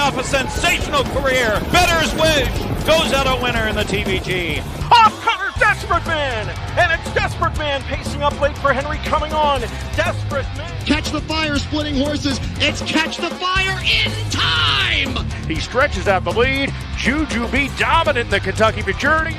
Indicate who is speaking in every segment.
Speaker 1: off a sensational career. Bettor's Wish goes out a winner in the TVG.
Speaker 2: Off cutter, Desperate Man! And it's Desperate Man pacing up late for Henry coming on. Desperate Man.
Speaker 3: Catch the Fire splitting horses. It's Catch the Fire in time!
Speaker 4: He stretches out the lead. Juju B dominant in the Kentucky Futurity.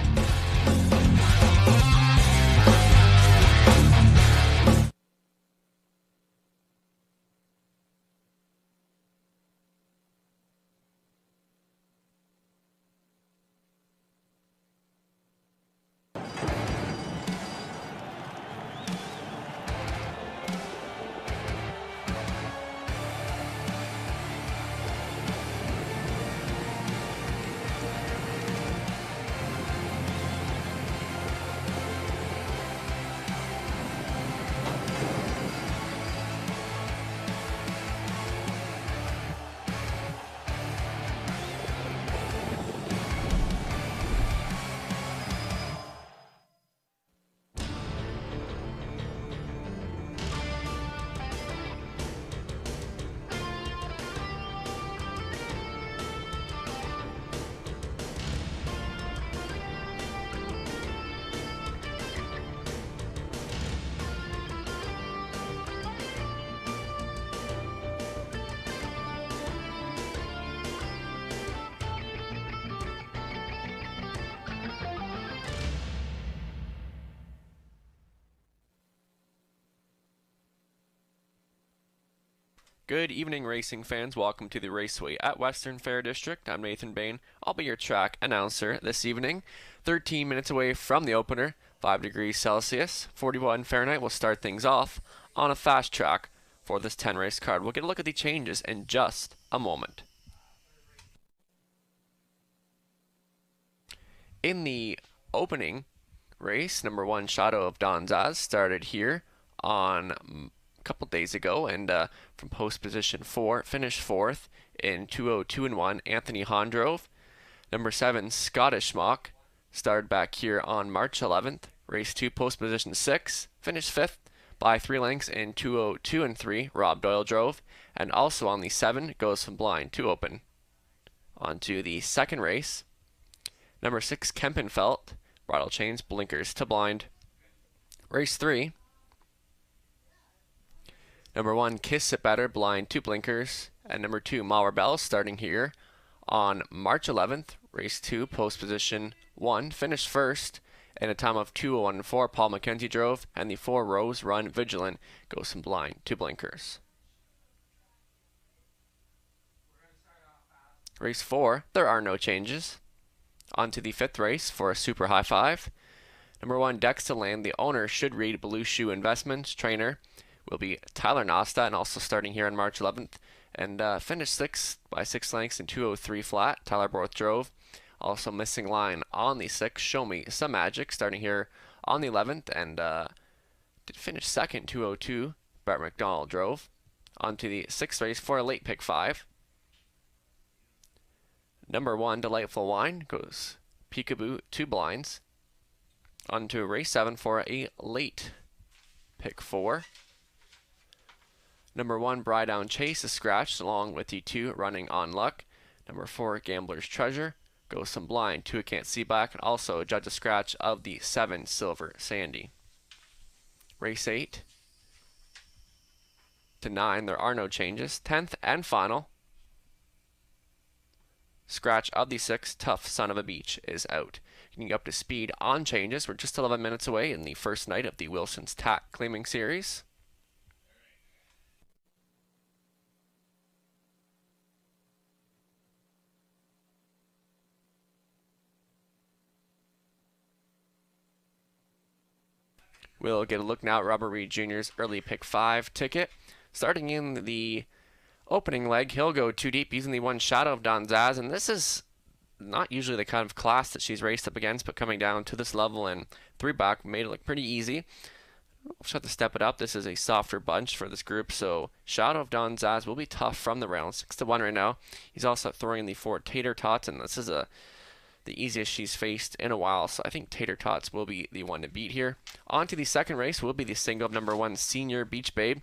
Speaker 5: Good evening, racing fans. Welcome to the Raceway at Western Fair District. I'm Nathan Bain. I'll be your track announcer this evening. 13 minutes away from the opener, 5 degrees Celsius, 41 Fahrenheit. We'll start things off on a fast track for this 10 race card. We'll get a look at the changes in just a moment. In the opening race, number 1 Shadow of Donzaz started here on couple days ago, and from post position 4 finished 4th in 2:02.1. Anthony Hahn drove. Number 7 Scottish Mock started back here on March 11th. Race 2 post position 6 finished 5th by 3 lengths in 2:02.3. Rob Doyle drove, and also on the 7 goes from blind to open. On to the second race. Number 6 Kempenfelt, bridle chains, blinkers to blind. Race 3. Number 1, Kiss It Better, blind 2 blinkers. And number 2, Mauer Bell, starting here on March 11th. Race 2, post position 1, finished 1st in a time of 2:01.4. Paul McKenzie drove. And the 4, Rose Run Vigilant, goes from blind 2 blinkers. Race 4, there are no changes. On to the 5th race for a super high 5. Number 1, Dexter Land, the owner should read Blue Shoe Investments. Trainer will be Tyler Nosta, and also starting here on March 11th, and finished 6th by 6 lengths in 2:03 flat. Tyler Borth drove. Also missing line on the 6, Show Me Some Magic, starting here on the 11th, and did finish 2nd, 2:02. Bart McDonald drove. On to the 6th race for a late pick 5. Number 1, Delightful Wine, goes Peekaboo 2 blinds. On to race 7 for a late pick 4. Number 1, Brydown Chase is scratched along with the 2 running on luck. Number 4, Gambler's Treasure goes some blind, 2 can't see back, and also judge a scratch of the 7, Silver Sandy. Race 8 to 9, there are no changes. 10th and final. Scratch of the 6, Tough Son of a Beach is out. Getting up to speed on changes. We're just 11 minutes away in the first night of the Wilson's Tack Claiming Series. We'll get a look now at Robert Reed Jr.'s early pick 5 ticket. Starting in the opening leg, he'll go 2 deep using the 1 Shadow of Donzaz, and this is not usually the kind of class that she's raced up against, but coming down to this level and 3 back made it look pretty easy. We'll have to step it up. This is a softer bunch for this group, so Shadow of Donzaz will be tough from the round. 6-1 right now. He's also throwing the 4 Tater Tots, and this is the easiest she's faced in a while, so I think Tater Tots will be the one to beat here. On to the second race will be the single of number 1 Senior Beach Babe.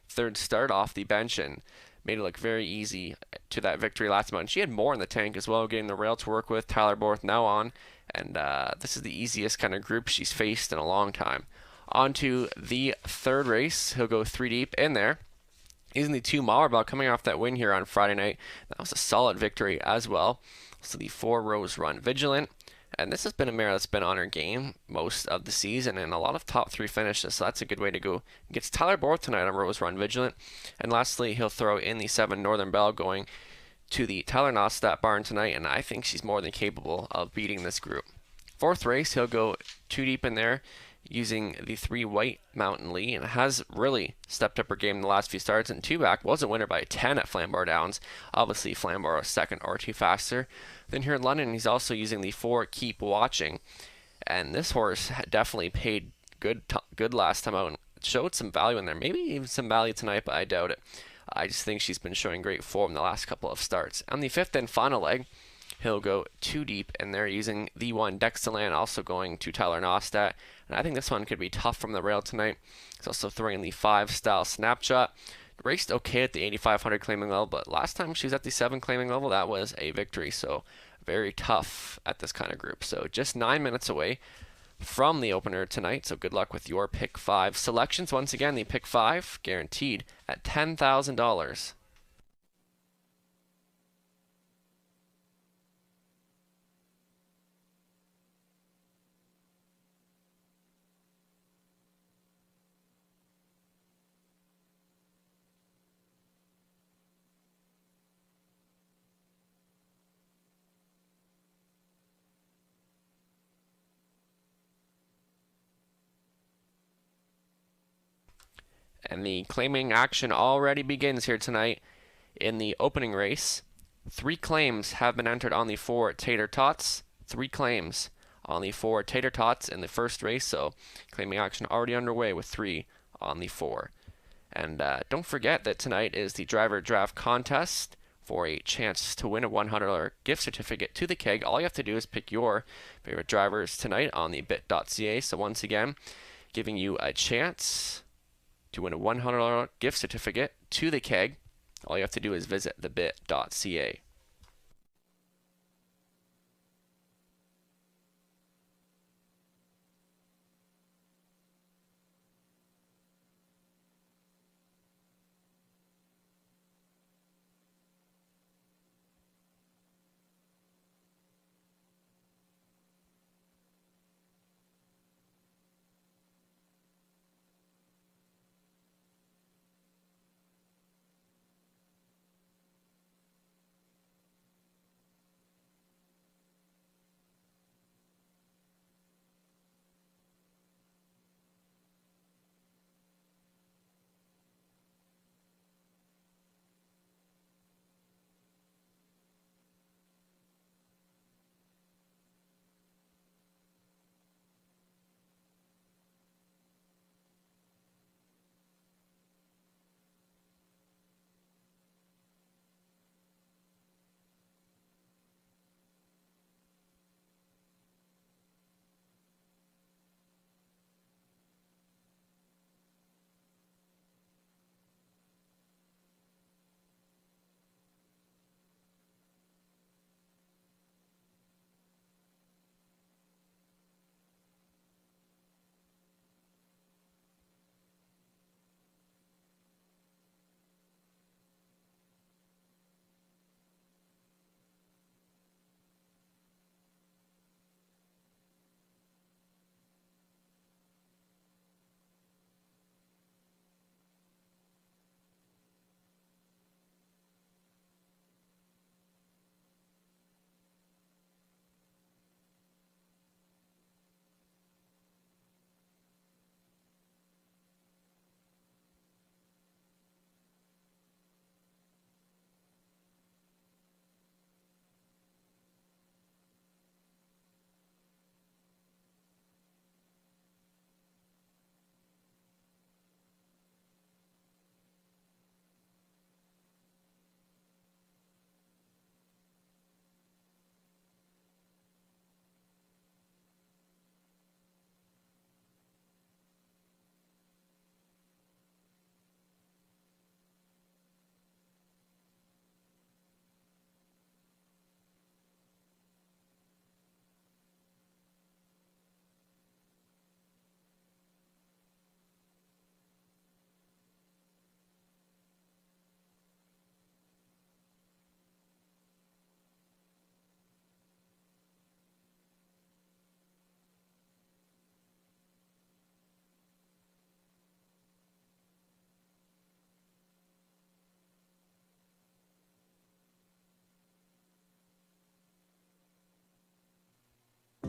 Speaker 5: Third start off the bench, and made it look very easy to that victory last month. She had more in the tank as well, getting the rail to work with. Tyler Borth now on, and this is the easiest kind of group she's faced in a long time. On to the third race. He'll go 3 deep in there. Using the 2 Mauerbach coming off that win here on Friday night. That was a solid victory as well. So the 4 Rose Run Vigilant. And this has been a mare that's been on her game most of the season and a lot of top 3 finishes, so that's a good way to go. Gets Tyler Borth tonight on Rose Run Vigilant. And lastly, he'll throw in the 7 Northern Belle going to the Tyler Nostat barn tonight, and I think she's more than capable of beating this group. Fourth race, he'll go 2 deep in there using the 3 White Mountain Lee, and has really stepped up her game in the last few starts. And 2 back was a winner by 10 at Flamborough Downs. Obviously, Flamborough a second or 2 faster. Then here in London, he's also using the 4 Keep Watching, and this horse definitely paid good last time out and showed some value in there. Maybe even some value tonight, but I doubt it. I just think she's been showing great form the last couple of starts. On the 5th and final leg, he'll go 2 deep, and they're using the 1 Dextalan, also going to Tyler Nostat. And I think this one could be tough from the rail tonight. He's also throwing the 5 Style Snapshot. Raced okay at the 8,500 claiming level, but last time she was at the 7 claiming level, that was a victory. So very tough at this kind of group. So just 9 minutes away from the opener tonight. So good luck with your pick 5 selections. Once again, the pick 5 guaranteed at $10,000. And the claiming action already begins here tonight in the opening race. 3 claims have been entered on the 4 Tater Tots. 3 claims on the 4 Tater Tots in the first race. So claiming action already underway with 3 on the 4. And don't forget that tonight is the driver draft contest for a chance to win a $100 gift certificate to the keg. All you have to do is pick your favorite drivers tonight on the bit.ca. So once again, giving you a chance to win a $100 gift certificate to the keg. All you have to do is visit thebit.ca.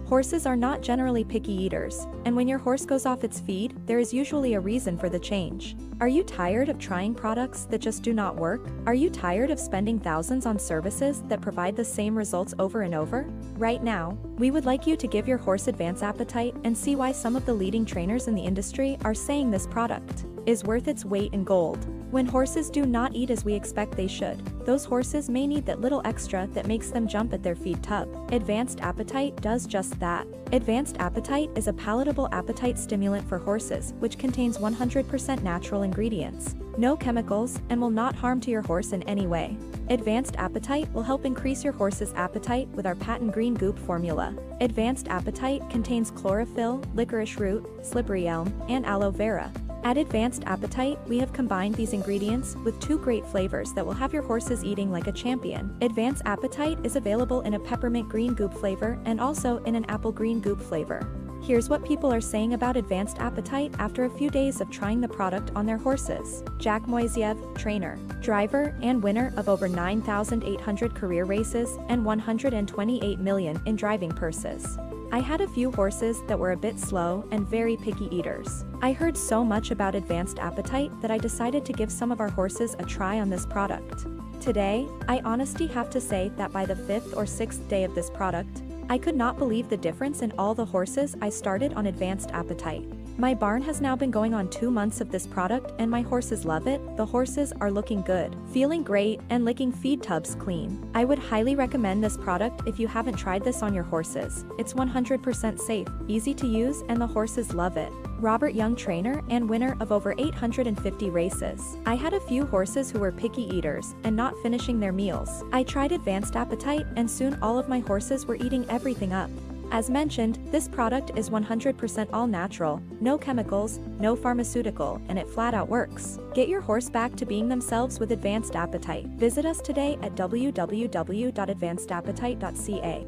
Speaker 6: Horses are not generally picky eaters, and when your horse goes off its feed, there is usually a reason for the change. Are you tired of trying products that just do not work? Are you tired of spending thousands on services that provide the same results over and over? Right now, we would like you to give your horse Advanced Appetite and see why some of the leading trainers in the industry are saying this product is worth its weight in gold. When horses do not eat as we expect they should, those horses may need that little extra that makes them jump at their feed tub. Advanced Appetite does just that. Advanced Appetite is a palatable appetite stimulant for horses which contains 100% natural ingredients, no chemicals, and will not harm to your horse in any way. Advanced Appetite will help increase your horse's appetite with our patent green goop formula. Advanced Appetite contains chlorophyll, licorice root, slippery elm, and aloe vera. At Advanced Appetite, we have combined these ingredients with 2 great flavors that will have your horses eating like a champion. Advanced Appetite is available in a peppermint green goop flavor and also in an apple green goop flavor. Here's what people are saying about Advanced Appetite after a few days of trying the product on their horses. Jack Moisiev, trainer, driver, and winner of over 9,800 career races and 128 million in driving purses. I had a few horses that were a bit slow and very picky eaters. I heard so much about Advanced Appetite that I decided to give some of our horses a try on this product. Today, I honestly have to say that by the 5th or 6th day of this product, I could not believe the difference in all the horses I started on Advanced Appetite. My barn has now been going on 2 months of this product and my horses love it. The horses are looking good, feeling great, and licking feed tubs clean. I would highly recommend this product if you haven't tried this on your horses. It's 100% safe, easy to use, and the horses love it. Robert Young, trainer and winner of over 850 races. I had a few horses who were picky eaters and not finishing their meals. I tried Advanced Appetite and soon all of my horses were eating everything up. As mentioned, this product is 100% all natural, no chemicals, no pharmaceutical, and it flat out works. Get your horse back to being themselves with Advanced Appetite. Visit us today at www.advancedappetite.ca.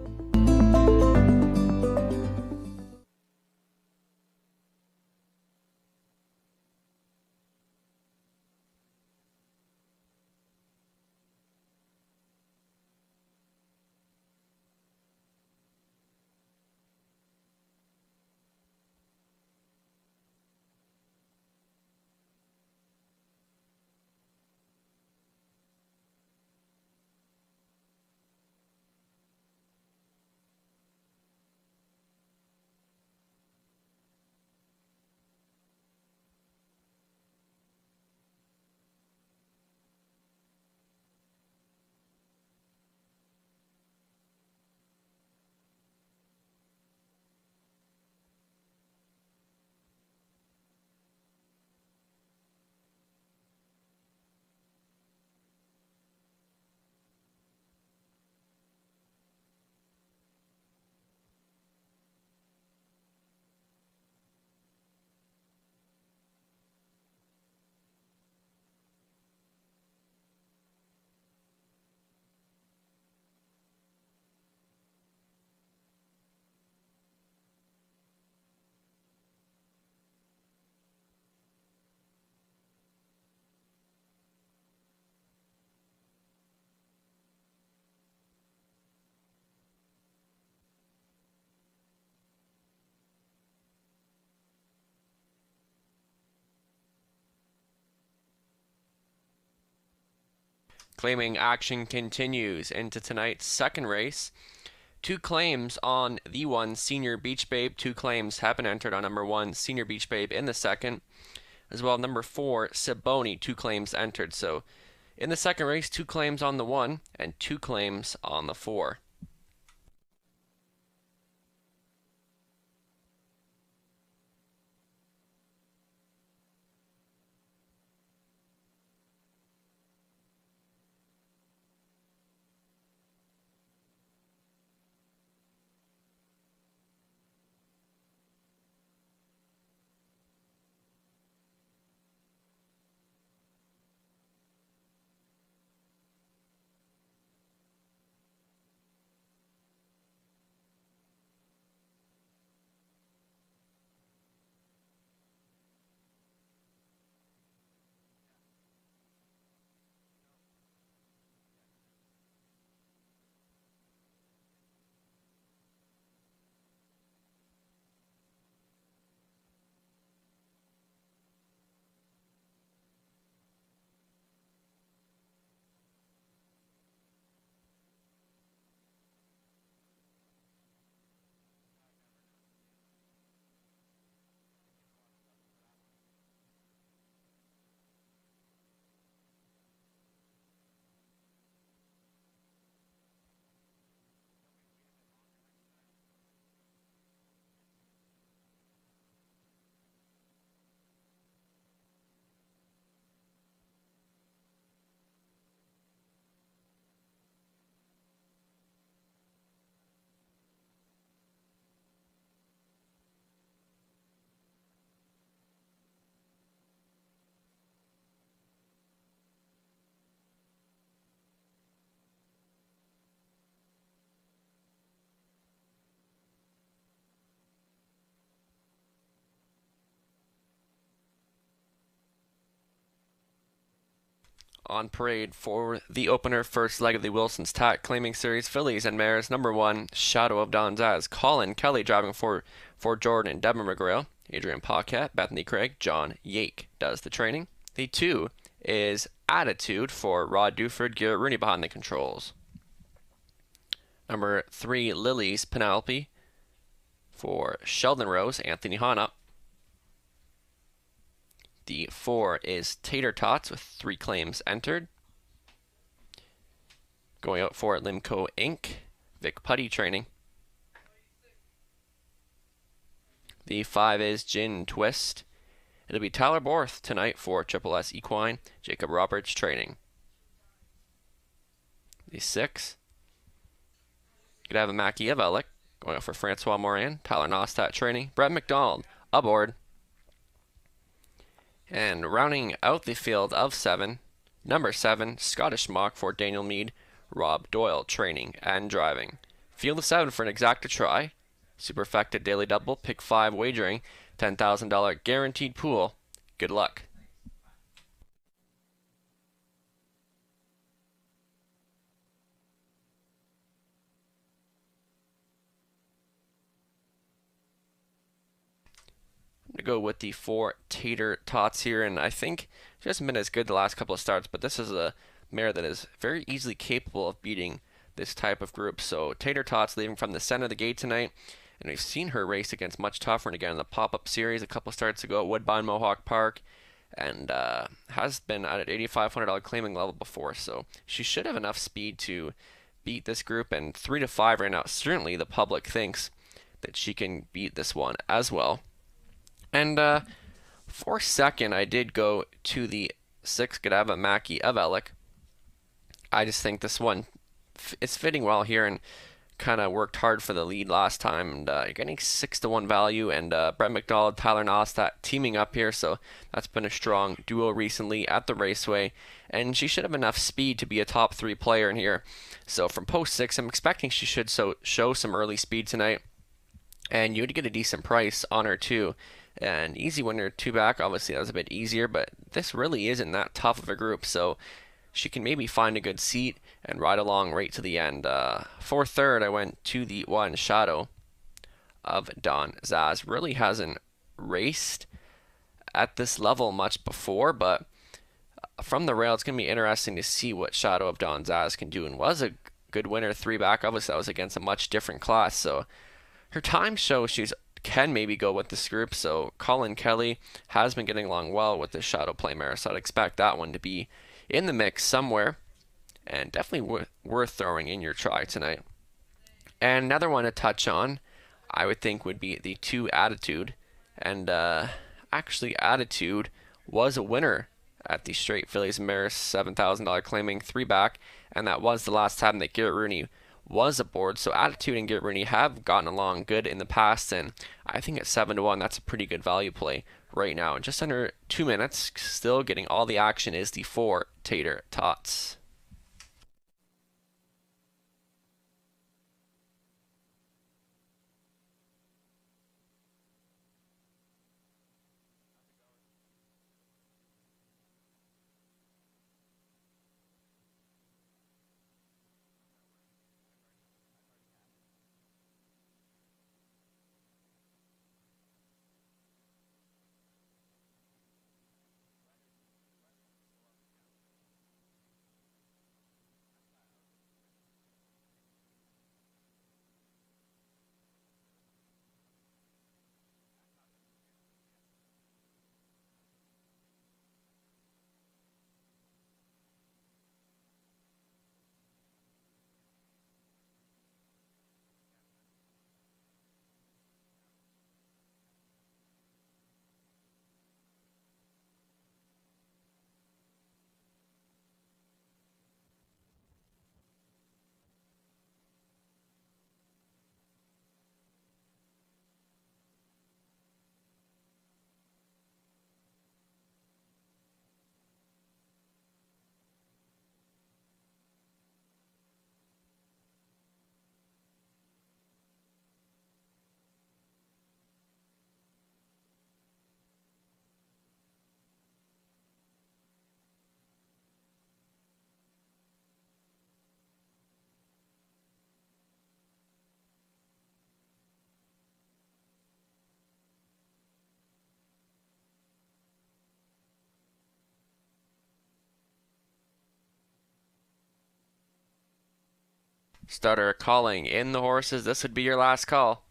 Speaker 5: Claiming action continues into tonight's second race. 2 claims on the 1 Senior Beach Babe. 2 claims have been entered on number 1 Senior Beach Babe in the second. As well, number 4 Siboni, 2 claims entered. So in the second race, 2 claims on the 1 and 2 claims on the 4. on parade for the opener, first leg of the Wilson's Tack Claiming Series, fillies and mares. Number 1, Shadow of Dawn's Eyes. Colin Kelly driving for Jordan and Devin McGrail. Adrian Paquette, Bethany Craig, John Yake does the training. The 2 is Attitude for Rod Duford, Garrett Rooney behind the controls. Number 3, Lily's Penelope for Sheldon Rose, Anthony Hanna. The 4 is Tater Tots with 3 claims entered. Going out for Limco Inc., Vic Putty training. The 5 is Gin Twist. It'll be Tyler Borth tonight for Triple S Equine, Jacob Roberts training. The 6, gonna have a Mackie Evelik, going out for Francois Morin, Tyler Nostat training, Brett McDonald aboard. And rounding out the field of 7, number 7, Scottish Mock for Daniel Mead, Rob Doyle training and driving. Field of 7 for an exacta try. Superfecta daily double, pick 5 wagering, $10,000 guaranteed pool. Good luck. To go with the 4 Tater Tots here, and I think she hasn't been as good the last couple of starts, but this is a mare that is very easily capable of beating this type of group. So Tater Tots leaving from the center of the gate tonight, and we've seen her race against much tougher, and again in the pop-up series a couple of starts ago at Woodbine Mohawk Park, and has been at an $8,500 claiming level before, so she should have enough speed to beat this group, and 3 to 5 right now, certainly the public thinks that she can beat this one as well. And for second, I did go to the 6 Godiva Mackie Evelik. I just think this one is fitting well here, and kind of worked hard for the lead last time. And you're getting 6 to 1 value, and Brett McDonald, Tyler Nostat teaming up here, so that's been a strong duo recently at the Raceway. And she should have enough speed to be a top 3 player in here. So from post 6, I'm expecting she should show some early speed tonight, and you would get a decent price on her too. An easy winner 2 back, obviously that was a bit easier, but this really isn't that tough of a group, so she can maybe find a good seat and ride along right to the end. For third, I went to the 1 Shadow of Dawn Zaz. Really hasn't raced at this level much before, but from the rail, it's going to be interesting to see what Shadow of Dawn Zaz can do, and was a good winner 3 back. Obviously, that was against a much different class, so her time shows she's can maybe go with this group. So Colin Kelly has been getting along well with the Shadow Play mare, so I'd expect that one to be in the mix somewhere, and definitely worth throwing in your try tonight. And another one to touch on, I would think, would be the 2 Attitude, and actually Attitude was a winner at the Straight Fillies and Mares, $7,000 claiming 3 back, and that was the last time that Garrett Rooney was aboard. So Attitude and Garrett Rooney have gotten along good in the past, and I think at 7 to 1, that's a pretty good value play right now. In just under 2 minutes, still getting all the action, is the 4 Tater Tots. Starter calling in the horses. This would be your last call.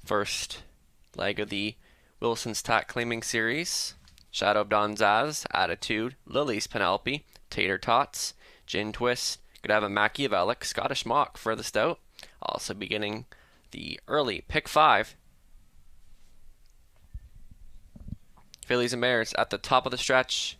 Speaker 5: First leg of the Wilson's Tack Claiming Series. Shadow of Don Zaz, Attitude, Lily's Penelope, Tater Tots, Gin Twist, could have a Machiavellic, Scottish Mock furthest out. Also beginning the early pick 5. Fillies and Mares at the top of the stretch.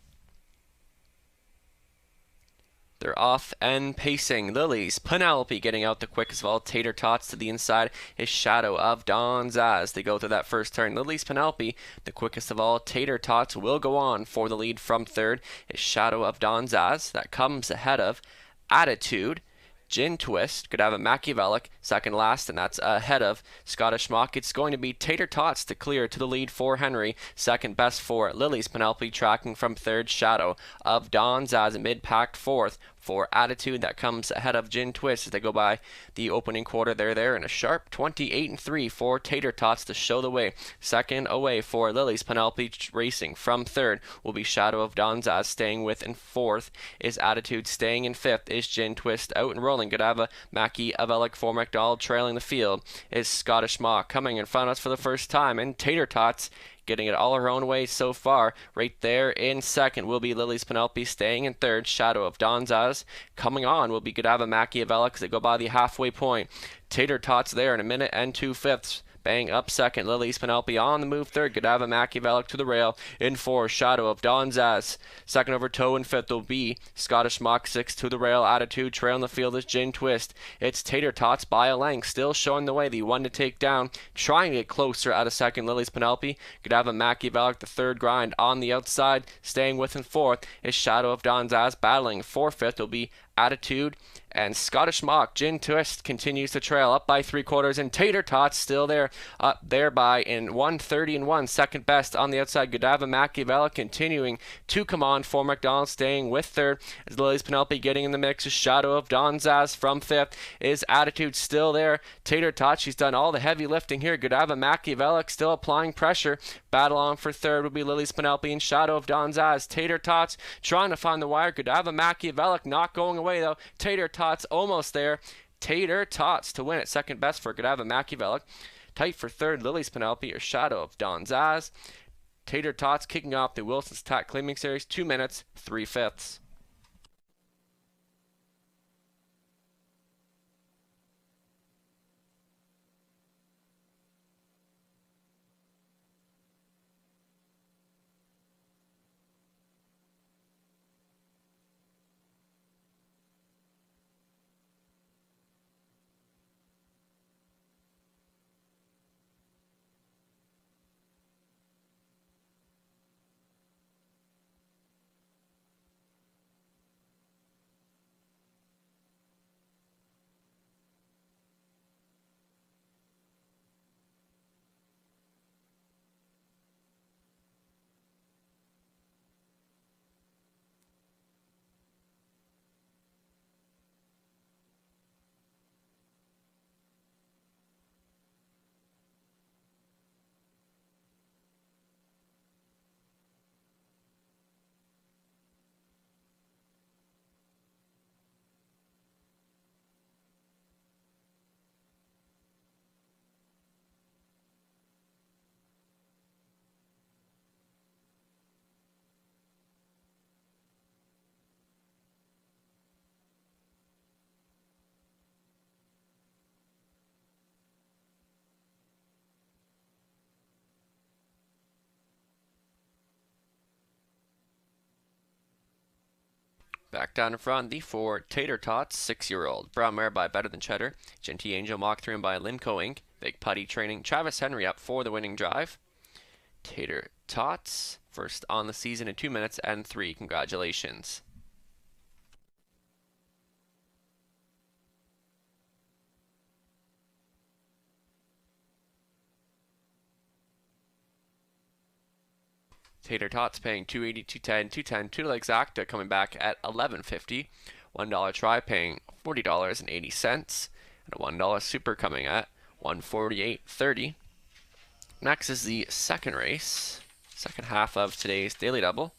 Speaker 5: They're off and pacing. Lily's Penelope getting out the quickest of all. Tater Tots to the inside is Shadow of Don Zaz. They go through that first turn. Lily's Penelope, the quickest of all. Tater Tots will go on for the lead from third. Is Shadow of Don Zaz. That comes ahead of Attitude. Gin Twist could have a Machiavellic second last, and that's ahead of Scottish Mock. It's going to be Tater Tots to clear to the lead for Henry. Second best for Lily's Penelope, tracking from third. Shadow of Don Zaz mid-packed fourth for Attitude. That comes ahead of Gin Twist as they go by the opening quarter. They're there in a sharp 28-3 for Tater Tots to show the way. Second away for Lily's Penelope, racing from third will be Shadow of Don Zaz. Staying with in fourth is Attitude. Staying in fifth is Gin Twist. Out and rolling, Godava, Machiavellic for McDonald. Trailing the field is Scottish Mock. Coming in front of us for the first time, and Tater Tots getting it all her own way so far. Right there in second will be Lily's Penelope. Staying in third, Shadow of Don Zaz. Coming on will be Godava, Machiavellic as they go by the halfway point. Tater Tots there in a minute and 2/5. Bang up second. Lily's Penelope on the move third. Godava, Machiavellic to the rail. In four, Shadow of Don Zaz. Second over toe in fifth will be Scottish Mock. Six to the rail. Attitude trailing the field is Gin Twist. It's Tater Tots by a length. Still showing the way. The one to take down. Trying to get closer out of second. Lily's Penelope. Godava, Machiavellic the third grind on the outside. Staying with in fourth is Shadow of Don Zaz. Battling for fifth will be Attitude, and Scottish Mock. Gin Twist continues to trail up by 3/4, and Tater Tots still there, up there by in 1:30 second best on the outside. Godava, Machiavellic continuing to come on for McDonald. Staying with third as Lily's Penelope getting in the mix is Shadow of Don Zaz. From fifth is Attitude still there. Tater Tots, she's done all the heavy lifting here. Godava, Machiavellic still applying pressure. Battle on for third will be Lily's Penelope and Shadow of Don Zaz. Tater Tots trying to find the wire. Godava, Machiavellic not going away though. Tater Tots almost there. Tater Tots to win it. Second best for Godava, Machiavellic. Tight for third, Lily's Penelope or Shadow of Don Zaz. Tater Tots kicking off the Wilson's Tack Claiming Series. 2 minutes, 3/5. Back down in front, the four Tater Tots, 6-year-old. Brown Mare by Better Than Cheddar. Genty Angel Mock 3 by Limco Inc. Big Putty Training. Travis Henry up for the winning drive. Tater Tots, first on the season in 2 minutes and 3. Congratulations. Tater Tots paying $280, $210, $210. Two Legs Acta coming back at $11.50. $1 try paying $40.80, and a $1 super coming at $148.30. Next is the second race, second half of today's Daily Double.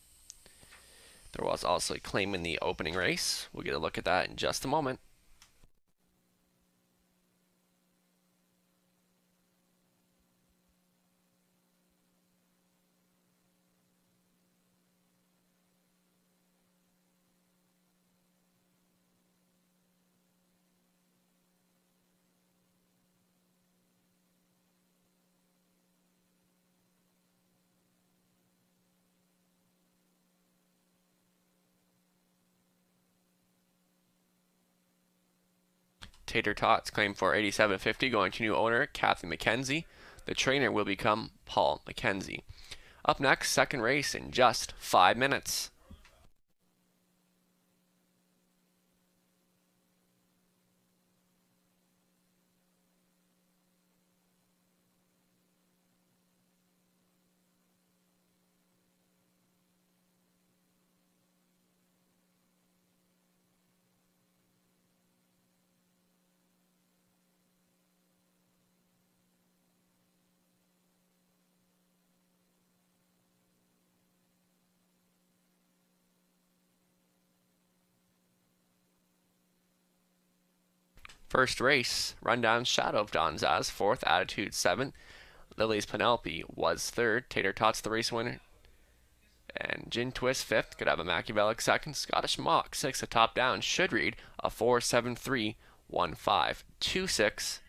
Speaker 5: There was also a claim in the opening race. We'll get a look at that in just a moment. Tater Tots claim for $87.50 going to new owner Kathy McKenzie. The trainer will become Paul McKenzie. Up next, second race in just 5 minutes. First race, Rundown Shadow of Donzaz, fourth, Attitude 7. Lily's Penelope was third, Tater Tots the race winner. And Gin Twist fifth, could have a Machiavellic second. Scottish Mock sixth, a top down, should read a 4.73.15.26.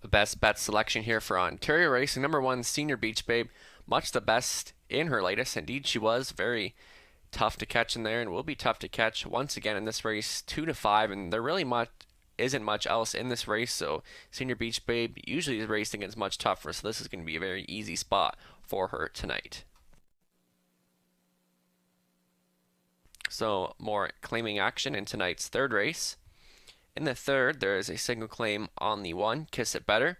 Speaker 5: Best bet selection here for Ontario Racing. #1 Senior Beach Babe, much the best in her latest. Indeed, she was very tough to catch in there, and will be tough to catch once again in this race, 2 to 5, and there really isn't much else in this race. So Senior Beach Babe usually is racing against much tougher, so this is going to be a very easy spot for her tonight. So more claiming action in tonight's third race. In the third, there is a single claim on the 1, Kiss It Better,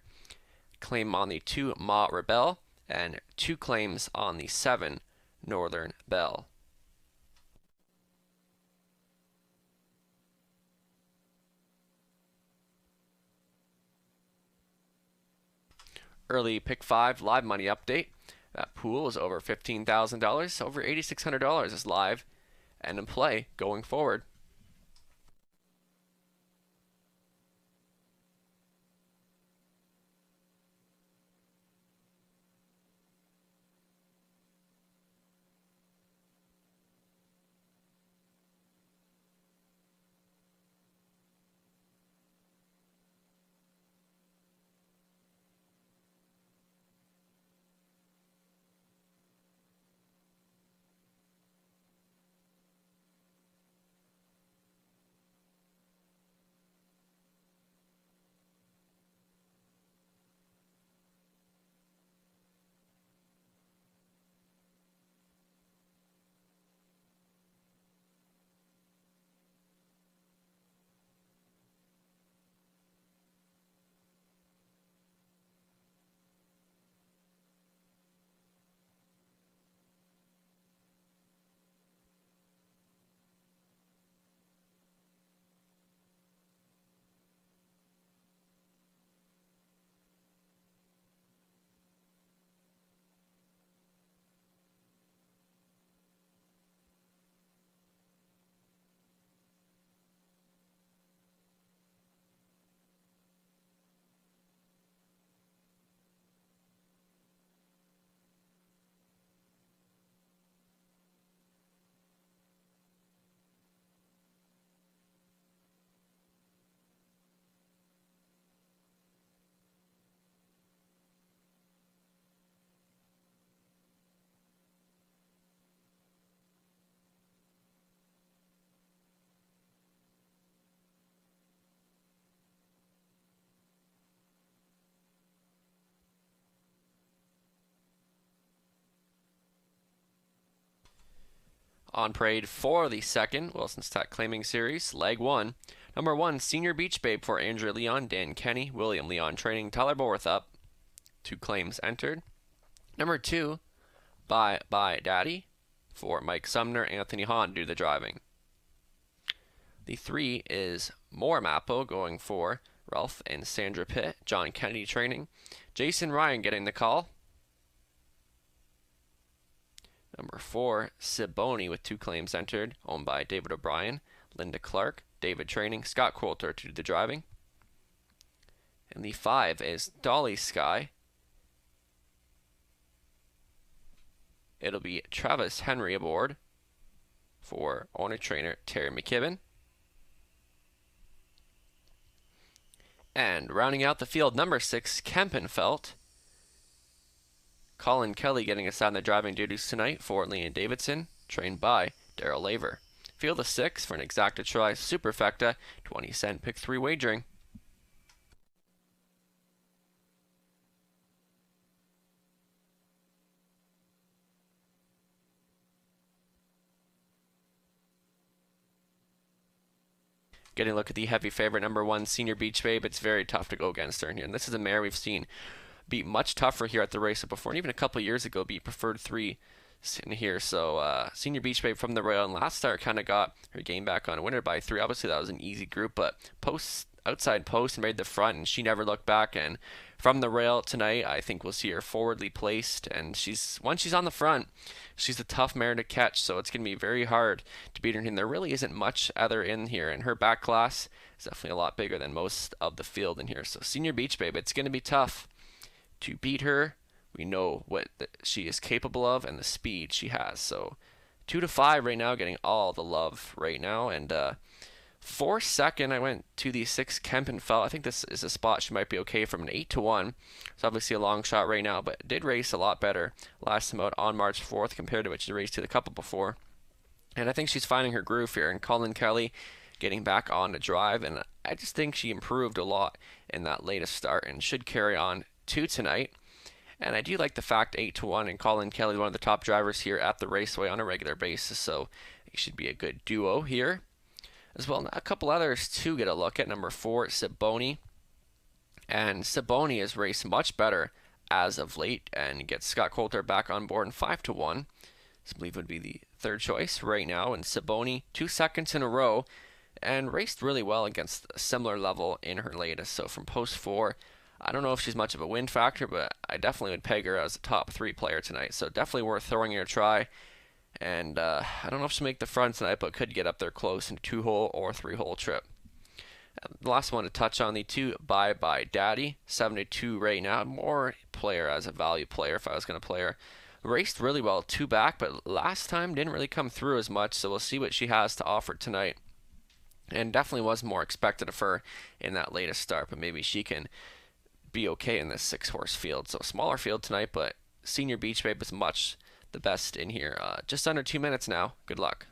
Speaker 5: claim on the 2, Ma Rebel, and 2 claims on the 7, Northern Belle. Early pick 5 live money update. That pool is over $15,000. Over $8,600 is live and in play going forward. On parade for the second Wilson's Tech Claiming Series, Leg 1. Number 1, Senior Beach Babe for Andrea Leon, Dan Kenny, William Leon Training, Tyler Borthup. 2 claims entered. Number 2, Bye Bye Daddy for Mike Sumner, Anthony Hahn do the driving. The 3 is More Mappo going for Ralph and Sandra Pitt, John Kennedy Training, Jason Ryan getting the call. Number 4, Siboni with 2 claims entered, owned by David O'Brien, Linda Clark, David Training, Scott Coulter to do the driving. And the 5 is Dolly Sky. It'll be Travis Henry aboard for owner-trainer Terry McKibben. And rounding out the field, number 6, Kempenfelt. Colin Kelly getting assigned the driving duties tonight for Leon Davidson, trained by Daryl Laver. Field of 6 for an exacta try, superfecta, 20-cent pick 3 wagering. Getting a look at the heavy favorite, number 1, Senior Beach Babe. It's very tough to go against her in here. And this is a mare we've seen beat much tougher here at the race before, and even a couple of years ago beat preferred 3 in here. So Senior Beach Babe from the rail, and last start kind of got her game back on, winner by 3. Obviously that was an easy group, but outside post and made the front, and she never looked back. And from the rail tonight, I think we'll see her forwardly placed, and once she's on the front, she's a tough mare to catch, so it's going to be very hard to beat her. And there really isn't much other in here, and her back class is definitely a lot bigger than most of the field in here. So Senior Beach Babe, it's going to be tough to beat her. We know what she is capable of and the speed she has. So 2 to 5 right now, getting all the love right now. And for second, I went to the 6 Kempenfelt. I think this is a spot she might be okay from an 8 to 1. It's obviously a long shot right now, but did race a lot better last time out on March 4th compared to what she raced to the couple before. And I think she's finding her groove here. And Colin Kelly getting back on to drive. And I just think she improved a lot in that latest start and should carry on to tonight. And I do like the fact 8-1 and Colin Kelly, one of the top drivers here at the Raceway on a regular basis. So it should be a good duo here. As well, a couple others to get a look at. Number 4, Siboni. And Siboni has raced much better as of late and gets Scott Coulter back on board in 5-1. I believe would be the third choice right now. And Siboni, 2 seconds in a row and raced really well against a similar level in her latest. So from post 4, I don't know if she's much of a win factor, but I definitely would peg her as a top 3 player tonight. So definitely worth throwing her a try. And I don't know if she'll make the front tonight, but could get up there close in a 2-hole or 3-hole trip. The last one to touch on, the 2 Bye Bye Daddy, 72 right now. More player as a value player if I was going to play her. Raced really well 2 back, but last time didn't really come through as much, so we'll see what she has to offer tonight. And definitely was more expected of her in that latest start, but maybe she can be okay in this 6-horse field. So smaller field tonight, but Senior Beach Babe is much the best in here. Just under 2 minutes now. Good luck.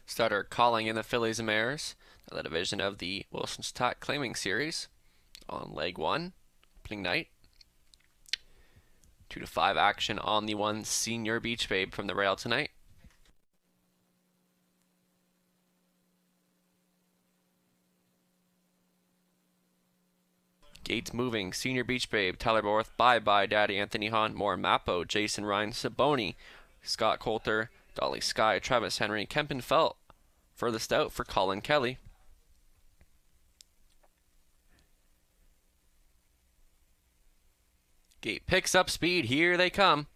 Speaker 5: Starter calling in the fillies and mares, the division of the Wilson's Tot Claiming Series on leg 1, opening night. 2-5 action on the 1 Senior Beach Babe from the rail tonight. Gates moving, Senior Beach Babe, Tyler Borth, Bye Bye Daddy, Anthony Hahn, More Mappo, Jason Ryan, Siboni, Scott Coulter, Dolly Sky, Travis Henry, Kempen Felt. Furthest out for Colin Kelly. Gate picks up speed. Here they come.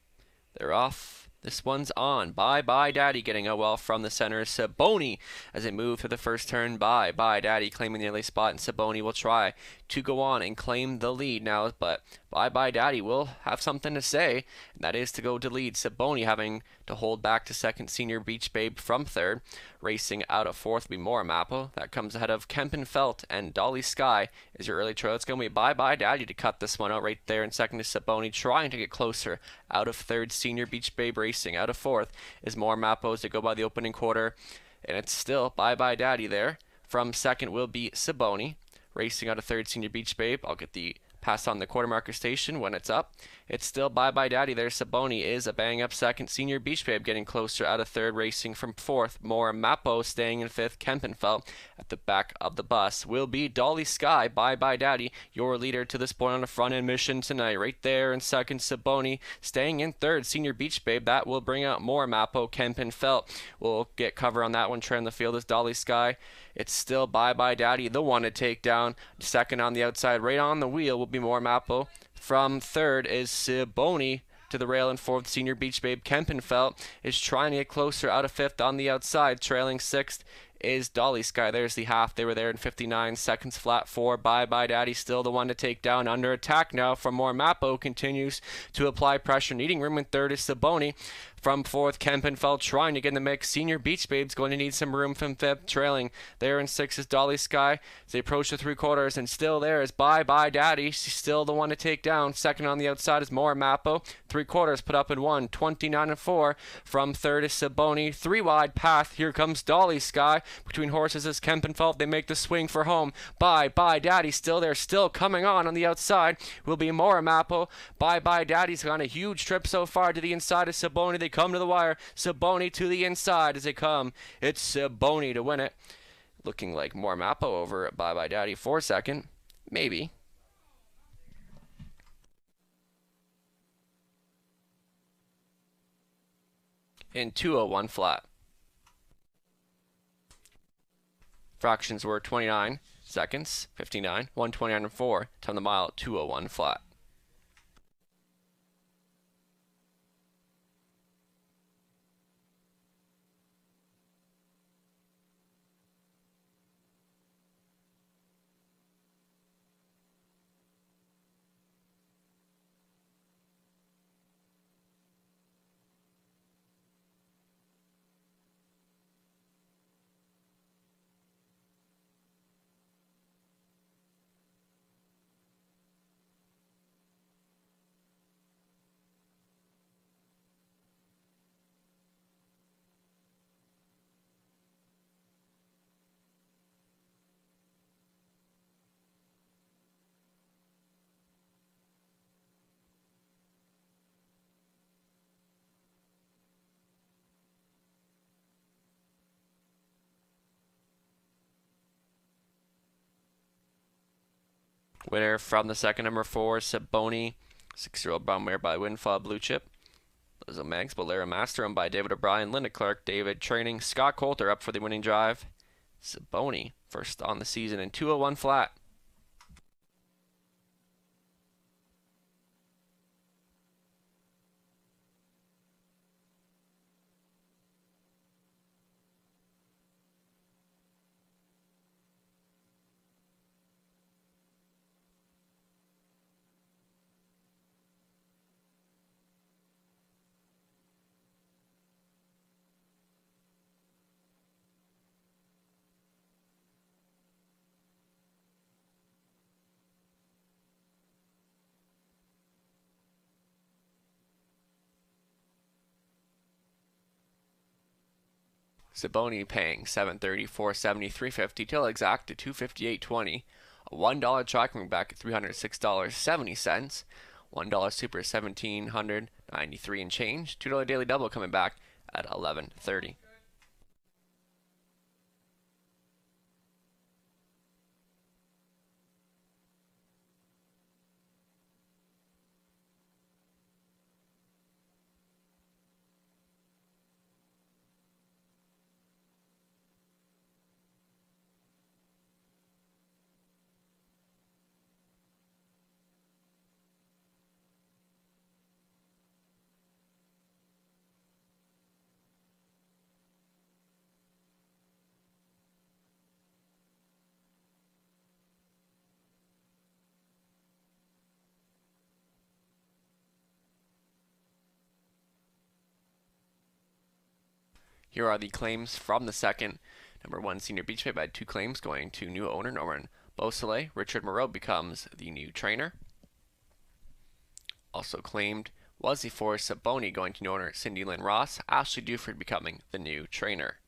Speaker 5: They're off. This one's on. Bye Bye Daddy getting a well from the center. Siboni as they move through the first turn. Bye Bye Daddy claiming the early spot, and Siboni will try to go on and claim the lead now, but Bye Bye Daddy will have something to say, and that is to go to lead. Siboni having to hold back to second, Senior Beach Babe from third. Racing out of fourth will be More Mappo. That comes ahead of Kempen Felt, and Dolly Sky is your early trail. It's going to be Bye Bye Daddy to cut this one out right there, and second is Siboni trying to get closer. Out of third, Senior Beach Babe racing. Out of fourth is More Mappo as they go by the opening quarter, and it's still Bye Bye Daddy there. From second will be Siboni. Racing out of third, Senior Beach Babe. I'll get the pass on the quarter marker station when it's up. It's still Bye Bye Daddy there. Saboni is a bang up second. Senior Beach Babe getting closer out of third, racing from fourth. More Mappo staying in fifth. Kempenfeld at the back of the bus will be Dolly Sky. Bye Bye Daddy, your leader to this point on the front end mission tonight. Right there in second, Saboni staying in third. Senior Beach Babe, that will bring out more Mappo. Kempenfeld will get cover on that one. Trailing the field is Dolly Sky. It's still Bye Bye Daddy, the one to take down. Second on the outside, right on the wheel will be more Mappo. From third is Saboni to the rail in fourth. Senior Beach Babe Kempenfeld is trying to get closer out of fifth on the outside. Trailing sixth is Dolly Sky. There's the half. They were there in 59 seconds flat for Bye Bye Daddy. Still the one to take down. Under attack now from more Mappo. Continues to apply pressure. Needing room in third is Saboni. From fourth, Kempenfeld trying to get in the mix. Senior Beach Babe's going to need some room from fifth. Trailing there in sixth is Dolly Sky as they approach the three quarters. And still there is Bye Bye Daddy. She's still the one to take down. Second on the outside is more Mappo. Three quarters put up in 1. 29-4. From third is Saboni. Three wide path. Here comes Dolly Sky. Between horses is Kempenfeld. They make the swing for home. Bye Bye Daddy still there. Still coming on the outside will be more Mappo. Bye Bye Daddy's gone a huge trip so far to the inside of Saboni. They come to the wire. Saboni to the inside as they come. It's Saboni to win it. Looking like more Mappo over at Bye Bye Daddy for second. Maybe. In 2:01 flat. Fractions were 29 seconds, 59, 129-4. Time the mile, 2:01 flat. Winner from the second, number 4, Saboni. 6-year-old brown mare by Windfall Blue Chip. Lizzo Mags, Bolera Master, owned by David O'Brien, Linda Clark, David Training, Scott Coulter up for the winning drive. Saboni, first on the season in 2:01 flat. Saboni paying $730, $470, $350 till exact to $258.20. A $1 try coming back at $306.70. $1 super $1,793 and change. $2 daily double coming back at $11.30. Here are the claims from the second. Number 1, Senior Beach Babe had 2 claims going to new owner Norman Beausoleil. Richard Moreau becomes the new trainer. Also claimed was the 4, Saboni, going to new owner Cindy Lynn Ross. Ashley Duford becoming the new trainer.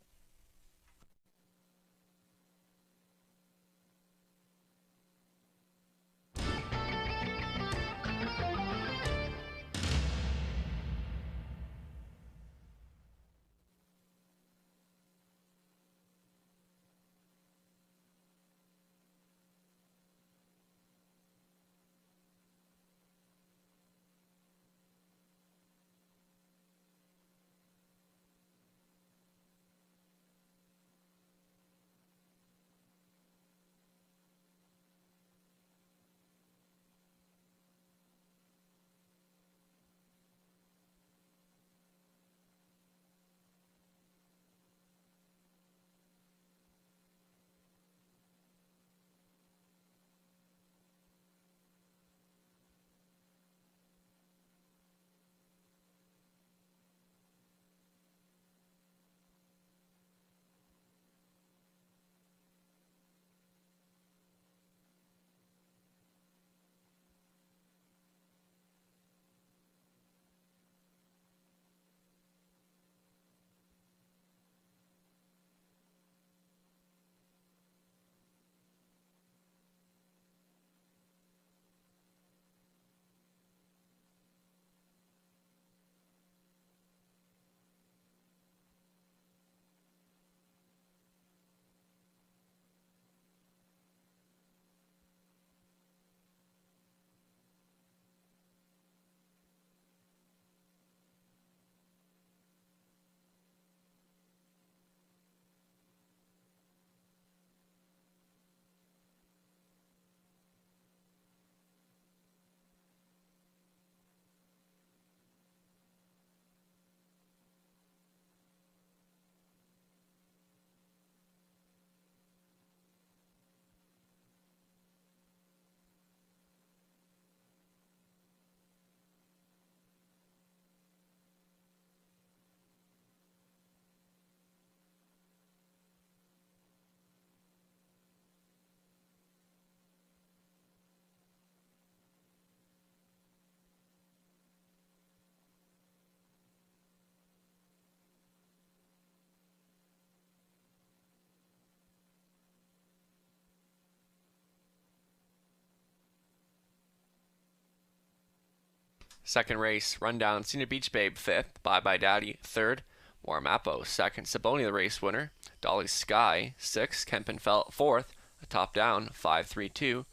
Speaker 5: Second race, Rundown Senior Beach Babe 5th, Bye Bye Daddy 3rd, Warmapo 2nd, Saboni the race winner, Dolly Sky 6th, Kempenfelt 4th, a top down 5-3-2,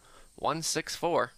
Speaker 5: 1-6-4.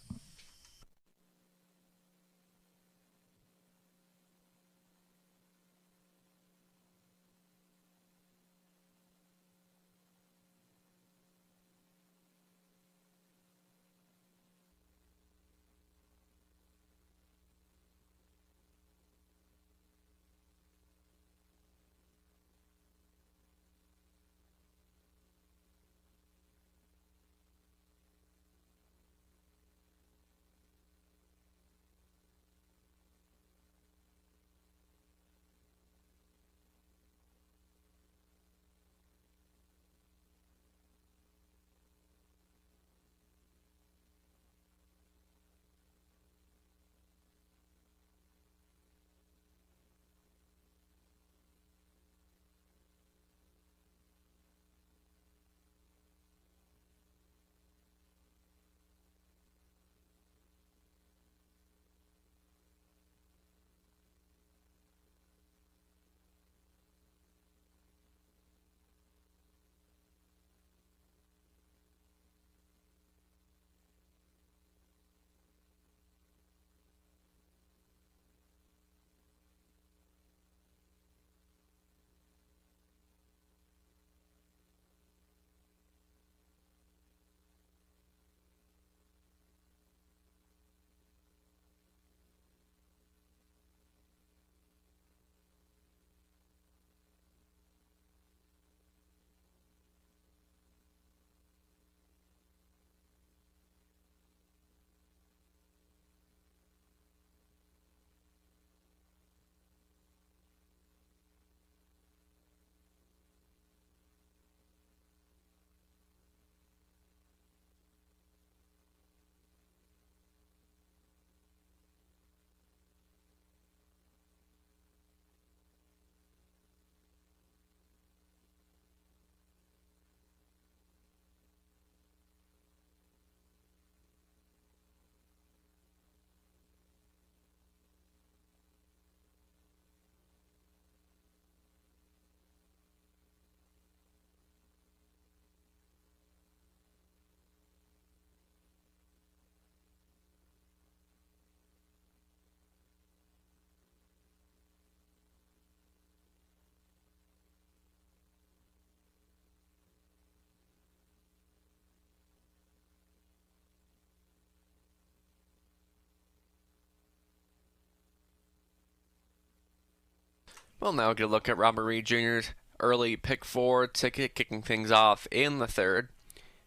Speaker 5: We'll now get a look at Robert Reed Jr.'s early pick 4 ticket, kicking things off in the 3rd.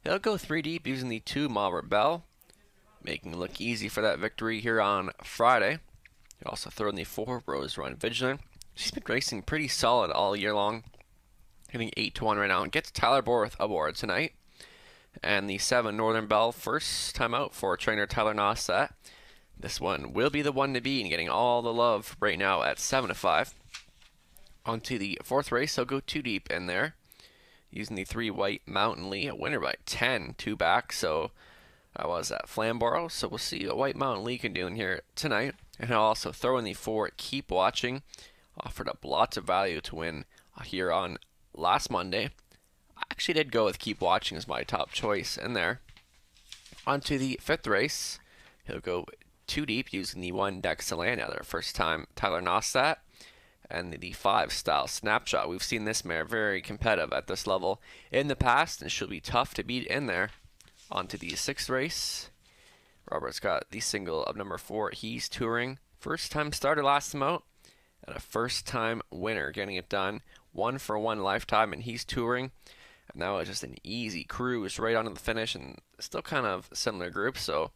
Speaker 5: He'll go 3 deep using the 2 Ma Rebelle, making it look easy for that victory here on Friday. He'll also throw in the 4 Rose Run Vigilant. She's been racing pretty solid all year long, hitting 8-1 right now, and gets Tyler Borth aboard tonight. And the 7 Northern Belle, first time out for trainer Tyler Nossat. This one will be the one to beat and getting all the love right now at 7-5. Onto the 4th race, he'll go 2 deep in there, using the 3 White Mountain Lee, a winner by 10, 2 back, so I was at Flamborough, so we'll see what White Mountain Lee can do in here tonight. And I'll also throw in the 4 Keep Watching, offered up lots of value to win here on last Monday. I actually did go with Keep Watching as my top choice in there. Onto the 5th race, he'll go 2 deep using the 1 Dexalana, their first time Tyler Nossat. And the 5 Style Snapshot. We've seen this mare very competitive at this level in the past, and she'll be tough to beat in there. On to the 6th race. Robert's got the single of number 4, He's Touring. First time starter last time out, and a first time winner getting it done. 1 for 1 lifetime, and He's Touring. And that was just an easy cruise right onto the finish, and still kind of similar group, so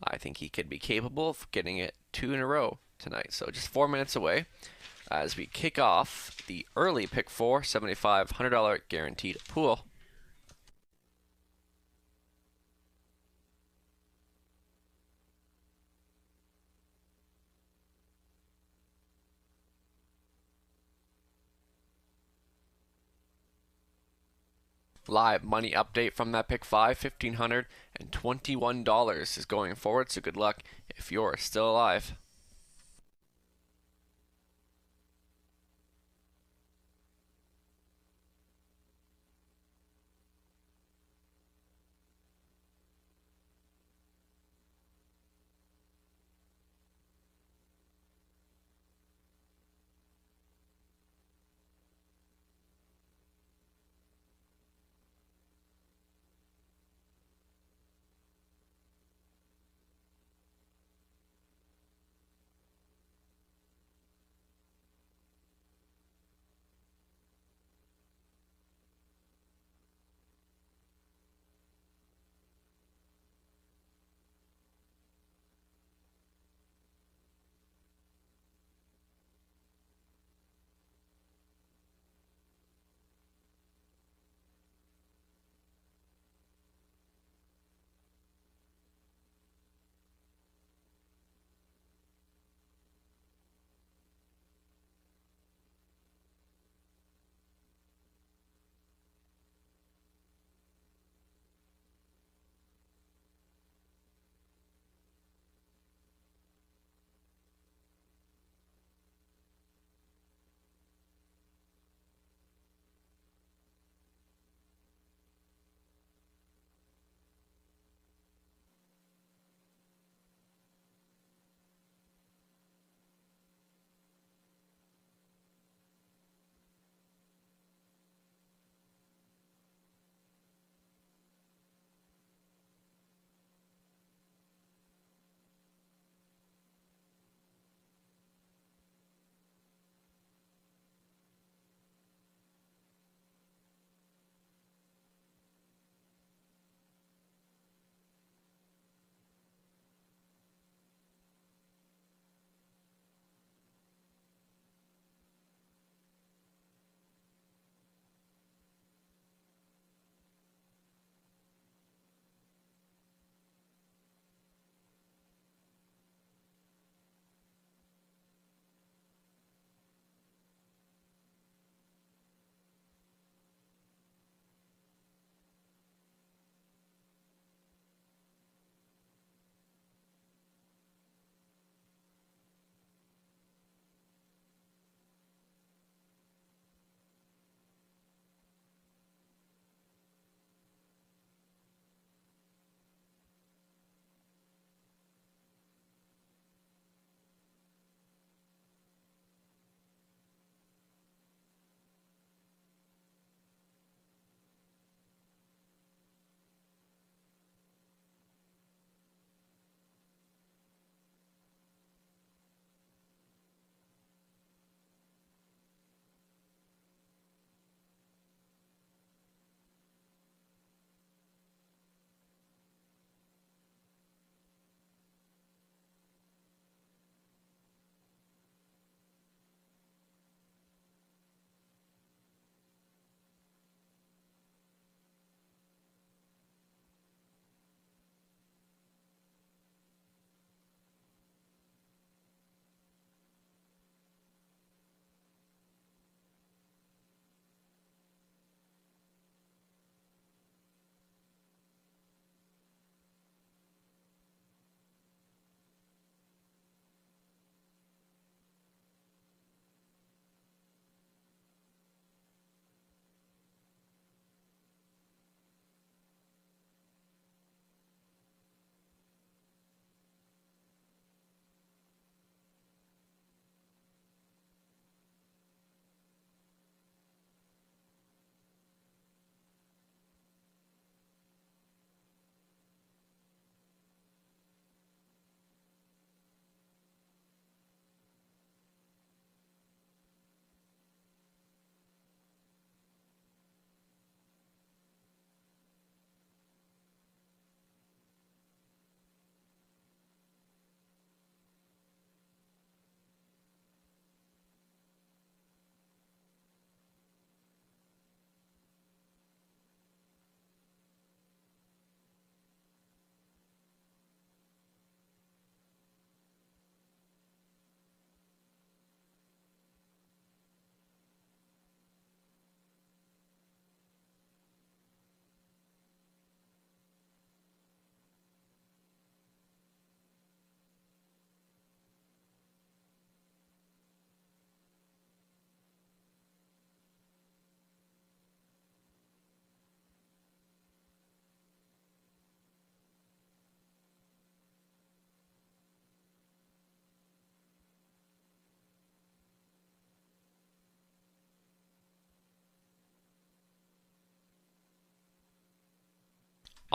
Speaker 5: I think he could be capable of getting it 2 in a row tonight. So just 4 minutes away as we kick off the early pick 4 $7,500 guaranteed pool. Live money update from that pick 5, $1,521 is going forward, so good luck if you're still alive.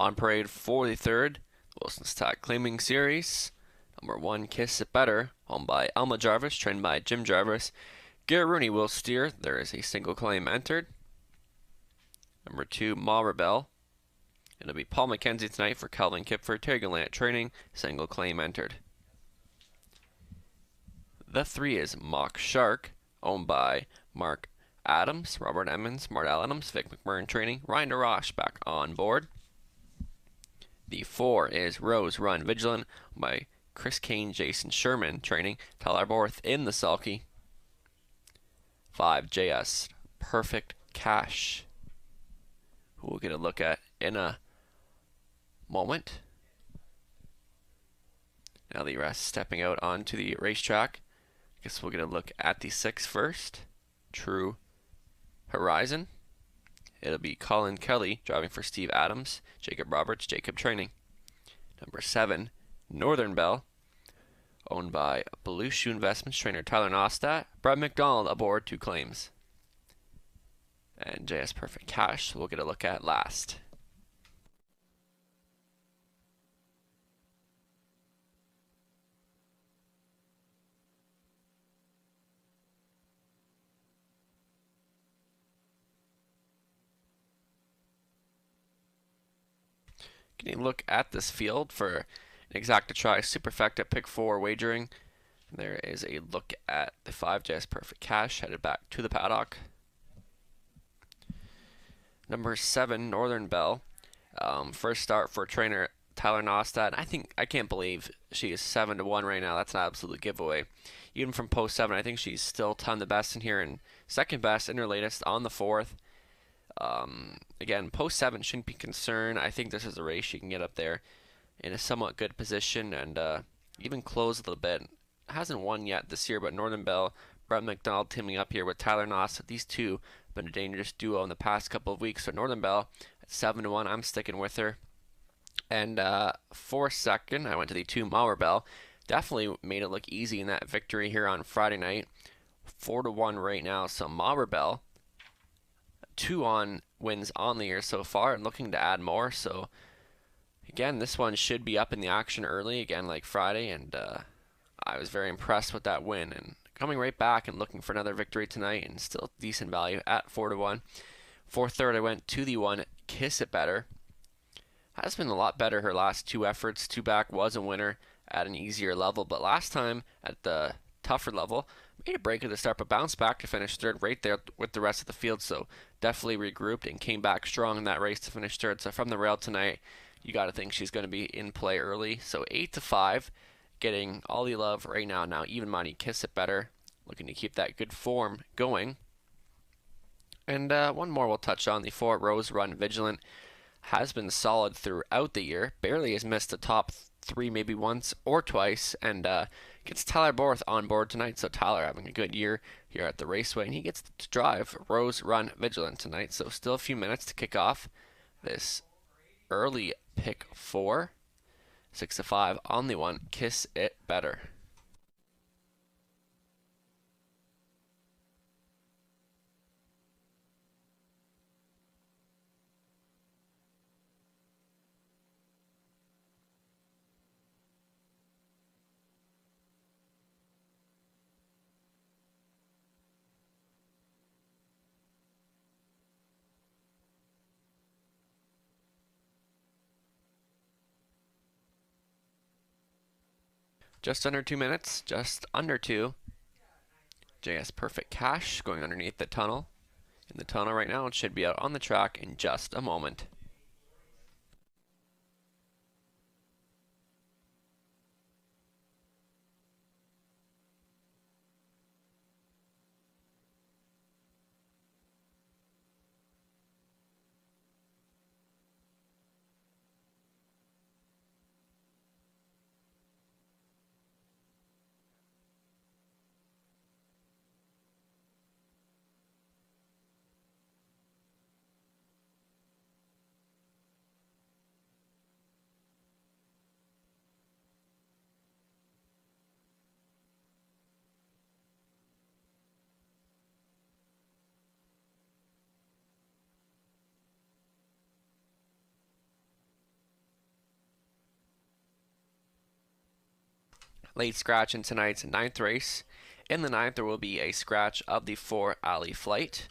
Speaker 5: On parade for the third Wilson's Tag Claiming Series. Number 1, Kiss It Better, owned by Elma Jarvis, trained by Jim Jarvis. Garrett Rooney will steer. There is a single claim entered. Number 2, Ma Rebel. It'll be Paul McKenzie tonight for Calvin Kipford. Terry Gallant training. Single claim entered. The 3 is Mock Shark, owned by Mark Adams, Robert Emmons, Mardell Adams, Vic McMurrin training. Ryan DeRoche back on board. The 4 is Rose Run Vigilant, owned by Chris Kane, Jason Sherman training. Tyler Borth in the sulky. 5, JS Perfect Cash, who we'll get a look at in a moment. Now the rest stepping out onto the racetrack. I guess we'll get a look at the 6 first. True Horizon. It'll be Colin Kelly driving for Steve Adams, Jacob Roberts, Jacob training. Number 7, Northern Bell, owned by Blue Shoe Investments trainer Tyler Nostat. Brad McDonald aboard, 2 claims. And JS Perfect Cash we'll get a look at last. Getting a look at this field for an exacta try superfecta pick 4 wagering. There is a look at the 5 JS Perfect Cash headed back to the paddock. Number 7 Northern Bell. First start for trainer Tyler Nostad. I can't believe she is 7-1 right now. That's an absolute giveaway. Even from post 7, I think she's still ton the best in here and second best in her latest on the 4th. Again, post 7 shouldn't be concerned. I think this is a race she can get up there in a somewhat good position and even close a little bit. Hasn't won yet this year, but Northern Bell, Brett McDonald teaming up here with Tyler Noss. These two have been a dangerous duo in the past couple of weeks. So Northern Bell at 7-1, I'm sticking with her. And for second, I went to the 2 Mauer Bell. Definitely made it look easy in that victory here on Friday night. 4-1 right now. So Mauer Bell, 2 on wins on the year so far and looking to add more. So again, this one should be up in the action early again like Friday, and I was very impressed with that win and coming right back and looking for another victory tonight and still decent value at 4-1. For third, I went to the 1 Kiss It Better. Has been a lot better her last 2 efforts. 2 back was a winner at an easier level, but last time at the tougher level made a break at the start, but bounced back to finish third right there with the rest of the field. So definitely regrouped and came back strong in that race to finish third. So from the rail tonight, you got to think she's going to be in play early. So 8-5, getting all the love right now. Now even money, Kiss It Better, looking to keep that good form going. And one more we'll touch on. The 4 Rose Run Vigilant has been solid throughout the year. Barely has missed the top 3 maybe once or twice, and gets Tyler Borth on board tonight. So Tyler having a good year here at the Raceway, and he gets to drive Rose Run Vigilant tonight. So still a few minutes to kick off this early pick 4. 6-5 on the 1 Kiss It Better. Just under 2 minutes, just under 2. JS Perfect Cash going underneath the tunnel. In the tunnel right now, it should be out on the track in just a moment. late scratch in tonight's 9th race. In the 9th, there will be a scratch of the 4 Alley Flight.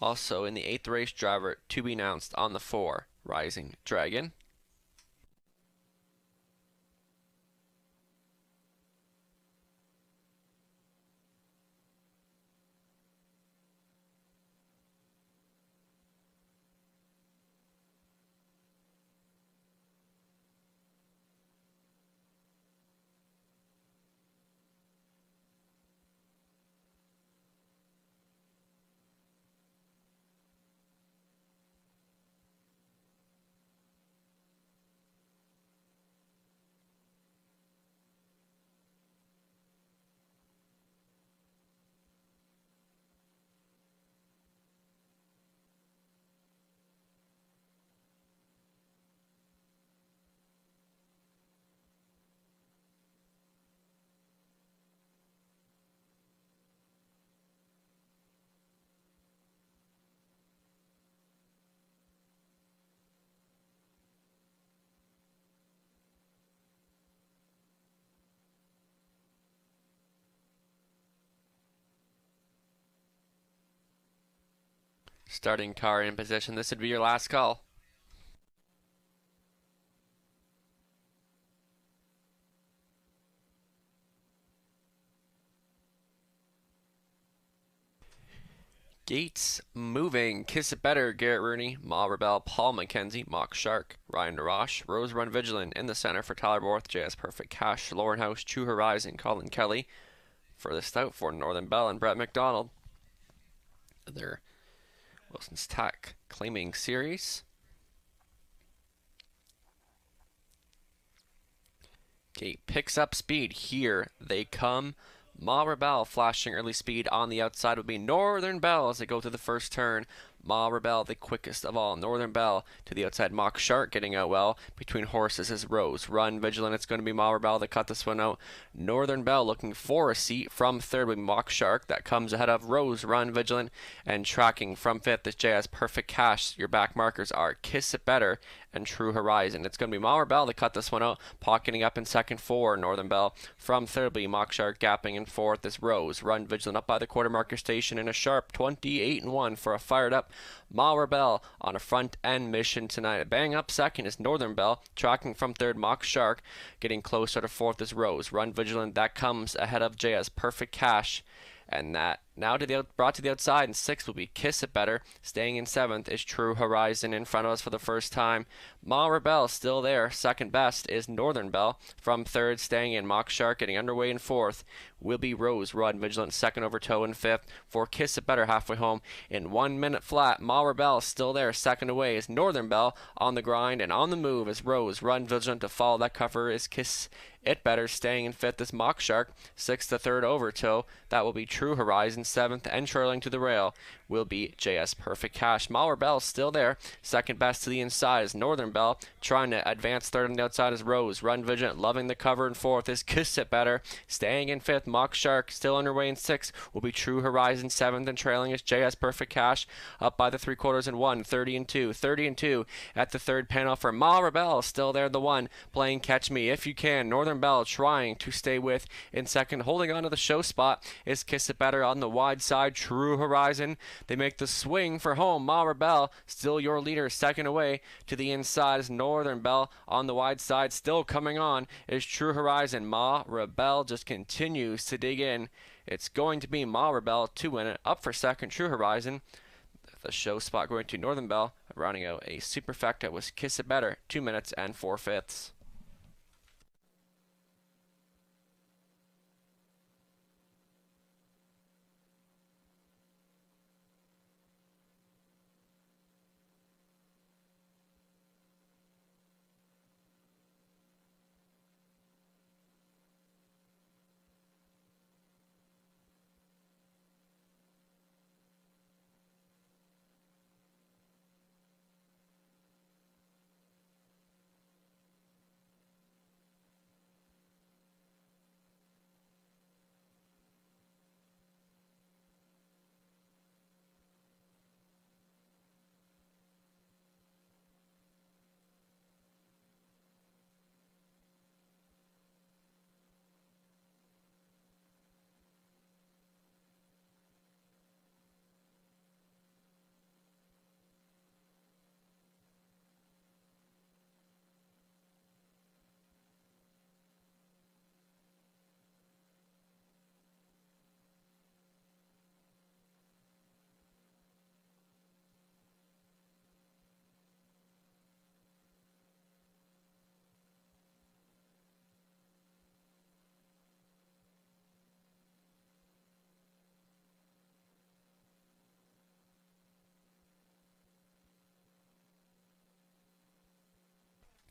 Speaker 5: Also in the 8th race, driver to be announced on the 4 Rising Dragon. Starting car in position. This would be your last call. Gates moving. Kiss It Better. Garrett Rooney, Ma Rebel, Paul McKenzie, Mock Shark, Ryan DeRoche, Rose Run Vigilant in the center for Tyler Borth, JS Perfect Cash, Lauren House, True Horizon, Colin Kelly. Furthest out for Northern Bell and Brett McDonald. Their Wilson's Tack claiming series. Gate picks up speed. Here they come. Ma Rebel flashing early speed on the outside would be Northern Bell as they go through the first turn. Ma Rebel, the quickest of all. Northern Bell to the outside. Mock Shark getting out well. Between horses is Rose Run Vigilant. It's going to be Ma Rebel that cut this one out. Northern Bell looking for a seat from third with Mock Shark. That comes ahead of Rose Run Vigilant. And tracking from fifth is JS Perfect Cash. Your back markers are Kiss It Better and True Horizon. It's going to be Ma Rebel that cut this one out. Pocketing up in second for Northern Bell. From third will be Mock Shark. Gapping in fourth is Rose Run Vigilant up by the quarter marker station in a sharp 28-1 for a fired up Ma Rebel on a front end mission tonight. A bang up second is Northern Bell. Tracking from third, Mock Shark. Getting closer to fourth is Rose Run Vigilant. That comes ahead of JS Perfect Cash. And that now brought to the outside, and sixth will be Kiss It Better. Staying in seventh is True Horizon in front of us for the first time. Ma Rebel still there. Second best is Northern Bell. From third, staying in Mock Shark. Getting underway in fourth will be Rose Run Vigilant. Second over toe in fifth. For Kiss It Better halfway home in 1 minute flat. Ma Rebel still there. Second away is Northern Bell. On the grind and on the move is Rose Run Vigilant. To follow that cover is Kiss It Better. Staying in fifth is Mock Shark. Sixth to third over toe. That will be True Horizon. Seventh and trailing to the rail will be JS Perfect Cash. Ma Rebel still there. Second best to the inside is Northern Bell. Trying to advance third on the outside is Rose Run Vigilant. Loving the cover in fourth is Kiss It Better. Staying in fifth, Mock Shark. Still underway in sixth will be True Horizon. Seventh and trailing is JS Perfect Cash. Up by the 3/4 and 1. 30 and 2. 30 and 2 at the third panel for Ma Rebel. Still there, the one playing Catch Me If You Can. Northern Bell trying to stay with in second. Holding on to the show spot is Kiss It Better on the wide side. True Horizon. They make the swing for home. Ma Rebel still your leader. Second away to the inside is Northern Bell on the wide side. Still coming on is True Horizon. Ma Rebel just continues to dig in. It's going to be Ma Rebel to win it. Up for second, True Horizon. The show spot going to Northern Bell. Rounding out a superfecta was Kiss It Better. 2 minutes and 4/5.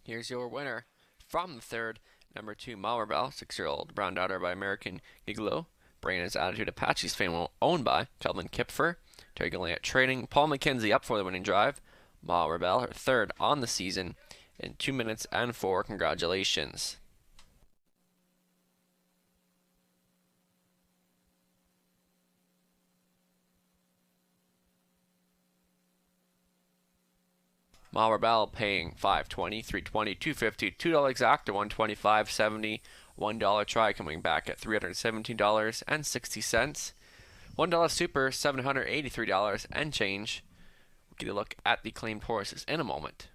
Speaker 5: Here's your winner from the third, number 2, Malwarbel, 6-year-old brown daughter by American Gigolo. Brandon's Attitude Apaches fan owned by Kelvin Kipfer. Terry Gillette Trading. Paul McKenzie up for the winning drive. Malwarbel, her third on the season in 2 minutes and 4. Congratulations. Malwarbel paying $5.20, $3.20, $2.50, $2 exact to $125.70. $1 try coming back at $317.60. $1 super, $783 and change. We'll get a look at the claimed horses in a moment.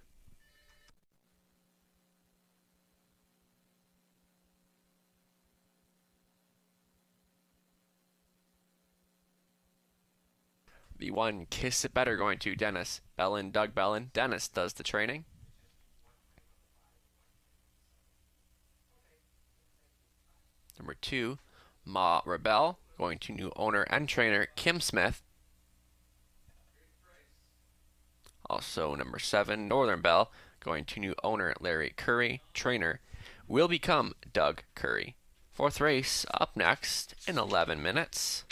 Speaker 5: The 1, Kiss It Better, going to Dennis Bellin, Doug Bellin. Dennis does the training. Number 2, Ma Rebel, going to new owner and trainer Kim Smith. Also number 7, Northern Bell, going to new owner Larry Curry. Trainer will become Doug Curry. 4th race up next in 11 minutes.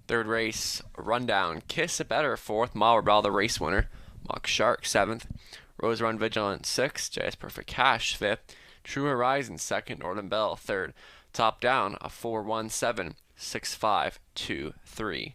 Speaker 5: Third race rundown. Kiss It Better 4th. Malwarbel the race winner. Mock Shark 7th. Rose Run Vigilant 6th. JS Perfect Cash 5th. True Horizon 2nd. Northern Bell 3rd. Top down a 4-1-7. 6-5-2-3.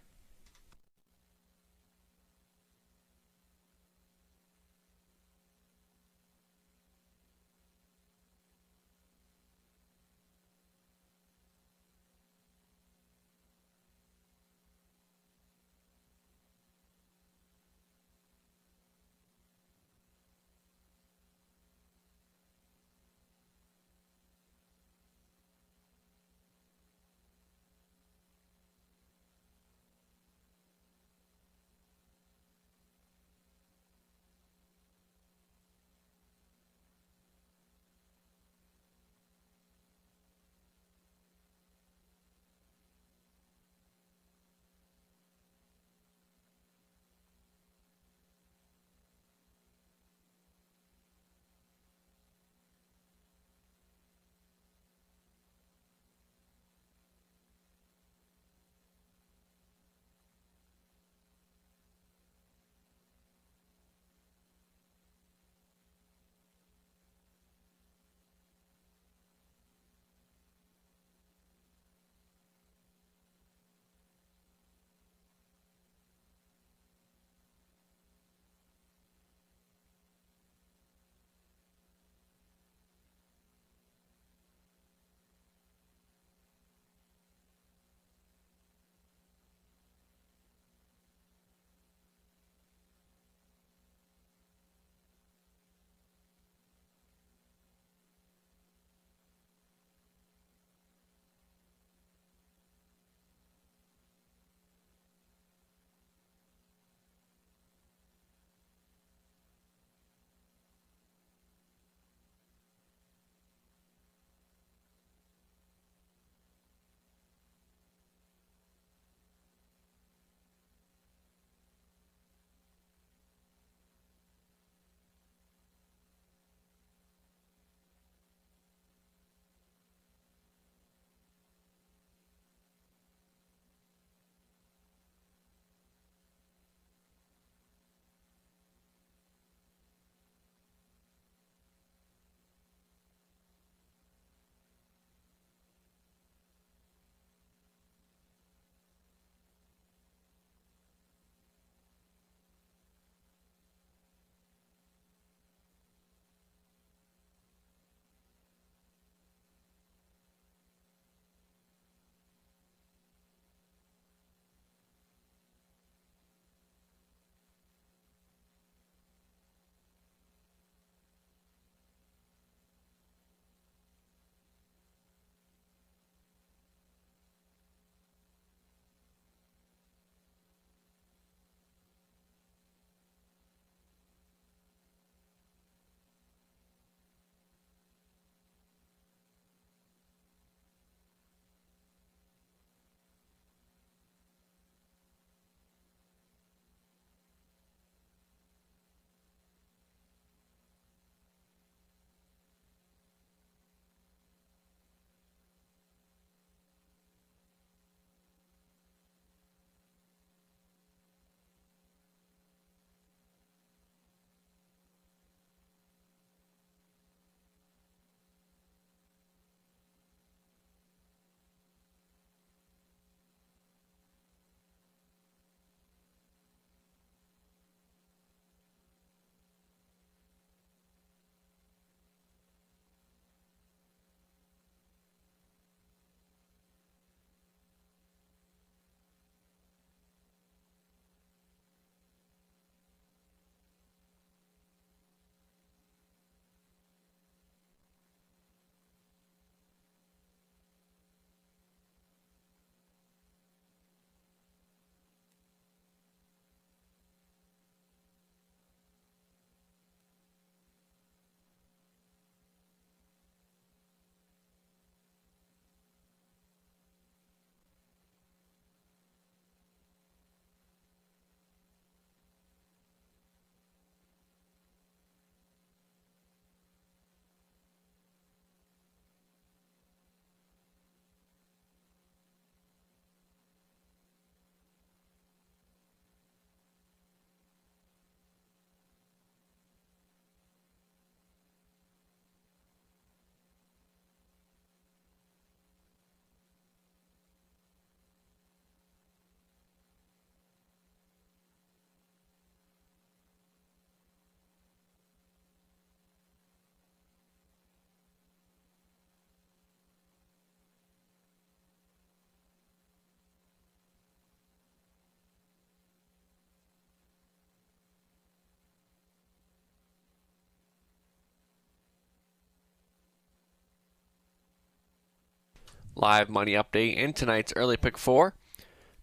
Speaker 5: Live money update in tonight's early pick 4.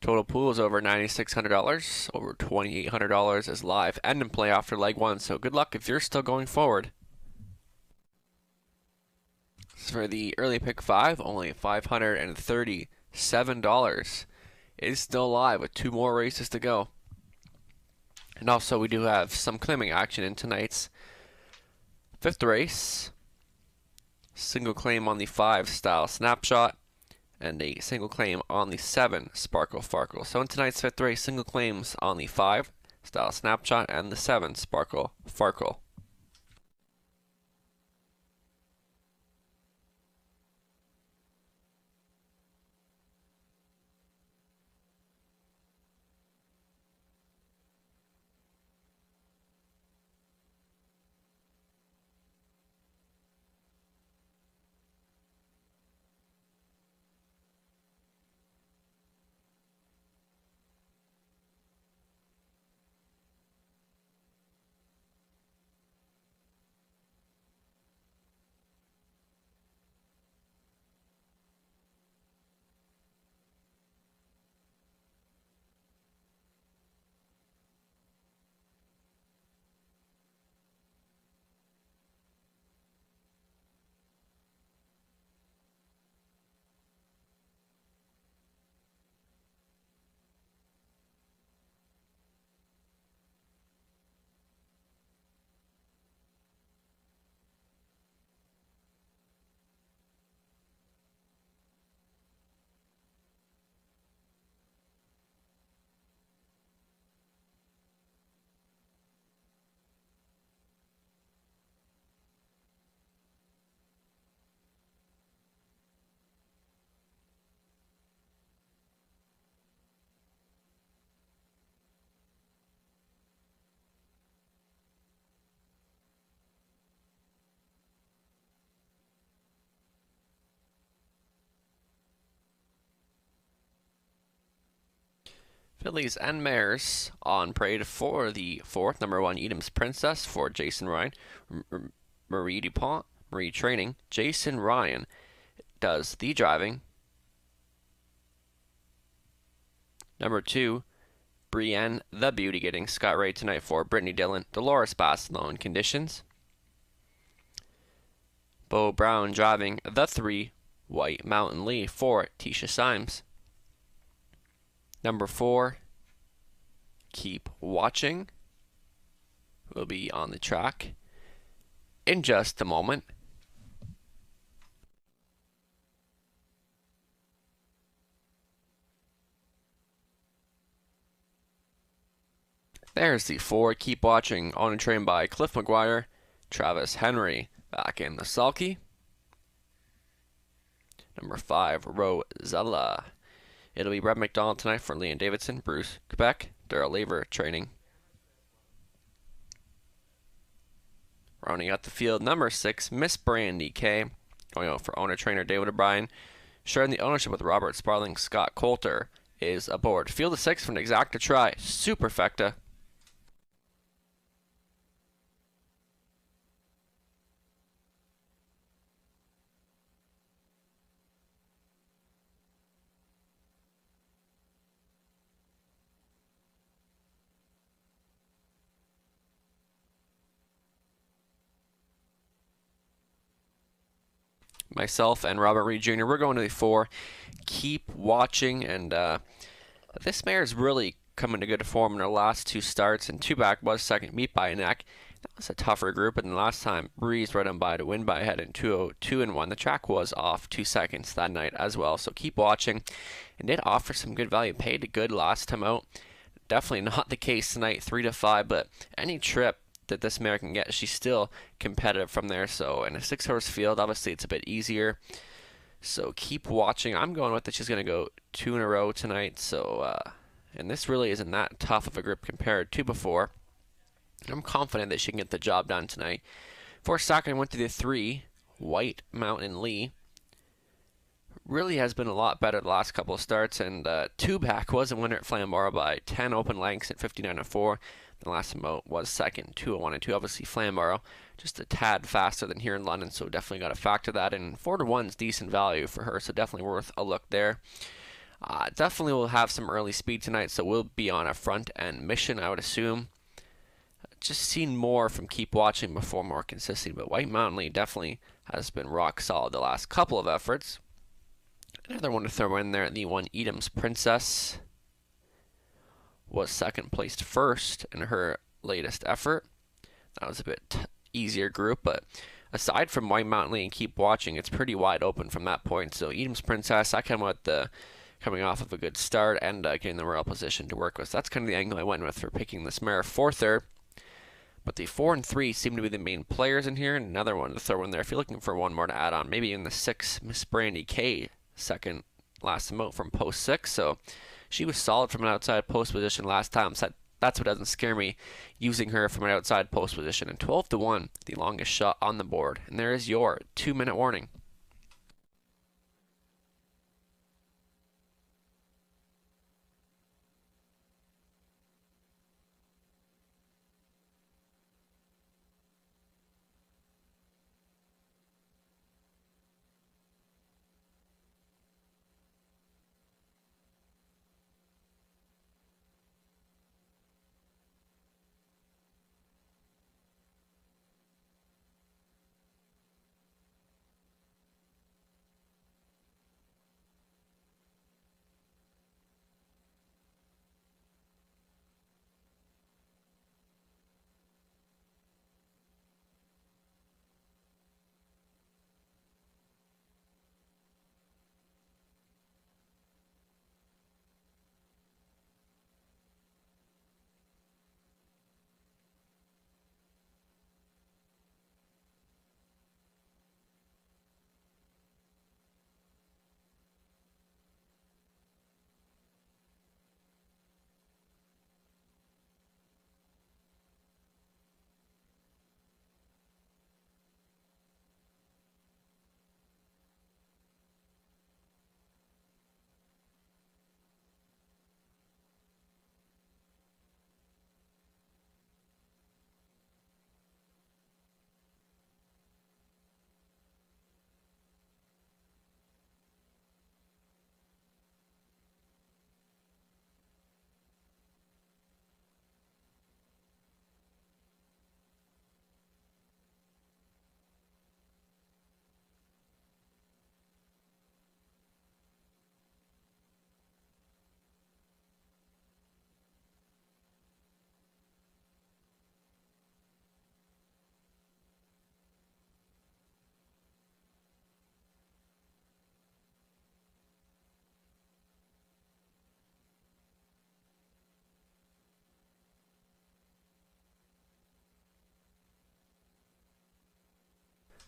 Speaker 5: Total pool is over $9,600. Over $2,800 is live and in play after leg 1. So good luck if you're still going forward. For the early pick 5, only $537 is still live with 2 more races to go. And also we do have some claiming action in tonight's 5th race. Single claim on the 5 Style Snapshot and a single claim on the 7 Sparkle Farkle. So in tonight's 5th race, single claims on the 5 Style Snapshot and the 7 Sparkle Farkle. Fillies and mares on parade for the 4th. Number 1, Edam's Princess for Jason Ryan. Marie DuPont, Marie Training. Jason Ryan does the driving. Number 2, Brienne the Beauty getting Scott Ray tonight for Brittany Dillon. Dolores Basilone Conditions. Bo Brown driving the 3, White Mountain Lee for Tisha Symes. Number 4, Keep Watching, will be on the track in just a moment. There's the 4, Keep Watching, on a train by Cliff McGuire, Travis Henry back in the sulky. Number 5, Rosella. It'll be Brett McDonald tonight for Leon Davidson, Bruce Quebec, Daryl Lever training. Rounding out the field, number 6, Miss Brandy K, going out for owner-trainer David O'Brien. Sharing the ownership with Robert Sparling, Scott Coulter is aboard. Field of 6 for an exacta try, Superfecta. Myself and Robert Reed Jr., we're going to the 4, Keep Watching, and this mare is really coming to good form in her last 2 starts, and 2 back was second, Meet by a Neck. That was a tougher group, and the last time Breeze rode him by to win by a head in 2:02 and 1. The track was off 2 seconds that night as well, so Keep Watching, and did offer some good value, paid good last time out. Definitely not the case tonight, 3 to 5, but any trip that this mare can get, she's still competitive from there. So in a 6-horse field, obviously it's a bit easier. So Keep Watching. I'm going with it. She's going to go 2 in a row tonight. So and this really isn't that tough of a grip compared to before. I'm confident that she can get the job done tonight. For second, I went to the 3, White Mountain Lee. really has been a lot better the last couple of starts, and two-back was a winner at Flamborough by 10 open lengths at 59.04. The last remote was second, 2:01 and 2. Obviously, Flamborough just a tad faster than here in London, so definitely got to factor that in. 4-1 is decent value for her, so definitely worth a look there. Definitely will have some early speed tonight, so we'll be on a front end mission, I would assume. Just seen more from Keep Watching before, more consistency, but White Mountain Lee definitely has been rock solid the last couple of efforts. Another one to throw in there, the one Edam's Princess was second placed first in her latest effort. That was a bit easier group, but aside from White Mountain Lee and Keep Watching, it's pretty wide open from that point. So Edam's Princess, I came with the coming off of a good start and getting the royal position to work with. So that's kind of the angle I went with for picking this mare for third. But the 4 and 3 seem to be the main players in here. And another one to throw in there if you're looking for one more to add on. Maybe in the 6, Miss Brandy K, second last remote from post 6. So she was solid from an outside post position last time. So that's what doesn't scare me, using her from an outside post position. And 12-1, the longest shot on the board. And there is your 2-minute warning.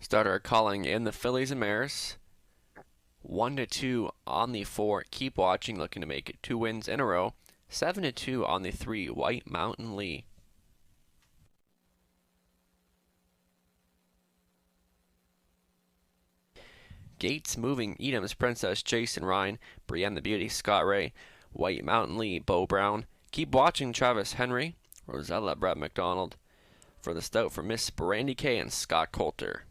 Speaker 5: Starter calling in the fillies and mares. 1-2 on the 4. Keep Watching, looking to make it 2 wins in a row. 7-2 on the 3. White Mountain Lee. Gates moving Edam's Princess, Jason Ryan, Brienne the Beauty, Scott Ray, White Mountain Lee, Bo Brown. Keep Watching, Travis Henry, Rosella, Brett McDonald. For the stout for Miss Brandy K and Scott Coulter.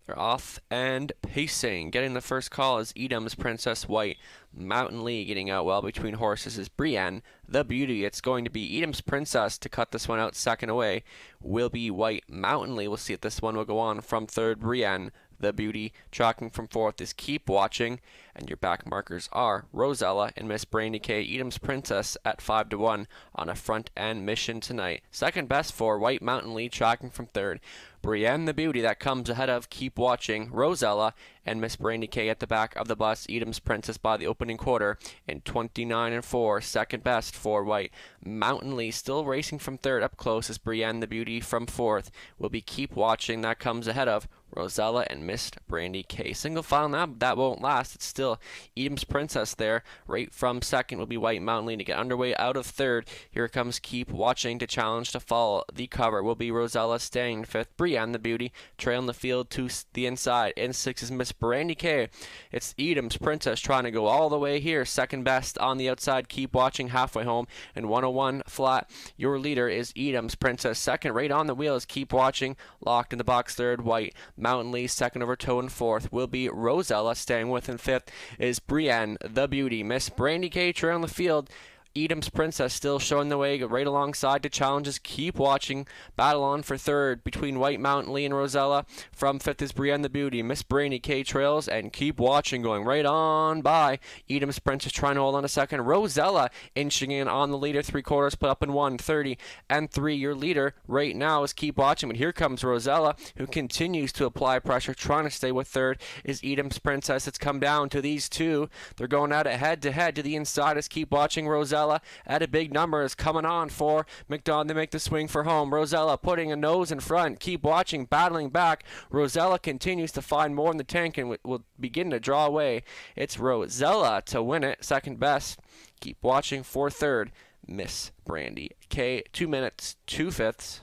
Speaker 5: They're off and pacing. Getting the first call is Edam's Princess, White Mountain Lee. Getting out well between horses is Brienne the Beauty. It's going to be Edam's Princess to cut this one out. Second away will be White Mountain Lee. We'll see if this one will go on from third. Brienne the Beauty. Tracking from fourth is Keep Watching. And your back markers are Rosella and Miss Brandy K. Edam's Princess at 5-1 on a front end mission tonight. Second best for White Mountain Lee, tracking from third. Brienne the Beauty, that comes ahead of Keep Watching, Rosella, and Miss Brandy K at the back of the bus. Edam's Princess by the opening quarter in 29-4. Second best for White Mountain Lee. Still racing from third. Up close is Brienne the Beauty from fourth. Will be Keep Watching. That comes ahead of Rosella and Miss Brandy K. Single file now, that won't last. It's still still Edam's Princess there. Right from second will be White Mountain Lean to get underway out of third. Here comes Keep Watching to challenge to follow. The cover will be Rosella staying in fifth. Brienne the Beauty trailing the field to the inside. In six is Miss Brandy K. It's Edam's Princess trying to go all the way here. Second best on the outside. Keep Watching halfway home and 101 flat. Your leader is Edam's Princess. Second right on the wheel is Keep Watching. Locked in the box third. White Mountain Lee second over toe in fourth will be Rosella. Staying with in fifth is Brienne the Beauty. Miss Brandy K trailing the field. Edam's Princess still showing the way right alongside to challenges. Keep Watching. Battle on for third between White Mountain Lee and Rosella. From fifth is Brienne the Beauty. Miss Brandy K trails and Keep Watching going right on by. Edam's Princess trying to hold on a second. Rosella inching in on the leader. 3/4 put up in 1:30-3. Your leader right now is Keep Watching, but here comes Rosella, who continues to apply pressure, trying to stay with third is Edam's Princess. It's come down to these two. They're going at it head to head. To the inside is Keep Watching. Rosella at a big number is coming on for McDonald. They make the swing for home. Rosella putting a nose in front. Keep Watching battling back. Rosella continues to find more in the tank and will begin to draw away. It's Rosella to win it. Second best. Keep Watching for third. Miss Brandy K. 2 minutes, 2/5.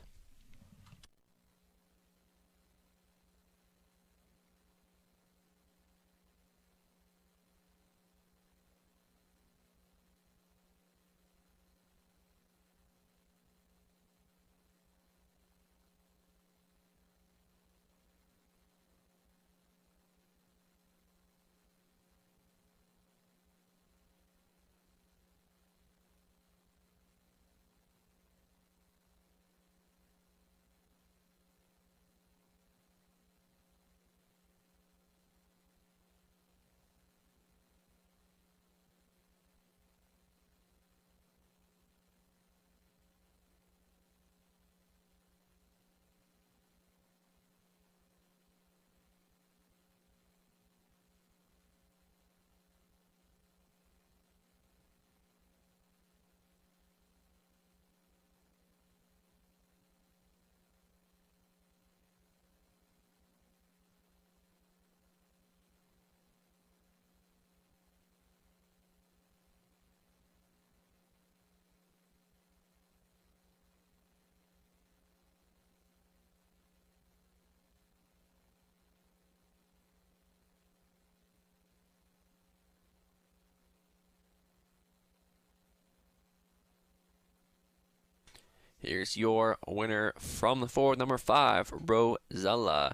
Speaker 5: Here's your winner from the forward, number 5, Rosella.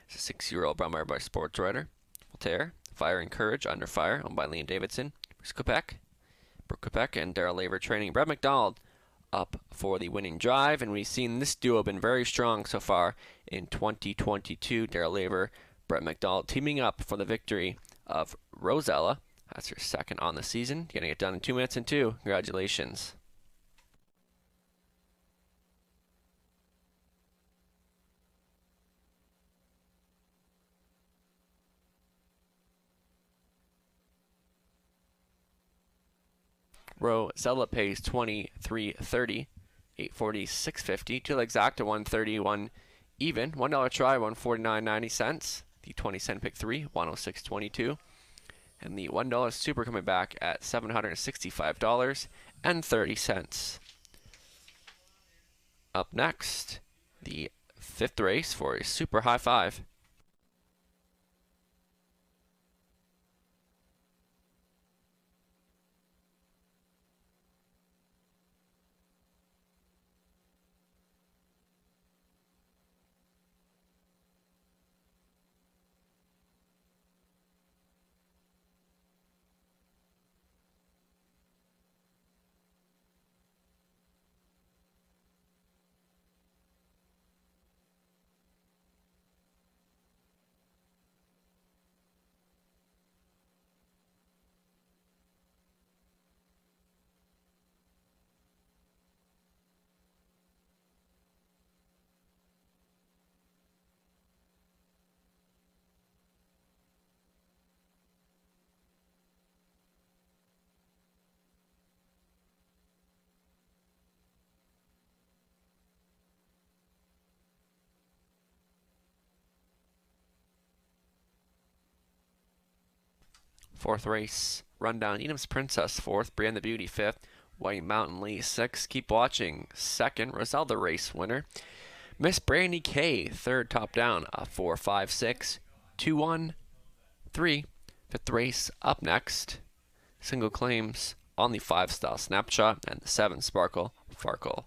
Speaker 5: It's a 6-year-old brought by sports writer Voltaire. Fire and Courage, Under Fire, owned by Liam Davidson. Bruce Kopech, and Daryl Laver training. Brett McDonald up for the winning drive, and we've seen this duo been very strong so far in 2022. Daryl Laver, Brett McDonald teaming up for the victory of Rosella. That's her second on the season. Getting it done in 2 minutes and 2. Congratulations. Rosella pays 23.30, 840, 650. Two legs active, 131 even. $1 try, 149.90 cents. The 20-cent pick 3, 106.22. And the $1 super coming back at $765.30. Up next, the 5th race for a super high five. Fourth race, Rundown Needham's Princess 4th, Brienne the Beauty 5th, White Mountain Lee 6th. Keep watching. 2nd, Roselda race winner. Miss Brandy K 3rd, Top Down, 4, 5, 6, 2, 1, 3. 5th race up next. Single claims on the 5 Style Snapshot and the 7 Sparkle Farkle.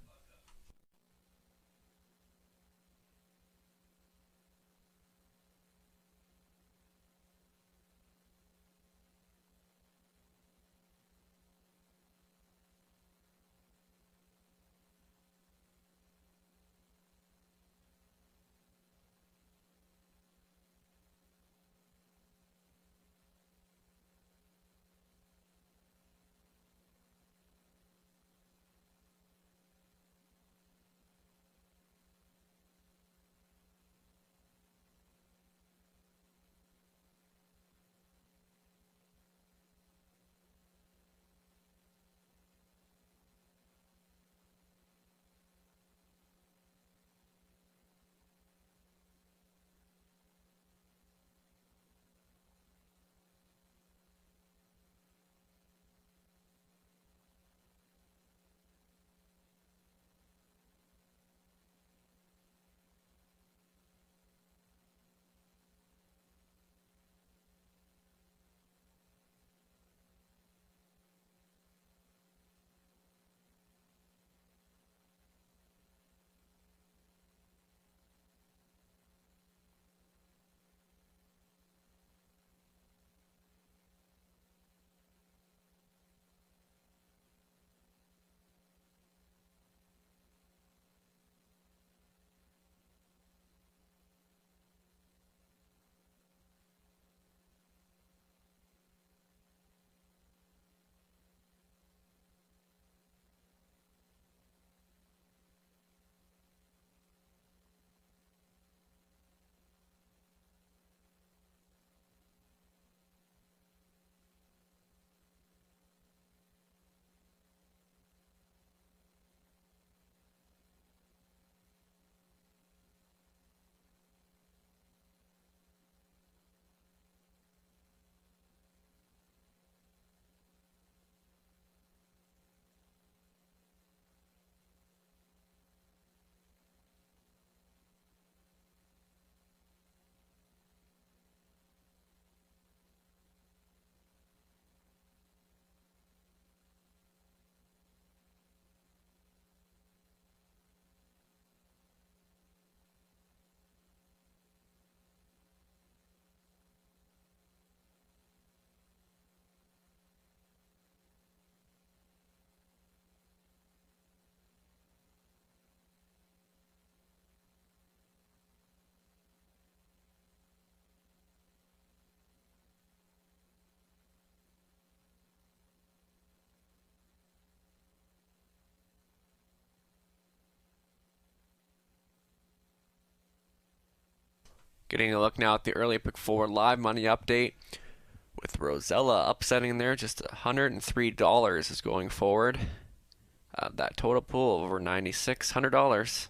Speaker 5: Getting a look now at the early pick 4 live money update with Rosella upsetting there. Just $103 is going forward. That total pool over $9,600.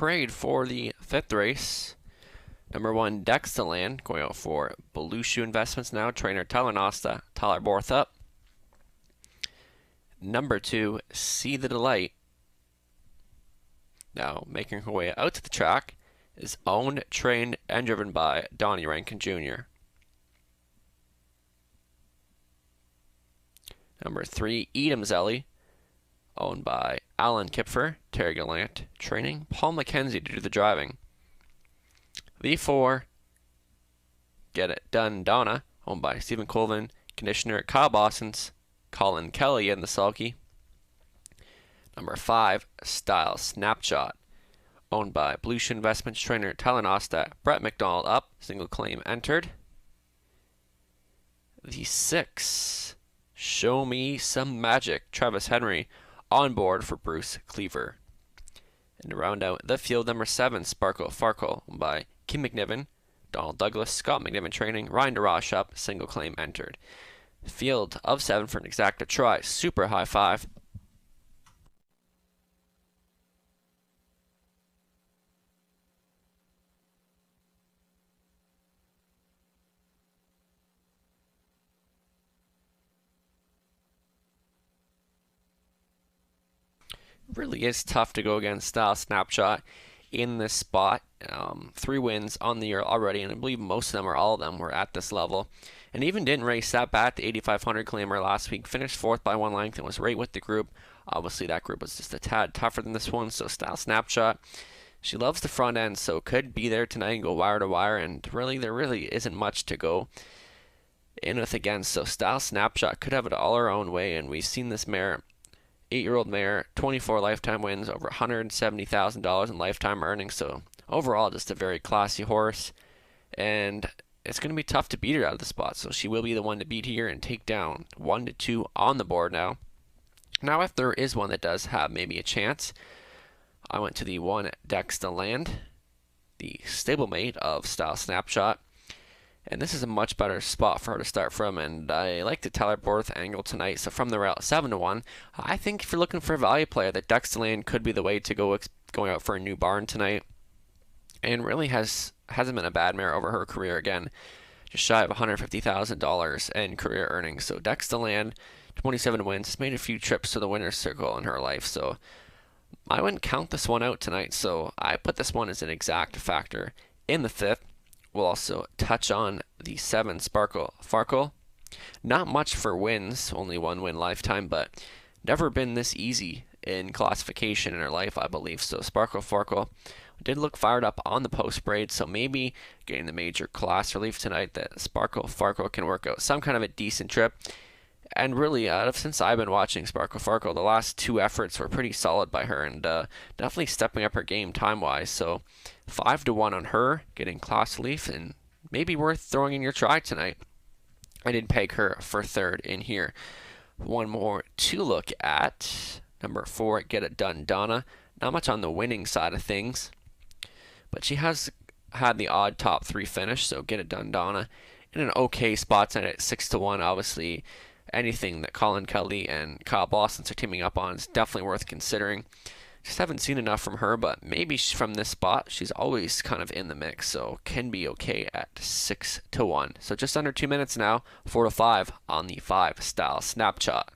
Speaker 5: parade for the 5th race. Number 1, Dextaland, going out for Blue Shoe Investments now. Trainer Tyler Nosta, Tyler Borthup. Number 2, See the Delight. Now, making her way out to the track is owned, trained, and driven by Donnie Rankin Jr. Number 3, Edam's Ellie, owned by Alan Kipfer, Terry Gallant, training Paul McKenzie to do the driving. The 4, Get It Done Donna, owned by Stephen Colvin, conditioner Kyle Bossons, Colin Kelly in the sulky. Number 5, Style Snapshot, owned by Blue Shoe Investments, trainer Tyler Nosta, Brett McDonald up, single claim entered. The 6, Show Me Some Magic, Travis Henry, on board for Bruce Cleaver. And to round out the field, number 7, Sparkle Farkle, owned by Kim McNiven, Donald Douglas, Scott McNiven training, Ryan DeRoche up, single claim entered. Field of 7 for an exacta try, super high 5. Really is tough to go against Style Snapshot in this spot. 3 wins on the year already, and I believe most of them or all of them were at this level. And even didn't race that bad at the 8,500 claimer last week. Finished 4th by 1 length and was right with the group. Obviously, that group was just a tad tougher than this one. So Style Snapshot, she loves the front end, so could be there tonight and go wire to wire. And really, there really isn't much to go in with against. So Style Snapshot could have it all her own way, and we've seen this mare. 8-year-old mare, 24 lifetime wins, over $170,000 in lifetime earnings. So overall, just a very classy horse. And it's going to be tough to beat her out of the spot. So she will be the one to beat here and take down 1 to 2 on the board now. Now, if there is one that does have maybe a chance, I went to the 1 Dextaland, the stablemate of Style Snapshot. And this is a much better spot for her to start from, and I like the Tyler Borth angle tonight. So from the route 7 to 1, I think if you're looking for a value player, that Dextaland could be the way to go going out for a new barn tonight. And really hasn't been a bad mare over her career again, just shy of $150,000 in career earnings. So Dextaland, 27 wins, has made a few trips to the winner's circle in her life. So I wouldn't count this one out tonight. So I put this one as an exact factor in the 5th. We'll also touch on the 7 Sparkle Farkle. Not much for wins, only 1 win lifetime, but never been this easy in classification in her life, I believe. So Sparkle Farkle did look fired up on the post braid, so maybe getting the major class relief tonight, that Sparkle Farkle can work out some kind of a decent trip. And really, since I've been watching Sparkle Farkle, the last 2 efforts were pretty solid by her, and definitely stepping up her game time-wise. So 5 to 1 on her, getting class relief, and maybe worth throwing in your try tonight. I did peg her for 3rd in here. One more to look at. Number 4, Get It Done Donna. Not much on the winning side of things, but she has had the odd top 3 finish, so Get It Done Donna in an okay spot tonight at 6 to 1. Obviously, anything that Colin Kelly and Kyle Bossons are teaming up on is definitely worth considering. Just haven't seen enough from her, but maybe from this spot, she's always kind of in the mix, so can be okay at 6 to 1. So just under 2 minutes now, 4 to 5 on the 5 Style Snapshot.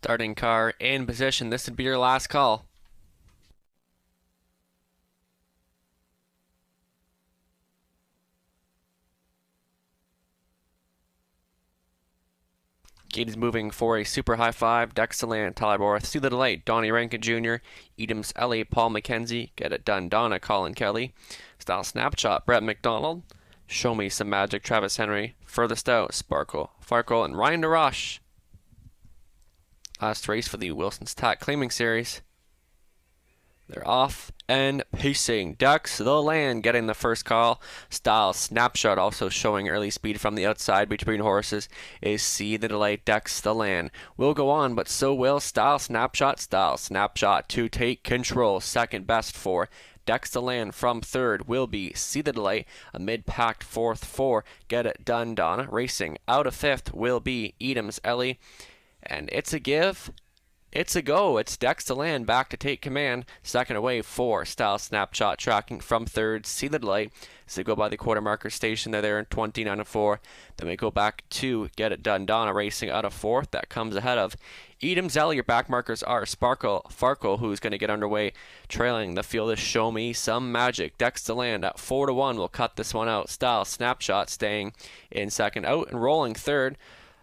Speaker 5: Starting car in position. This would be your last call. Gate is moving for a super high five. Decks to land. Tyler Borth. See the Delight. Donnie Rankin Jr. Edams Ellie. Paul McKenzie. Get It Done. Donna. Colin Kelly. Style Snapshot. Brett McDonald. Show Me Some Magic. Travis Henry. Furthest Out. Sparkle. Farkle. And Ryan DeRoche. Last race for the Wilson's Tack Claiming Series. They're off and pacing. Ducks the Land getting the first call. Style Snapshot also showing early speed from the outside between horses is See the Delight. Ducks the Land will go on, but so will Style Snapshot. Style Snapshot to take control. Second best for Decks the Land. From third will be See the Delight. A mid-packed fourth for Get It Done Donna. Racing out of fifth will be Edams Ellie. And it's a give. It's a go. It's Decks to Land back to take command. Second away for Style Snapshot tracking from third. See the Delight as they go by the quarter marker station. They're there in 29.4. Then we go back to Get It Done Donna racing out of fourth. That comes ahead of Edams Ellie. Your back markers are Sparkle Farkle, who's going to get underway. Trailing the field is Show Me Some Magic. Decks to Land at 4-1. We'll cut this one out. Style Snapshot staying in second. Out and rolling third.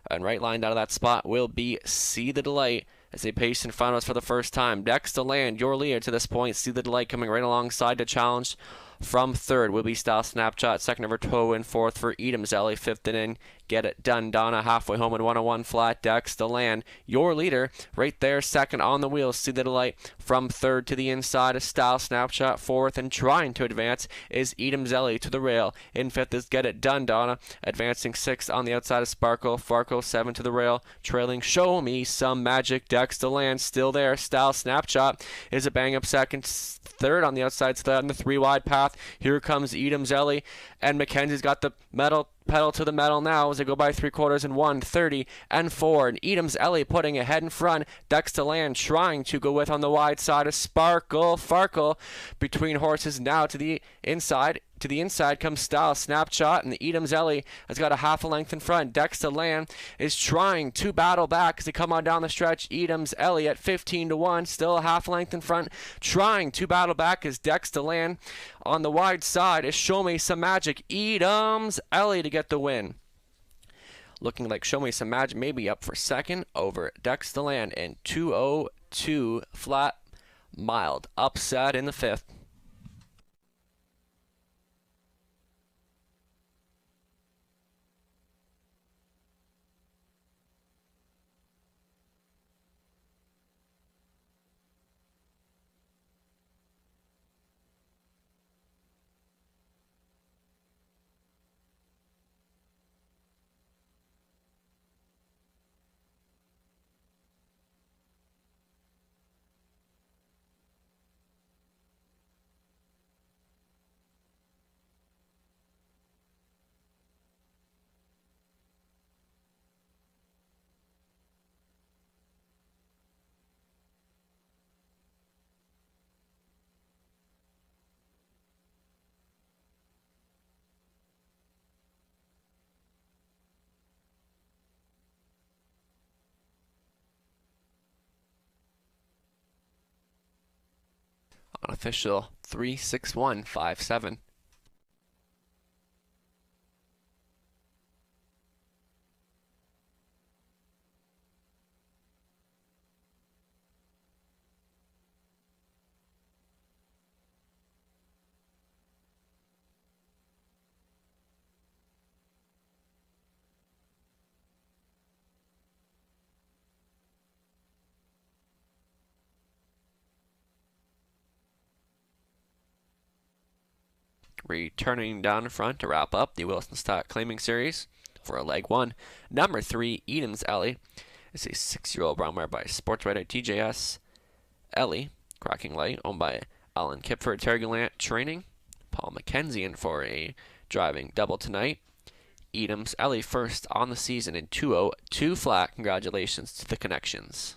Speaker 5: And right lined out of that spot will be See the Delight as they pace in front of us for the first time. Decks to Land, your leader to this point. See the Delight coming right alongside to challenge. From third will be Style Snapshot. Second over Toe in fourth for Edams Ellie. Fifth and in Get It Done Donna. Halfway home in 101 flat. Decks to Land, your leader right there. Second on the wheels. See the Delight. From third to the inside is Style Snapshot. Fourth and trying to advance is Edams Ellie to the rail. In fifth is Get It Done Donna. Advancing sixth on the outside of Sparkle. Farkle 7 to the rail. Trailing Show Me Some Magic. Decks to Land still there. Style Snapshot is a bang up second. Third on the outside, so on the 3 wide path. Here comes Edams Ellie, and McKenzie's got the pedal to the metal now as they go by 3/4 in 1:30 and 4. And Edams Ellie putting ahead in front. Decks to Land trying to go with on the wide side of Sparkle Farkle between horses now to the inside. To the inside comes Style Snapshot, and the Edams Ellie has got a half a length in front. Decks to Land is trying to battle back as they come on down the stretch. Edams Ellie at 15-1, still a half a length in front, trying to battle back as Decks to Land on the wide side is Show Me Some Magic. Edams Ellie to get the win. Looking like Show Me Some Magic maybe up for second over Decks to Land in 2:02 flat. Mild upset in the fifth. Unofficial 36157. Returning down front to wrap up the Wilson's Tack Claiming Series for a leg one. Number 3, Edams Ellie. It's a 6-year-old brown mare by Sports Writer TJS. Ellie, cracking light, owned by Alan Kipford. Terry Gallant training. Paul McKenzie in for a driving double tonight. Edams Ellie first on the season in 2:02 flat. Congratulations to the connections.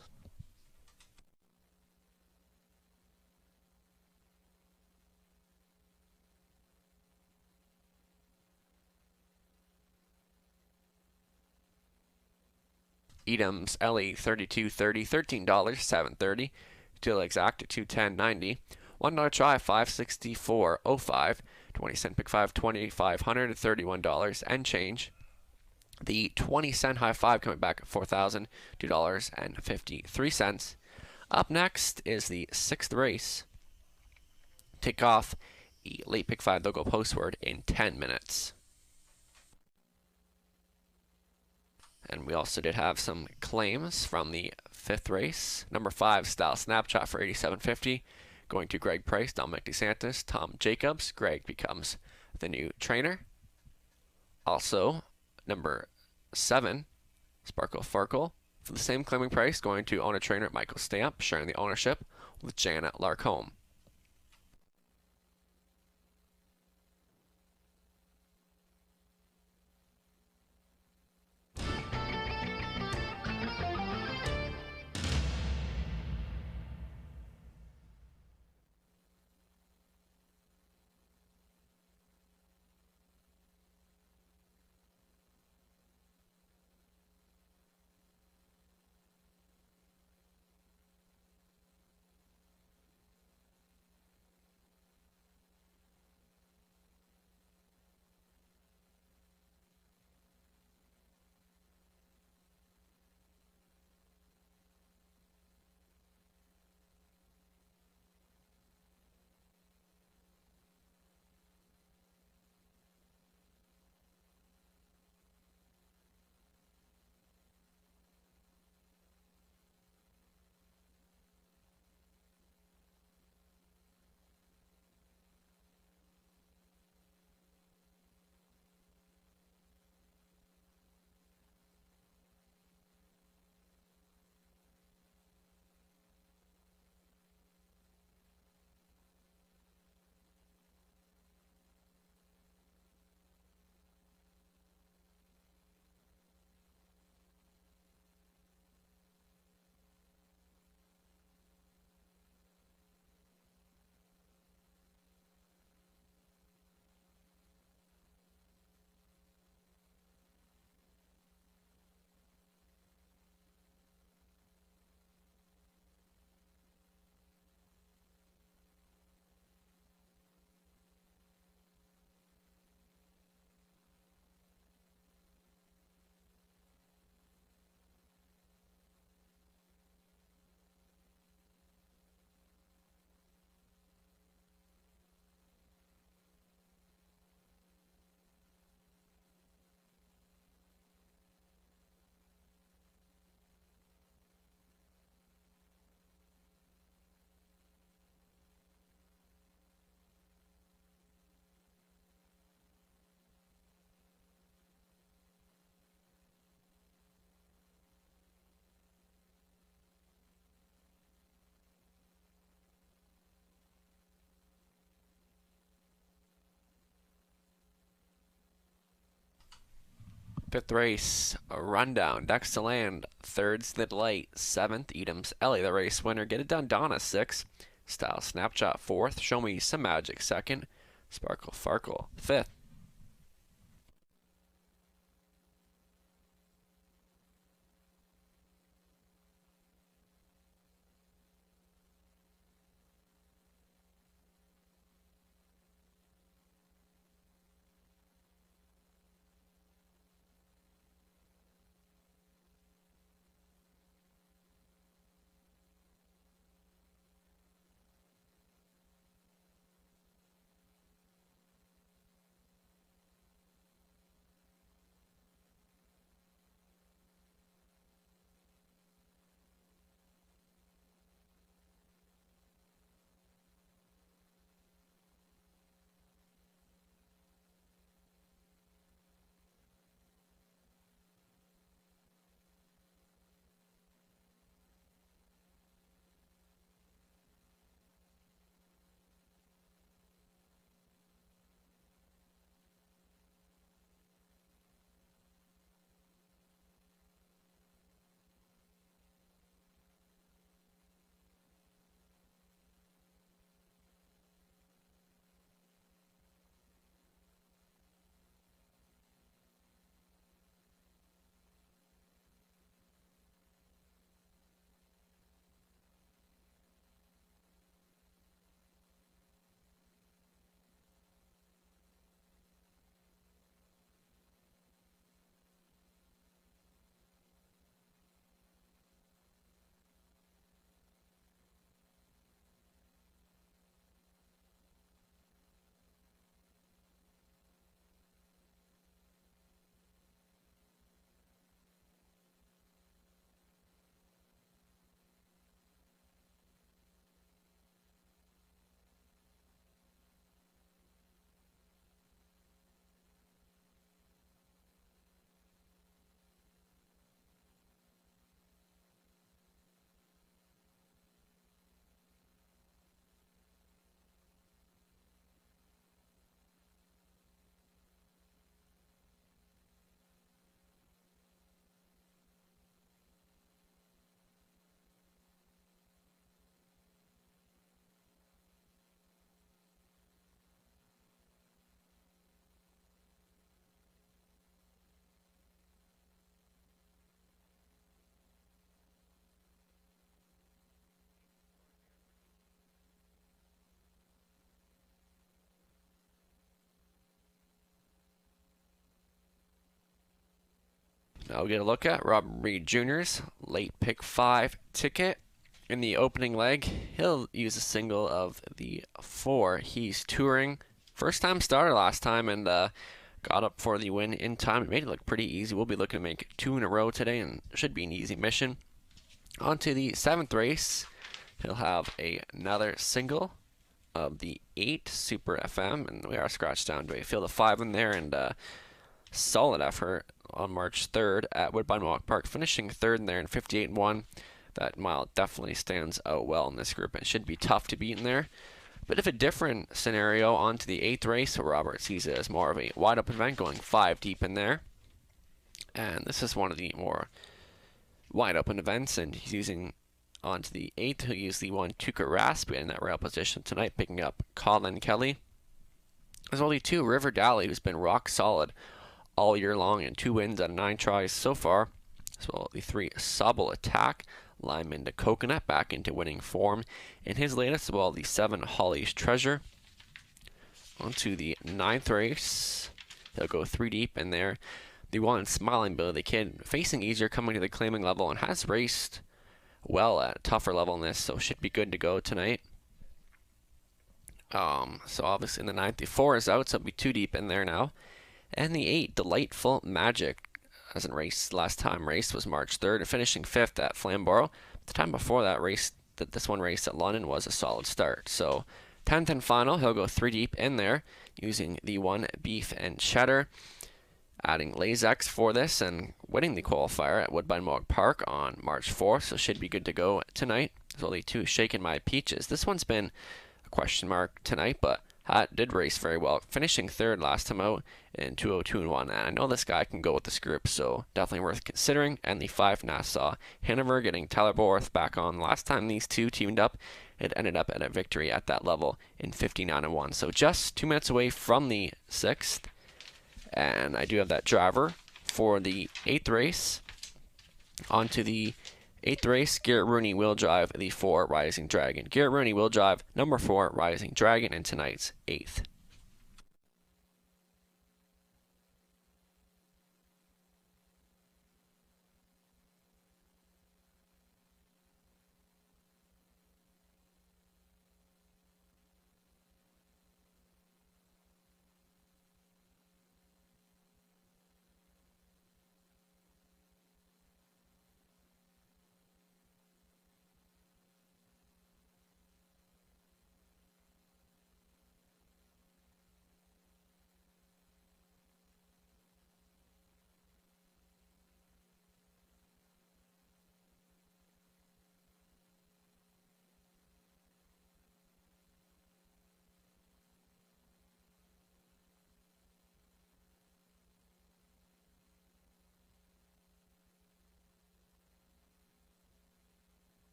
Speaker 5: Edams Ellie 32.30, $13, $7.30. Exact at 210.90. $1 try 564.05. 20-cent pick 5, $2,500 at $31 and change. The 20-cent high five coming back at $4,002.53. Up next is the 6th race. Take off the late pick 5. They'll go postward in 10 minutes. And we also did have some claims from the 5th race. Number 5, Style Snapshot for $87.50. Going to Greg Price, Dominic DeSantis, Tom Jacobs. Greg becomes the new trainer. Also, number 7, Sparkle Farkle. For the same claiming price, going to owner trainer Michael Stamp, sharing the ownership with Janet Larcombe. Fifth race, a rundown. Decks to land. Third, Slid Light. 7th, Edams Ellie, the race winner. Get it done, Donna. 6th, Style Snapshot. 4th, Show Me Some Magic. 2nd, Sparkle Farkle. 5th. Now we'll get a look at Robert Reed Jr.'s late pick 5 ticket. In the opening leg, he'll use a single of the 4. He's touring. First time starter last time and got up for the win in time. It made it look pretty easy. We'll be looking to make 2 in a row today and should be an easy mission. On to the 7th race. He'll have another single of the 8 Super FM, and we are scratched down to a field of 5 in there, and solid effort on March 3rd at Woodbine Walk Park, finishing 3rd in there in 58.1. That mile definitely stands out well in this group and should be tough to beat in there. Bit of a different scenario onto the 8th race, so Robert sees it as more of a wide open event, going 5 deep in there. And this is one of the more wide open events, and he's using onto the 8th. He'll use the 1 Tuka Rasp in that rail position tonight, picking up Colin Kelly. There's only 2 River Dally, who's been rock solid all year long, and 2 wins out of 9 tries so far. As well, the 3 Sobble Attack, Lime into Coconut, back into winning form in his latest. Well, the 7 Holly's Treasure. On to the 9th race. He'll go 3 deep in there. The 1 Smiling Billy the Kid, facing easier, coming to the claiming level, and has raced well at a tougher level in this, so should be good to go tonight. So obviously in the 9th, the 4 is out, so it'll be 2 deep in there now. And the 8, Delightful Magic, hasn't raced. Last time raced was March 3rd, finishing 5th at Flamborough. The time before that race, this one race at London, was a solid start. So 10th and final, he'll go 3 deep in there, using the 1 Beef and Cheddar, adding Lazex for this and winning the qualifier at Woodbine Walk Park on March 4th, so should be good to go tonight. There's only 2 Shaking My Peaches. This one's been a question mark tonight, but did race very well, finishing 3rd last time out in 2:02.1. And I know this guy can go with this group, so definitely worth considering. And the 5 Nassau Hanover, getting Tyler Borth back on. Last time these 2 teamed up, it ended up at a victory at that level in 59.1. So just 2 minutes away from the 6th. And I do have that driver for the 8th race. On to the 8th race, Garrett Rooney will drive the 4 Rising Dragon. Garrett Rooney will drive number 4 Rising Dragon in tonight's 8th.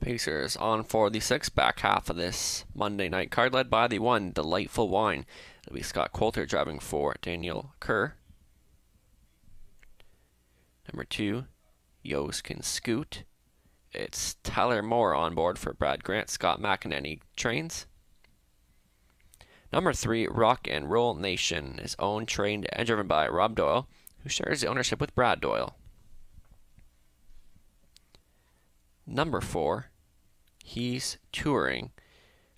Speaker 5: Pacers on for the 6th back half of this Monday night card, led by the 1, Delightful Wine. It'll be Scott Coulter driving for Daniel Kerr. Number 2, Yos Can Scoot. It's Tyler Moore on board for Brad Grant. Scott McEnany trains. Number 3, Rock and Roll Nation is owned, trained, and driven by Rob Doyle, who shares the ownership with Brad Doyle. Number 4, He's Touring.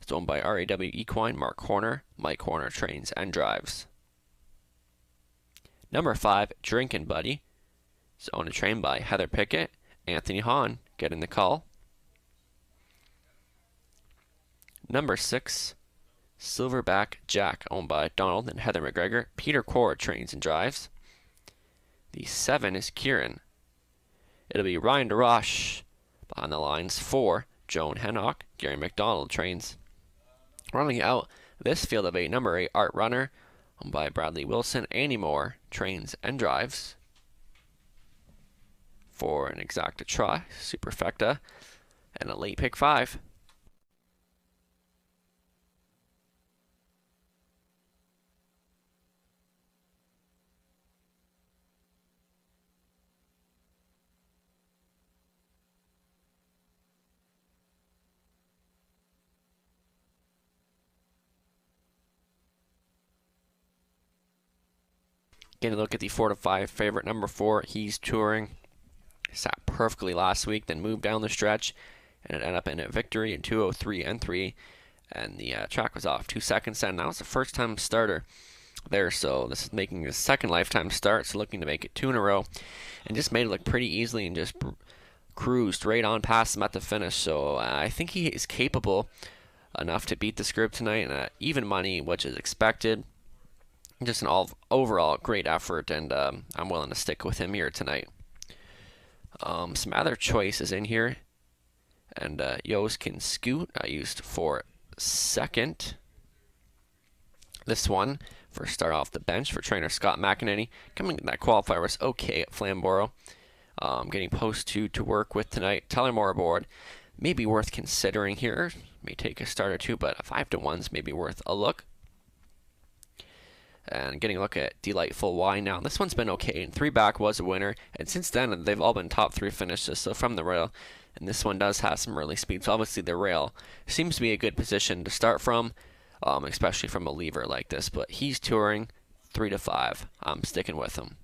Speaker 5: It's owned by RAW Equine, Mark Horner. Mike Horner trains and drives. Number 5, Drinkin' Buddy. It's owned and trained by Heather Pickett. Anthony Hahn getting the call. Number 6, Silverback Jack, owned by Donald and Heather McGregor. Peter Cord trains and drives. The 7 is Kieran. It'll be Ryan DeRoche behind the lines. 4, Joan Hennock. Gary McDonald trains. Running out this field of 8, number 8, Art Runner, owned by Bradley Wilson. Andy Moore trains and drives. For an exacta try, Superfecta, and a late pick 5. Getting a look at the 4 to 5 favorite, number 4, He's Touring. Sat perfectly last week, then moved down the stretch, and it ended up in a victory in 2:03 and 3. And the track was off 2 seconds, and that was the first time starter there. So this is making his second lifetime start, so looking to make it 2 in a row, and just made it look pretty easily and just cruised right on past him at the finish. So I think he is capable enough to beat this group tonight, and even money, which is expected. Just an overall great effort, and I'm willing to stick with him here tonight. Some other choices in here, and Yos Can Scoot I used for second. This one for start off the bench for trainer Scott McEnany. Coming that qualifier was okay at Flamborough. Getting post 2 to work with tonight. Tyler Moore aboard. Maybe worth considering here. May take a start or two, but a 5 to 1's maybe worth a look. And getting a look at Delightful Wine now. This one's been okay, and 3 back was a winner, and since then they've all been top 3 finishes, so from the rail. And this one does have some early speed, so obviously the rail seems to be a good position to start from, especially from a lever like this. But He's Touring, 3 to 5. I'm sticking with him.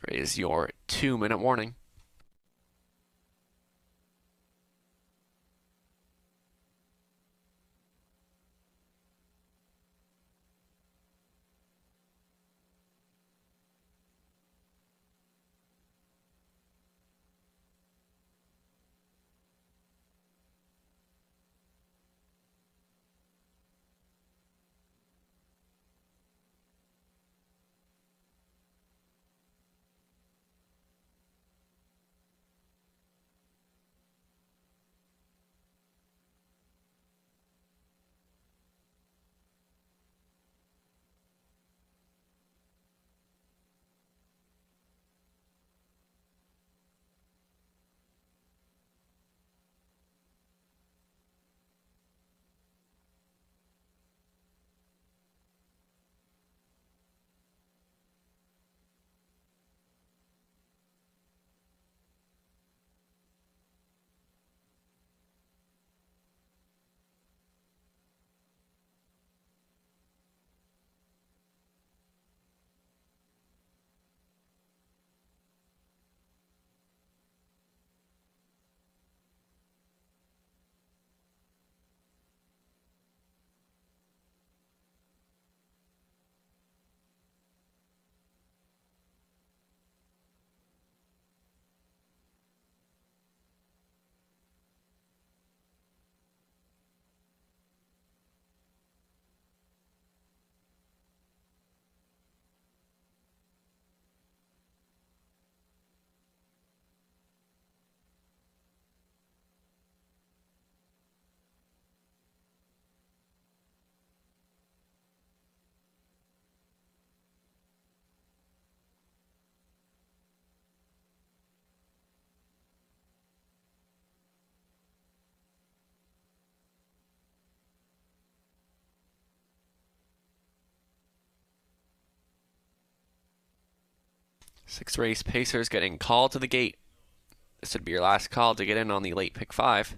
Speaker 5: There is your 2-minute warning. Sixth race Pacers getting called to the gate. This would be your last call to get in on the late pick 5.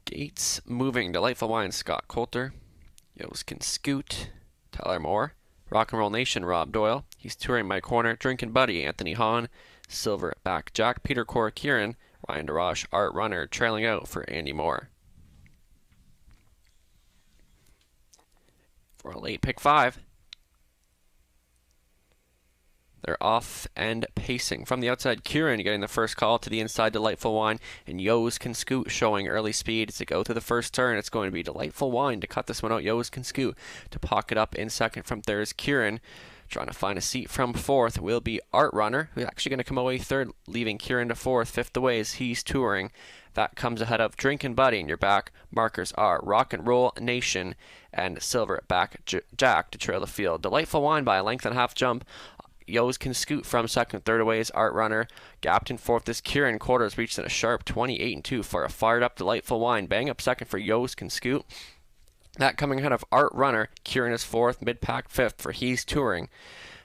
Speaker 5: Gates moving. Delightful Wine, Scott Coulter. Yo's Can Scoot, Tyler Moore. Rock and Roll Nation, Rob Doyle. He's touring my corner. Drinking Buddy, Anthony Hahn. Silver Back Jack, Peter Core Kieran. Ryan DeRoche, Art Runner, trailing out for Andy Moore. For a late pick 5. They're off and pacing. From the outside, Kieran getting the first call to the inside, Delightful Wine. And Yo's Can Scoot showing early speed to go through the first turn. It's going to be Delightful Wine to cut this one out. Yo's Can Scoot to pocket up in second. From there is Kieran. Trying to find a seat from fourth will be Art Runner, who's actually going to come away third, leaving Kieran to fourth. Fifth away is He's Touring. That comes ahead of Drinkin' Buddy. In your back, markers are Rock and Roll Nation and Silver Back Jack to trail the field. Delightful Wine by a length and a half jump. Yo's Can Scoot from second. Third away is Art Runner. Gapped in fourth is Kieran. Quarters reached in a sharp 28-2 for a fired up Delightful Wine. Bang up second for Yo's Can Scoot. That coming ahead of Art Runner. Kieran is fourth. Mid-pack fifth for He's Touring.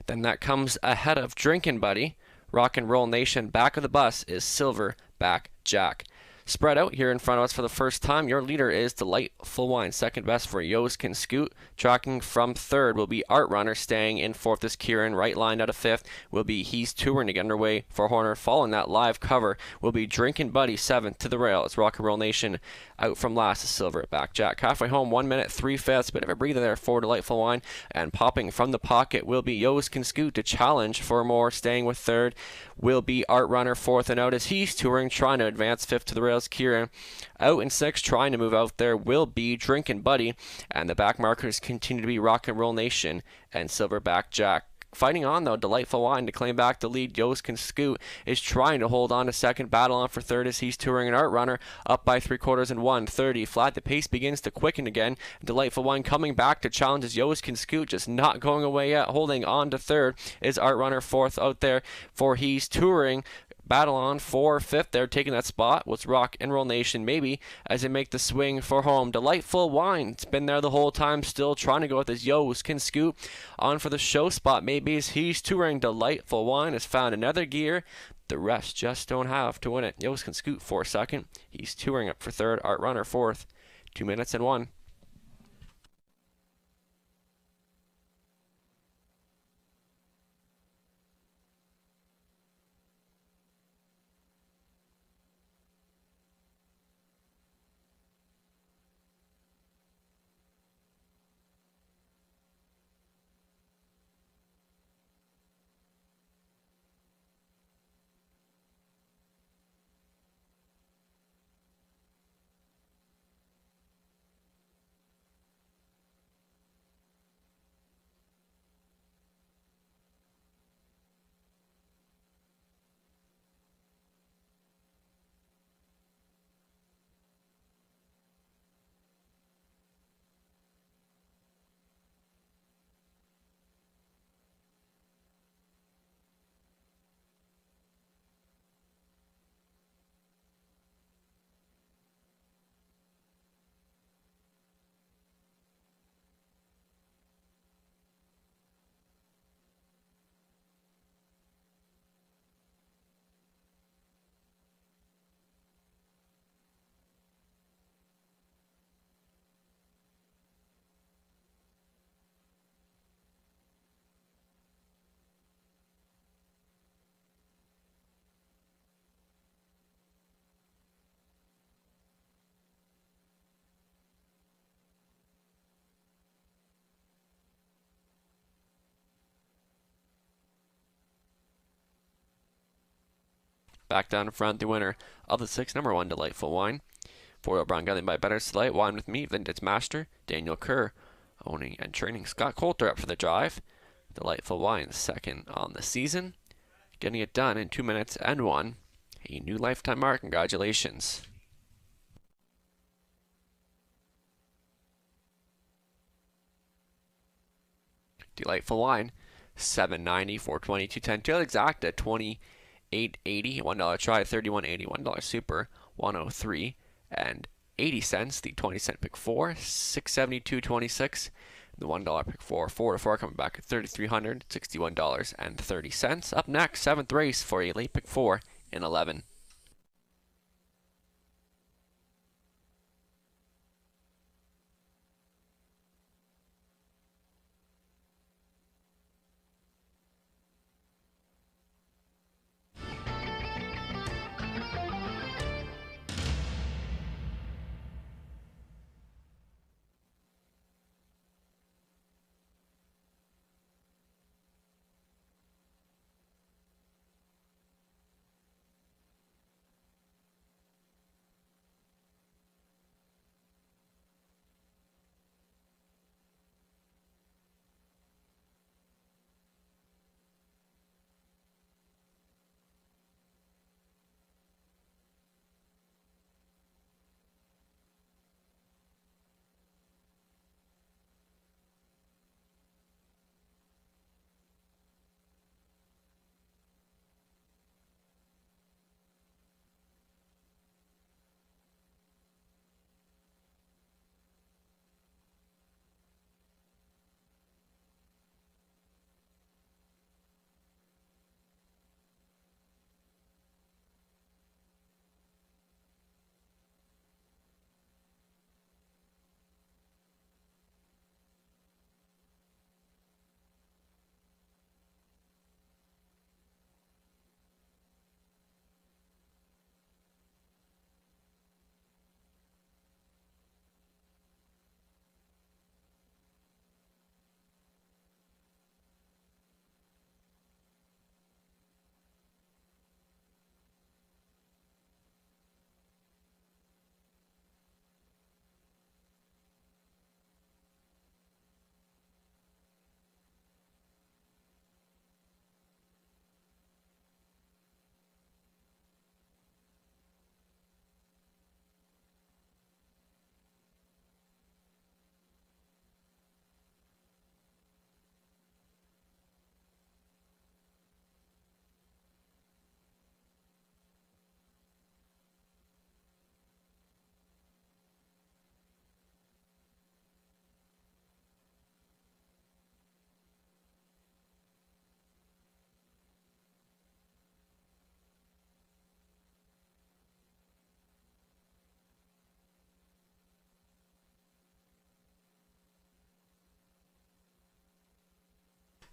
Speaker 5: Then that comes ahead of Drinkin' Buddy. Rock and Roll Nation. Back of the bus is Silver Back Jack. Spread out here in front of us for the first time, your leader is Delightful Wine. Second best for Yo's Can Scoot. Tracking from third will be Art Runner. Staying in fourth is Kieran. Right line out of fifth will be He's Touring to get underway for Horner. Following that live cover will be Drinkin' Buddy. Seventh to the rail. It's Rock and Roll Nation out from last is Silver Back Jack. Halfway home, 1 minute, 3/5. Bit of a breather there for Delightful Wine. And popping from the pocket will be Yo's Can Scoot to challenge for more. Staying with third will be Art Runner. Fourth and out is He's Touring, trying to advance. Fifth to the rails, Kieran. Out in sixth, trying to move out there will be Drinkin' Buddy. And the back markers continue to be Rock and Roll Nation and Silverback Jack. Fighting on, though, Delightful Wine to claim back the lead. Yo's Can Scoot is trying to hold on to second. Battle on for third as He's Touring an Art Runner. Up by 3/4 and 1:30 flat. The pace begins to quicken again. Delightful Wine coming back to challenge as Yo's Can Scoot, just not going away yet. Holding on to third is Art Runner. Fourth out there for He's Touring. Battle on for fifth. They're taking that spot. What's Rock and Roll Nation maybe as they make the swing for home. Delightful Wine. It's been there the whole time, still trying to go with his Yo's Can Scoot on for the show spot. Maybe as He's Touring. Delightful Wine has found another gear the rest just don't have to win it. Yo's Can Scoot for second. He's Touring up for third. Art Runner fourth. 2 minutes and 1. Back down in front, the winner of the 6, number 1, Delightful Wine. 4-wheel Brown Gunning by Better Slate. Wine with me, Vintage Master, Daniel Kerr. Owning and training Scott Coulter up for the drive. Delightful Wine, second on the season. Getting it done in 2 minutes and 1. A new lifetime mark. Congratulations. Delightful Wine, 790, 420, 210. Tail exacta, 28.80. $1 try, 31.80. $1 super, 103 and $0.80. The 20-cent pick 4, $672.26. The $1 pick 4, 4 to 4, coming back at $3,300, $61.30. Up next, 7th race for a late pick 4 in 11.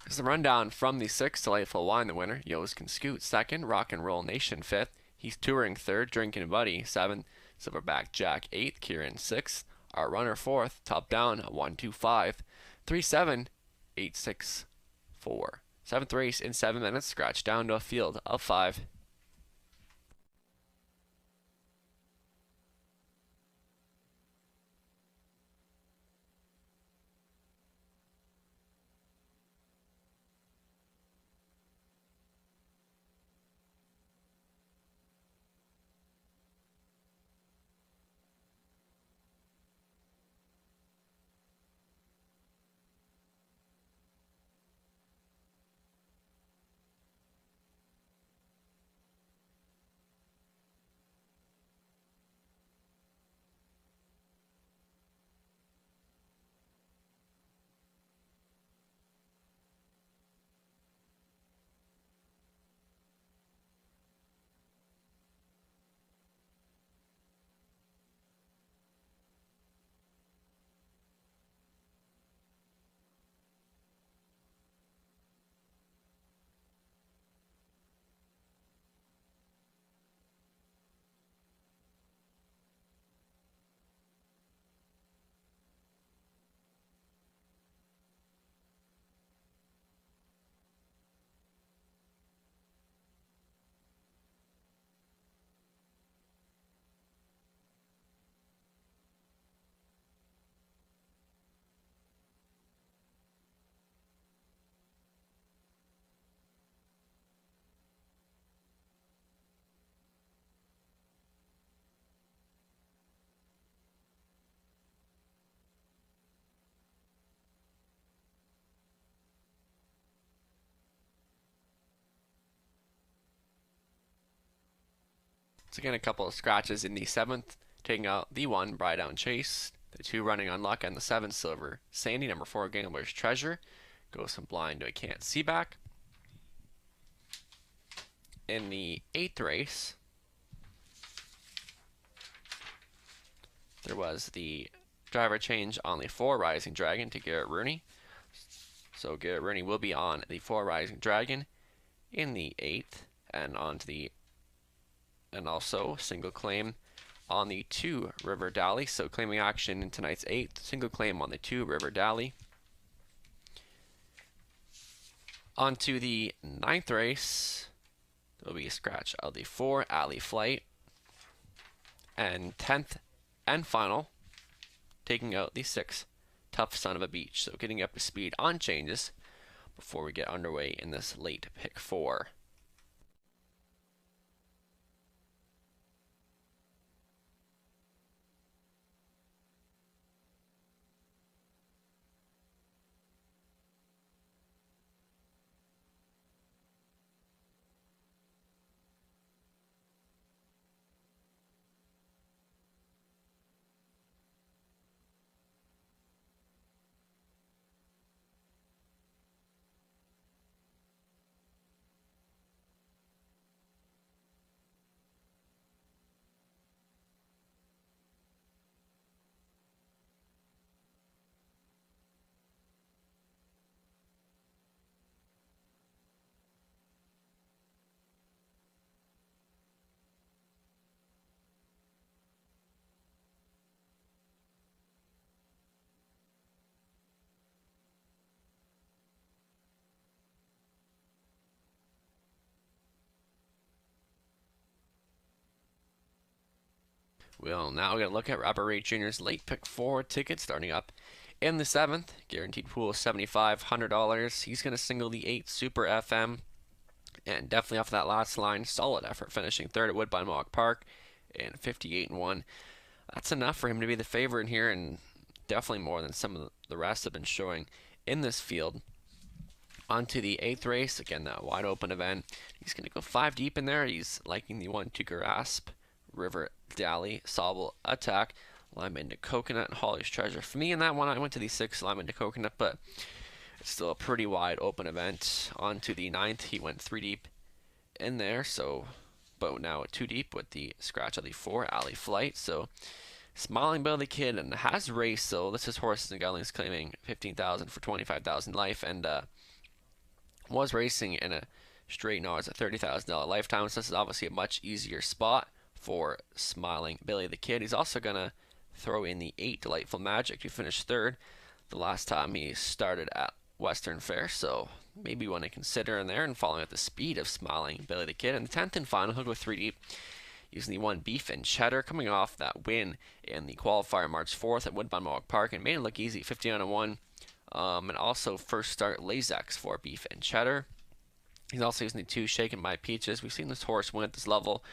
Speaker 5: As the rundown from the 6th, Delightful Wine, the winner. Yo's Can Scoot, 2nd. Rock and Roll Nation, 5th. He's Touring, 3rd. Drinking Buddy, 7th. Silverback Jack, 8th. Kieran, 6th. Our runner, 4th. Top Down, 125. 3-7, 8-6, 4. 7th race in 7 minutes. Scratch down to a field of 5. So again, a couple of scratches in the 7th taking out the 1, Bright Down Chase, the 2 Running on Luck, and the 7 Silver Sandy. Number 4, Gambler's Treasure, goes from blind to a can't see back. In the 8th race, there was the driver change on the 4 Rising Dragon to Garrett Rooney. So Garrett Rooney will be on the 4 Rising Dragon in the 8th, and also single claim on the 2 River Dally. So claiming action in tonight's 8th, single claim on the 2 River Dally. On to the 9th race, there will be a scratch of the 4 Alley Flight, and 10th and final, taking out the 6 Tough Son of a Beach. So getting up to speed on changes before we get underway in this late pick 4. We'll now get a look at Robert Ray Jr.'s late pick 4 ticket starting up in the 7th. Guaranteed pool $7,500. He's going to single the 8 Super FM. And definitely off that last line, solid effort finishing 3rd at Woodbine Mohawk Park in 58-1. That's enough for him to be the favorite in here, and definitely more than some of the rest have been showing in this field. On to the 8th race, again that wide open event. He's going to go 5 deep in there. He's liking the 1 to Grasp, River Dally, Sobble Attack, Lyman to Coconut, and Holly's Treasure. For me in that one, I went to the 6 Lyman to Coconut, but it's still a pretty wide open event. On to the 9th, he went 3 deep in there, but now 2 deep with the scratch of the 4 Alley Flight. So Smiling Bill the Kid, and has raced, so this is Horses and Gutlings claiming $15,000 for $25,000 life, and was racing in a straight Nars at $30,000 lifetime. So this is obviously a much easier spot for Smiling Billy the Kid. He's also going to throw in the 8 Delightful Magic to finish 3rd the last time he started at Western Fair, so maybe one to consider in there, and following at the speed of Smiling Billy the Kid. And the 10th and final, he'll go 3 deep using the 1 Beef and Cheddar, coming off that win in the qualifier March 4th at Woodbine Mohawk Park, and made it look easy, 59-1. And also first start Lazex for Beef and Cheddar. He's also using the 2 Shaken by Peaches. We've seen this horse win at this level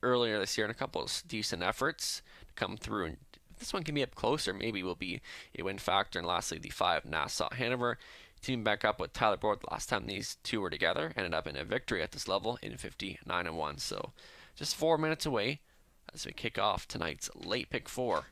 Speaker 5: earlier this year in a couple of decent efforts to come through, and if this one can be up closer, maybe will be a win factor. And lastly, the 5 Nassau Hanover, teaming back up with Tyler Board the last time these two were together, ended up in a victory at this level in 59-1. So just 4 minutes away as we kick off tonight's late pick 4.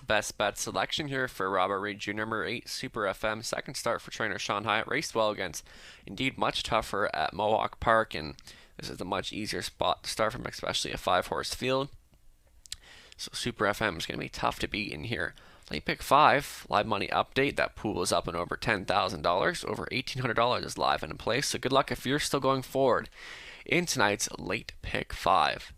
Speaker 5: best bet selection here for Robert Reed Jr. number 8 Super FM. Second start for trainer Sean Hyatt. Raced well against Indeed much tougher at Mohawk Park, and this is a much easier spot to start from, especially a 5-horse field. So Super FM is going to be tough to beat in here. Late pick 5, live money update. That pool is up and over $10,000. Over $1,800 is live and in place. So good luck if you're still going forward in tonight's late pick 5.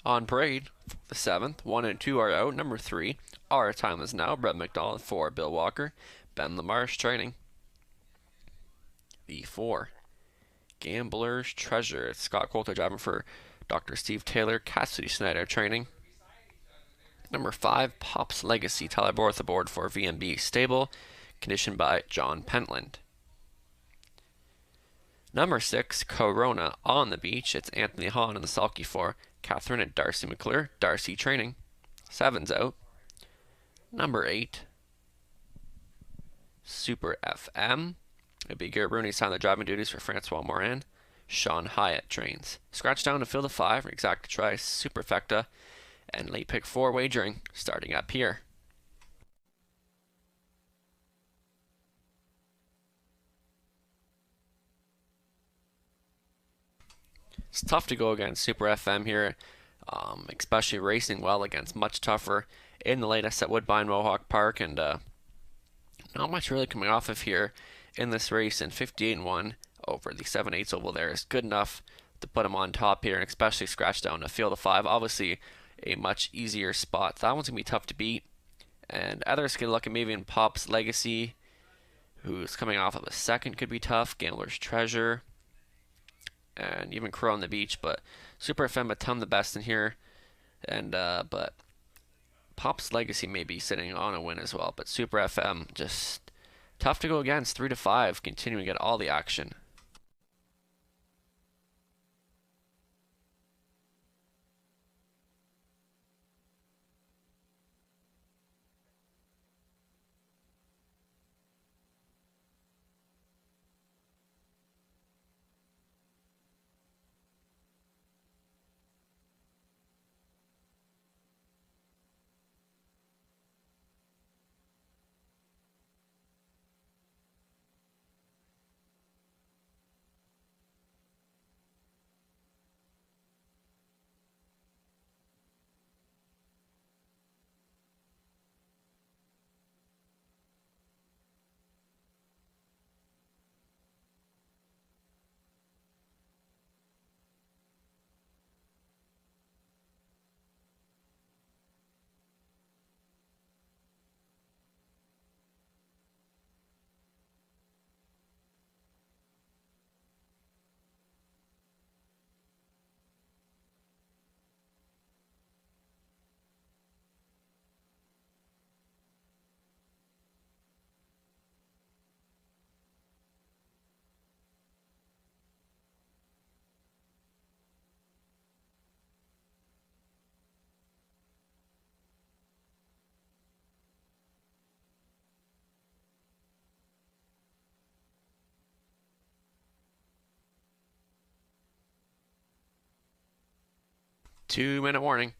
Speaker 5: On parade, the 7th, 1 and 2 are out. Number 3, Our Time Is Now, Brett McDonald. 4, Bill Walker, Ben LaMarche training. The 4, Gambler's Treasure. It's Scott Coulter driving for Dr. Steve Taylor. Cassidy Snyder training. Number 5, Pop's Legacy. Tyler Borth aboard for VMB Stable, conditioned by John Pentland. Number 6, Corona on the Beach. It's Anthony Hahn in the sulky for Catherine and Darcy McClure. Darcy training. 7's out. Number 8, Super FM. It'll be Garrett Rooney signed the driving duties for Francois Morin. Sean Hyatt trains. Scratch down to field of 5, Exacta Trice, Superfecta, and late pick 4 wagering starting up here. It's tough to go against Super FM here, especially racing well against much tougher in the latest at Woodbine Mohawk Park, and not much really coming off of here in this race. And 58-1 over the 7/8 oval there is good enough to put him on top here, and especially scratch down to field of 5. Obviously, a much easier spot. That one's gonna be tough to beat, and others could look at maybe in Pop's Legacy, who's coming off of a 2nd, could be tough. Gambler's Treasure, and even Crow on the Beach, but Super FM a ton the best in here, and but Pop's Legacy may be sitting on a win as well, but Super FM just tough to go against. 3 to 5, continuing to get all the action. Two-minute warning.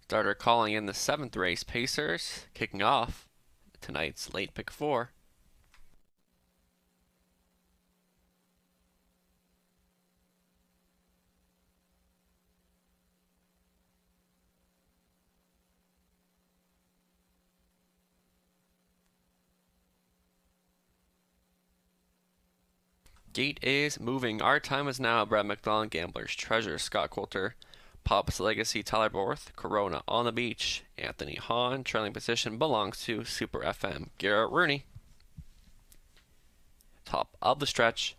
Speaker 5: Starter calling in the 7th race, Pacers, kicking off tonight's late pick 4. Gate is moving. Our time is now. Brad McDonald, Gambler's Treasure, Scott Coulter, Pop's Legacy, Tyler Borth, Corona on the beach, Anthony Hahn. Trailing position belongs to Super FM, Garrett Rooney. Top of the stretch.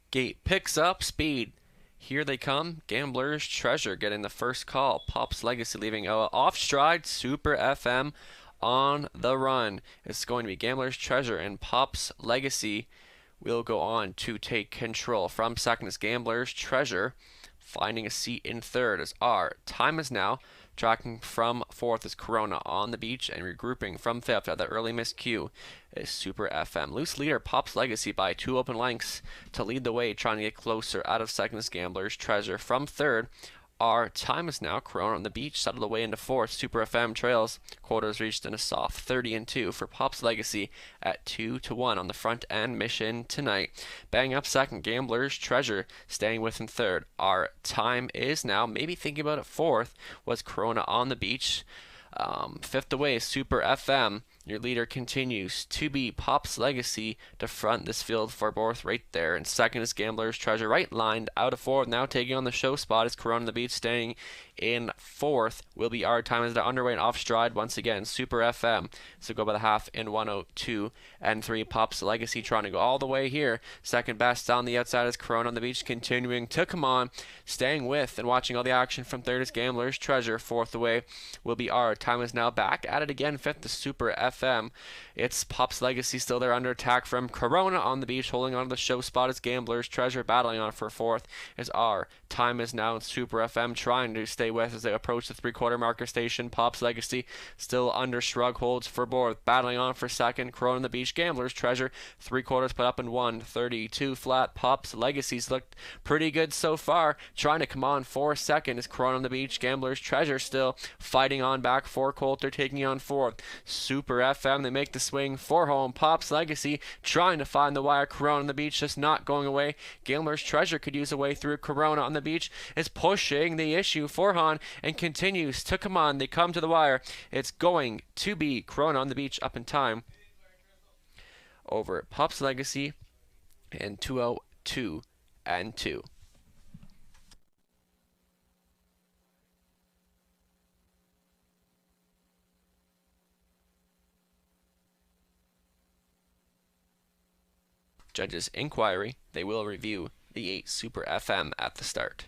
Speaker 5: Gate picks up speed. Here they come. Gambler's Treasure getting the first call. Pop's Legacy leaving off stride. Super FM on the run. It's going to be Gambler's Treasure, and Pop's Legacy will go on to take control. From second is Gambler's Treasure, finding a seat in third as our time is now. Tracking from fourth is Corona on the beach, and regrouping from fifth at the early miscue is Super FM. Loose leader Pop's Legacy by 2 open lengths to lead the way, trying to get closer. Out of second is Gambler's Treasure. From third, our time is now. Corona on the beach settled away into fourth. Super FM trails. Quotas reached in a soft 30-2 for Pop's Legacy at 2-1 on the front end mission tonight. Bang up second, Gambler's Treasure staying within third. Our time is now. Maybe thinking about it, fourth was Corona on the beach. Fifth away is Super FM. Your leader continues to be Pop's Legacy to front this field for Borth right there. And second is Gambler's Treasure, right lined out of fourth. Now taking on the show spot is Corona on the beach, staying in fourth. Will be our time as the underway and off stride once again. Super FM. So go by the half in 102 and 3. Pop's Legacy trying to go all the way here. Second best on the outside is Corona on the beach, continuing to come on, staying with and watching all the action from third is Gambler's Treasure. Fourth away will be our time is now. Back at it again. Fifth is Super FM. It's Pop's Legacy still there under attack from Corona on the beach, holding on to the show spot is Gambler's Treasure, battling on for fourth as our time is now. And Super FM trying to stay with as they approach the 3/4 marker station. Pop's Legacy still under shrug holds for Borth, battling on for second. Corona on the beach, Gambler's Treasure 3/4 put up in 1:32 flat. Pop's Legacy's looked pretty good so far, trying to come on for second is Corona on the beach. Gambler's Treasure still fighting on back for Coulter, taking on fourth. Super FM, they make the swing for home. Pop's Legacy trying to find the wire. Corona on the beach just not going away. Gambler's Treasure could use a way through. Corona on the beach is pushing the issue for Hahn and continues to come on. They come to the wire. It's going to be Corona on the beach up in time over Pop's Legacy and 202 and 2. Judges' inquiry, they will review the 8 Super FM at the start.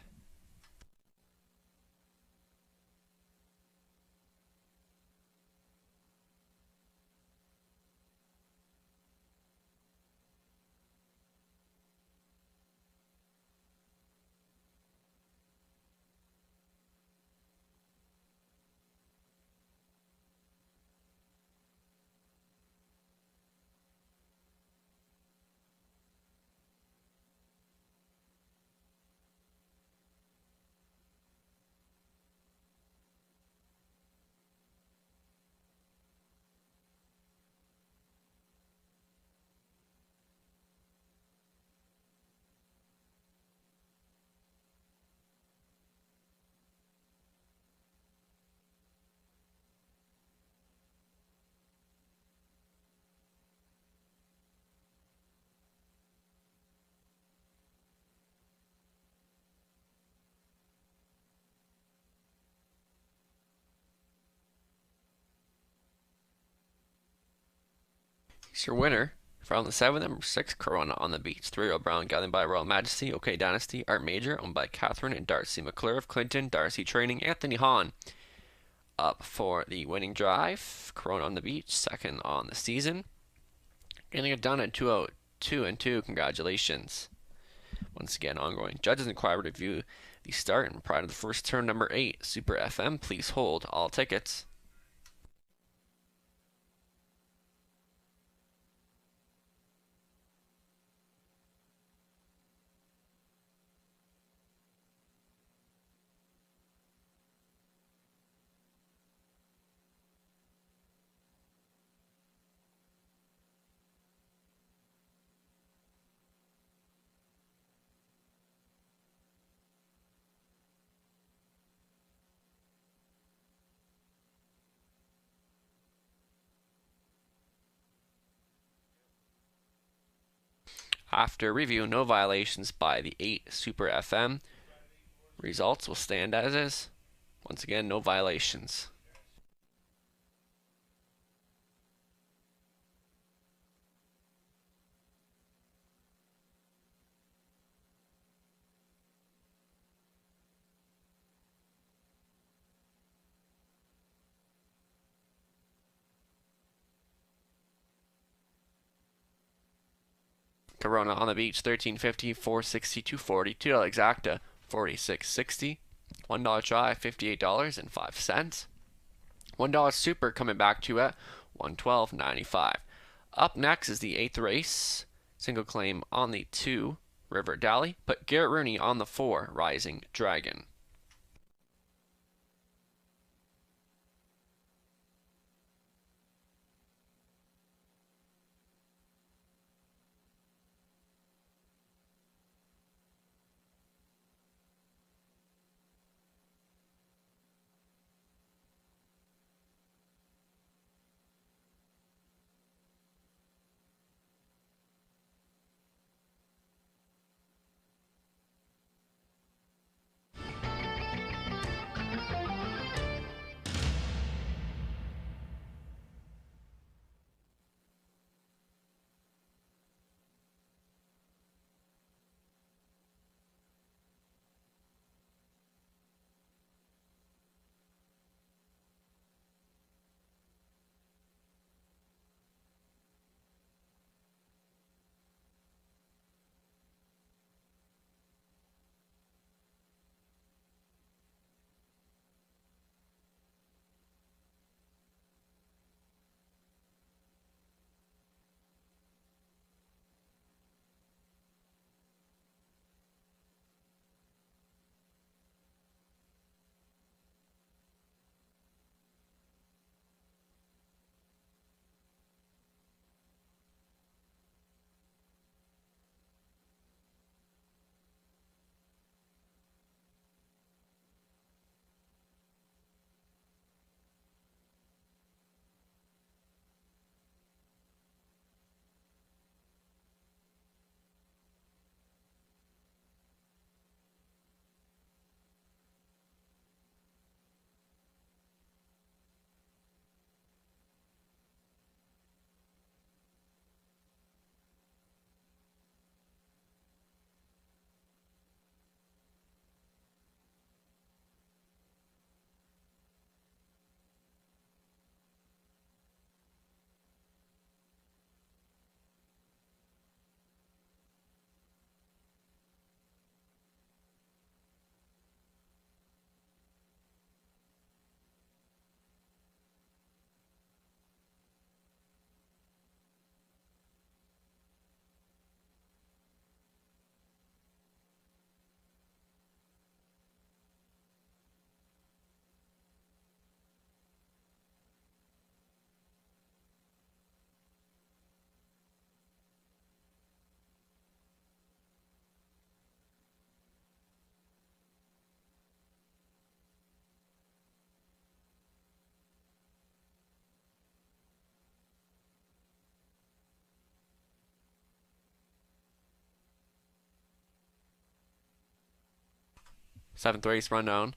Speaker 5: He's your winner. From the 7th, number 6, Corona on the beach. 3-year-old Brown, gathered by Royal Majesty, OK Dynasty, Art Major, owned by Catherine and Darcy McClure of Clinton, Darcy Training, Anthony Hahn. Up for the winning drive. Corona on the beach, second on the season. Getting it done at 202 and 2. Congratulations. Once again, ongoing. Judges inquiry review the start and prior to the first turn, number 8, Super FM. Please hold all tickets. After review, no violations by the 8 Super FM. Results will stand as is. Once again, no violations. Corona on the beach, 13.50, 4.60, 2.40, $2 exacta, 46.60, $1 try, $58.05. $1 super coming back to at 112.95. Up next is the 8th race. Single claim on the 2, River Dally. Put Garrett Rooney on the 4, Rising Dragon. Seventh race rundown.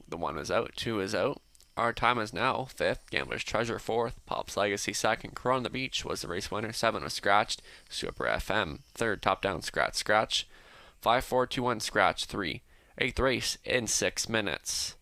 Speaker 5: The 1 is out, 2 is out. Our time is now 5th, Gambler's Treasure 4th, Pop's Legacy 2nd, Crow on the Beach was the race winner, 7 was scratched, Super FM 3rd, Top Down Scratch Scratch, 5-4-2-1 Scratch 3. 8th race in 6 minutes.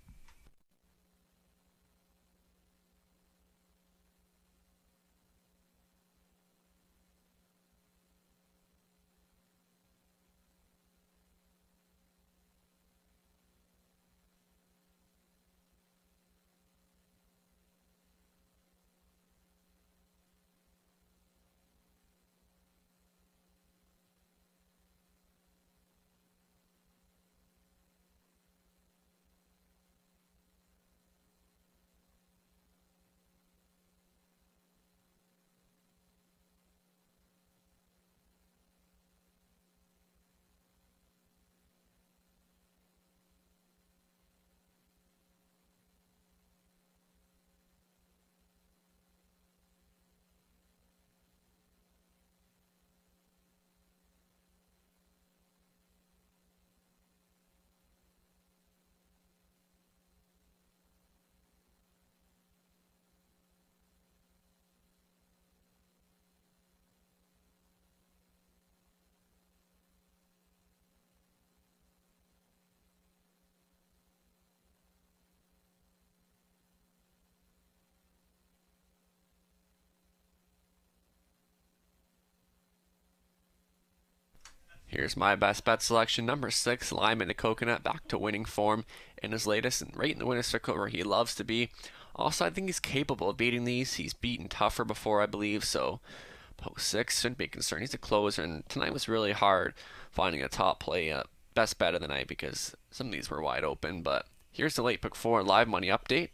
Speaker 5: Here's my best bet selection. Number 6, Lime into Coconut, back to winning form in his latest and right in the winner's circle where he loves to be. Also, I think he's capable of beating these. He's beaten tougher before, I believe, so post 6 shouldn't be concerned. He's a closer, and tonight was really hard finding a top play best bet of the night because some of these were wide open. But here's the late pick 4 live money update.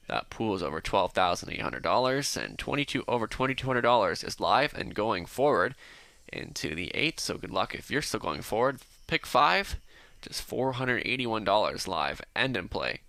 Speaker 5: That pool is over $12,800, and 22 over $2,200 is live and going forward into the 8th. So good luck if you're still going forward. Pick 5, just $481 live and in play.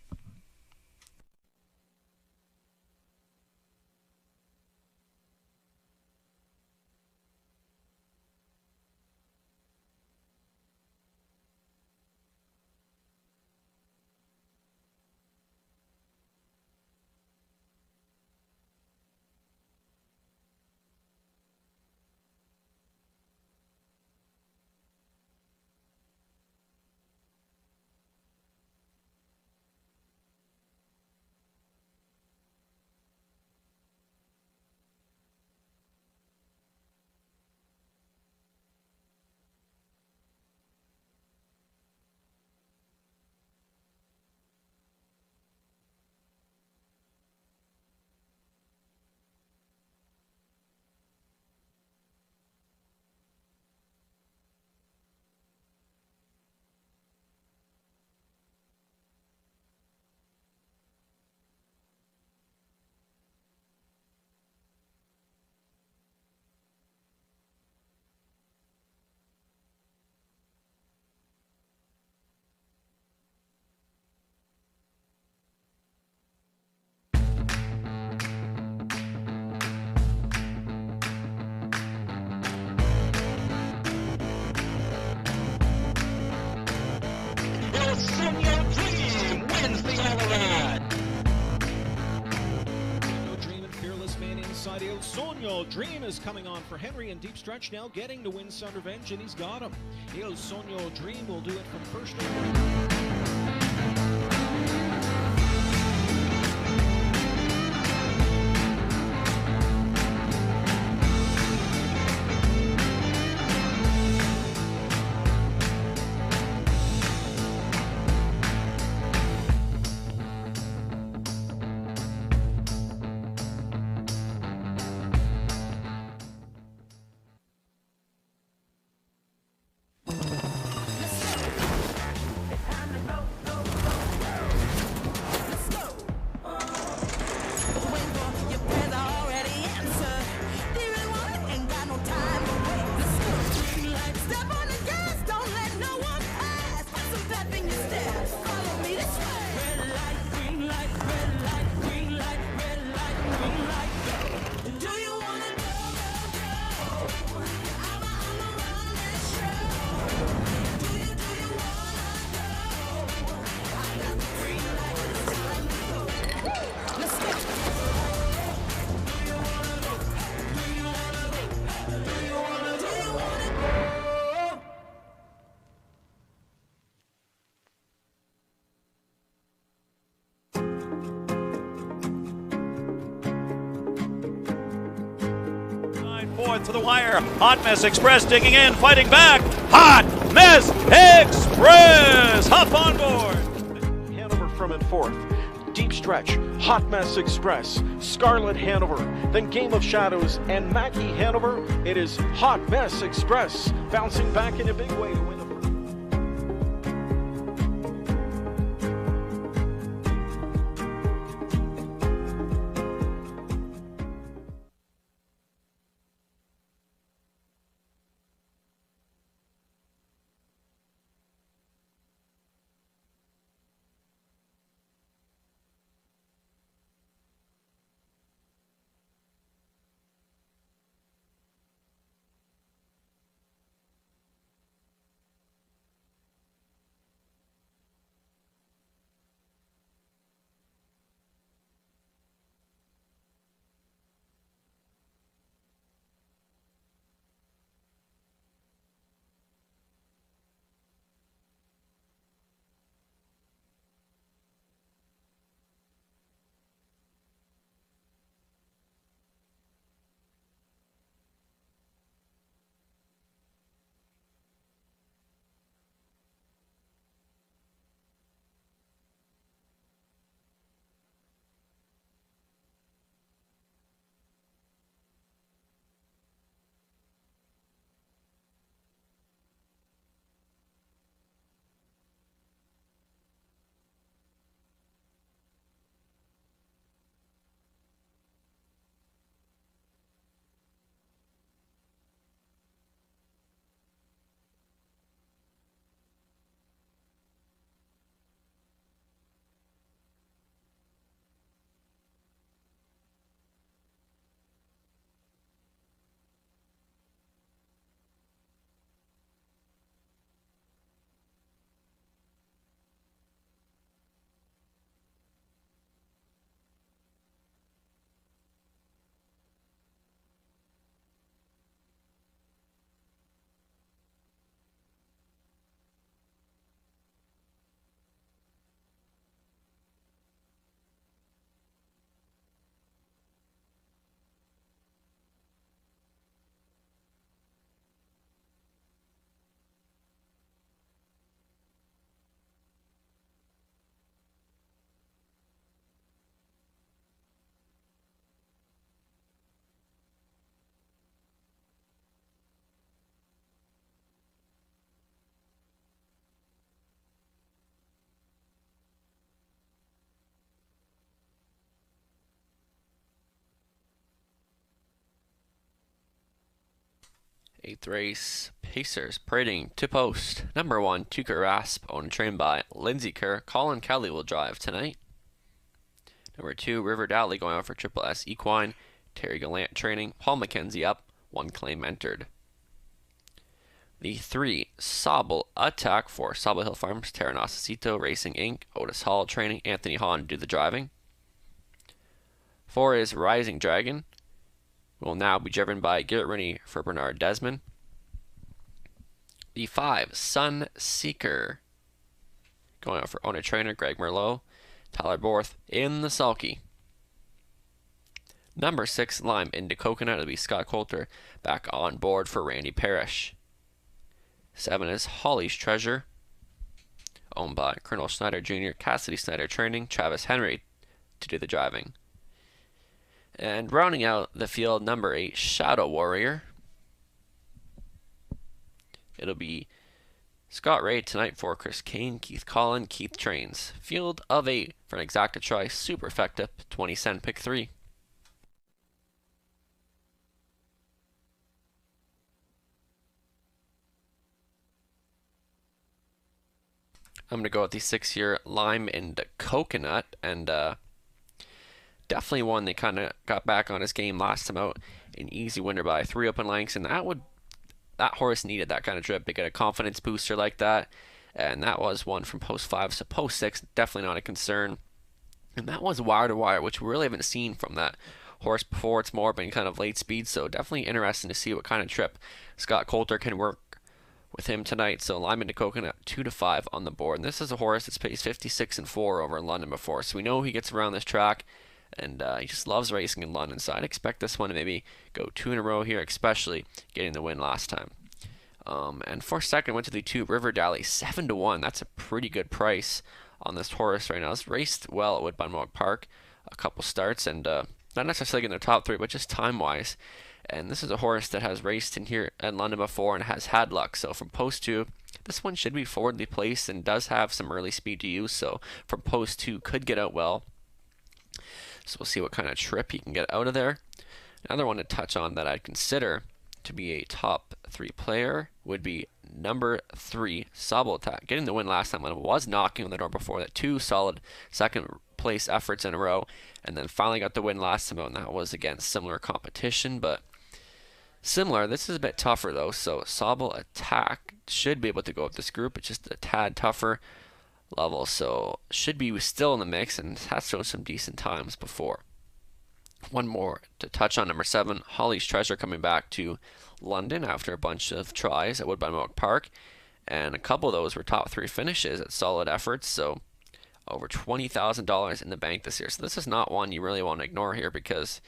Speaker 3: El Sueño Dream wins the all-around.
Speaker 7: No Dream and Fearless Man inside. El Sueño Dream is coming on for Henry in deep stretch now, getting to win some revenge, and he's got him. El Sueño Dream will do it from first to
Speaker 1: Fourth to the wire. Hot Mess Express digging in, fighting back. Hot Mess Express! Hop on board.
Speaker 2: Hanover from in 4th. Deep stretch, Hot Mess Express, Scarlet Hanover, then Game of Shadows, and Mackie Hanover. It is Hot Mess Express bouncing back in a big way to win the first.
Speaker 5: 8th race, Pacers parading to post. Number 1, Tuka Rasp, owned and trained by Lindsey Kerr. Colin Kelly will drive tonight. Number 2, River Dally going out for Triple S Equine. Terry Gallant training. Paul McKenzie up. 1 claim entered. The 3, Sauble Attack for Sauble Hill Farms. Terranacito Racing Inc. Otis Hall training. Anthony Hahn do the driving. 4 is Rising Dragon. Will now be driven by Garrett Rooney for Bernard Desmond. The 5, Sun Seeker. Going out for owner trainer Greg Merlot. Tyler Borth in the sulky. Number 6, Lime into Coconut. It'll be Scott Coulter back on board for Randy Parrish. 7 is Holly's Treasure. Owned by Colonel Snyder Jr., Cassidy Snyder training, Travis Henry to do the driving. And rounding out the field, number 8, Shadow Warrior. It'll be Scott Ray tonight for Chris Kane, Keith Collin, Keith Trains. Field of 8 for an exacta try, superfecta, 20-cent pick 3. I'm going to go with the 6-year Lime and Coconut, and definitely one they kind of got back on his game last time out. An easy winner by 3 open lengths, and that horse needed that kind of trip to get a confidence booster like that, and that was one from post 5. So post 6, definitely not a concern, and that was wire to wire, which we really haven't seen from that horse before. It's more been kind of late speed, so definitely interesting to see what kind of trip Scott Coulter can work with him tonight. So Lyman to Coconut 2-5 on the board, and this is a horse that's paced 56-4 over in London before, so we know he gets around this track, and he just loves racing in London. So I'd expect this one to maybe go 2 in a row here, especially getting the win last time. And for second, went to the 2, River Dally, 7-1. That's a pretty good price on this horse right now. It's raced well at Woodbine Mohawk Park, a couple starts, and not necessarily in the top 3, but just time-wise. And this is a horse that has raced in here in London before and has had luck. So from post 2, this one should be forwardly placed and does have some early speed to use. So from post 2, could get out well. So we'll see what kind of trip he can get out of there. Another one to touch on that I'd consider to be a top 3 player would be number 3, Sauble Attack. Getting the win last time when it was knocking on the door before that. 2 solid second place efforts in a row, and then finally got the win last time out, and that was against similar competition, but similar. This is a bit tougher though, so Sauble Attack should be able to go with this group. It's just a tad tougher level, so should be still in the mix and has shown some decent times before. One more to touch on, number 7, Holly's Treasure, coming back to London after a bunch of tries at Woodbine Mohawk Park, and a couple of those were top 3 finishes at solid efforts, so over $20,000 in the bank this year. So this is not one you really want to ignore here, because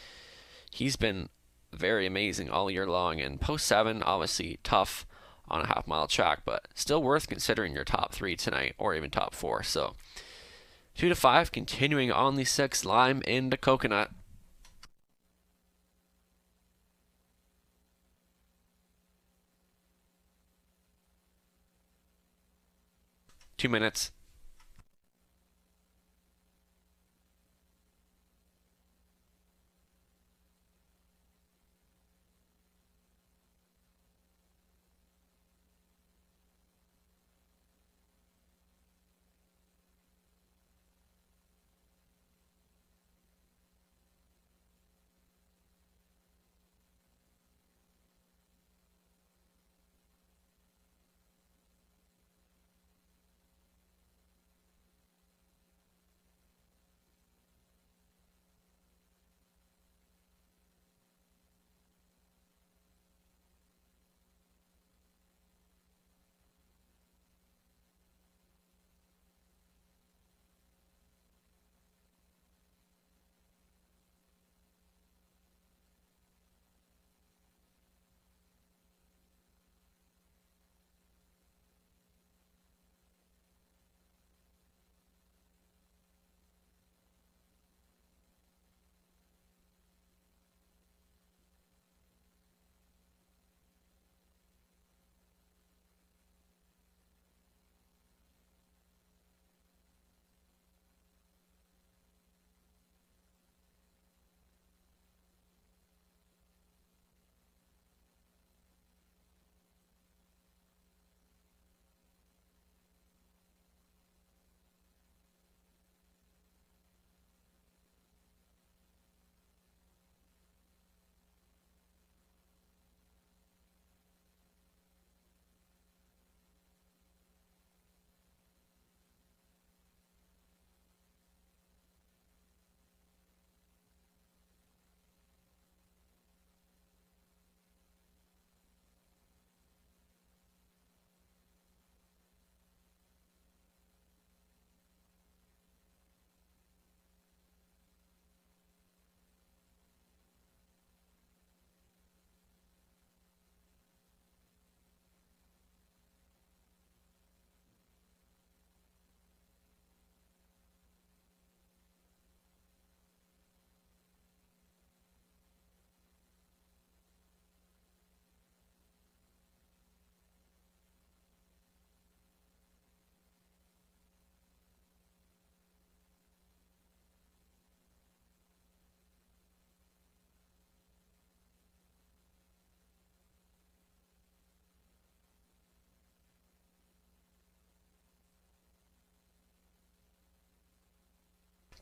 Speaker 5: he's been very amazing all year long, and post 7 obviously tough on a half-mile track, but still worth considering your top 3 tonight, or even top 4. So 2-5, continuing on the 6, Lime into Coconut. Two minutes.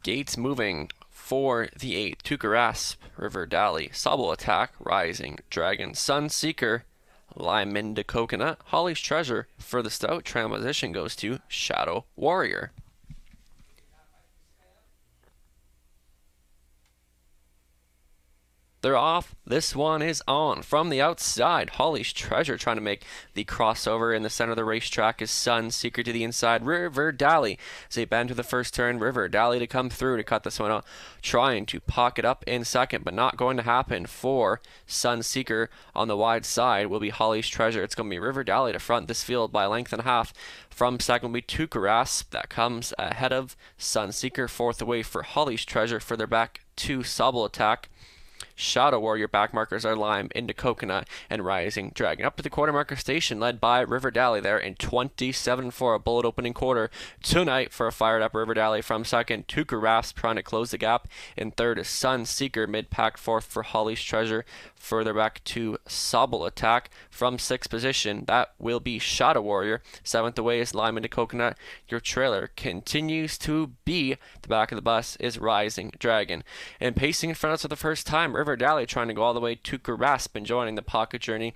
Speaker 5: Gates moving for the 8. Tukarasp, River Dally, Sobble Attack, Rising Dragon, Sunseeker, Lyman to Coconut, Holly's Treasure. For the stout, transition goes to Shadow Warrior. They're off. This one is on. From the outside, Holly's Treasure trying to make the crossover in the center of the racetrack is Sunseeker to the inside. River Dally as they bend to the first turn. River Dally to come through to cut this one out. Trying to pocket up in second, but not going to happen for Sunseeker. On the wide side will be Holly's Treasure. It's going to be River Dally to front this field by a length and a half. From second will be Tukarasp. That comes ahead of Sunseeker. Fourth away for Holly's Treasure. Further back to Sobble Attack. Shadow Warrior back markers are Lime into Coconut and Rising Dragon. Up to the quarter marker station led by River Dally there in 27 for a bullet opening quarter tonight for a fired up River Dally. From second, Tukarasp trying to close the gap. In third is Sunseeker mid-pack. Fourth for Holly's Treasure. Further back to Sobble Attack. From sixth position, that will be Shadow Warrior. Seventh away is Lime into Coconut. Your trailer continues to be the back of the bus is Rising Dragon. And pacing in front of us for the first time, River Dally trying to go all the way to Tukarasp and joining the pocket journey.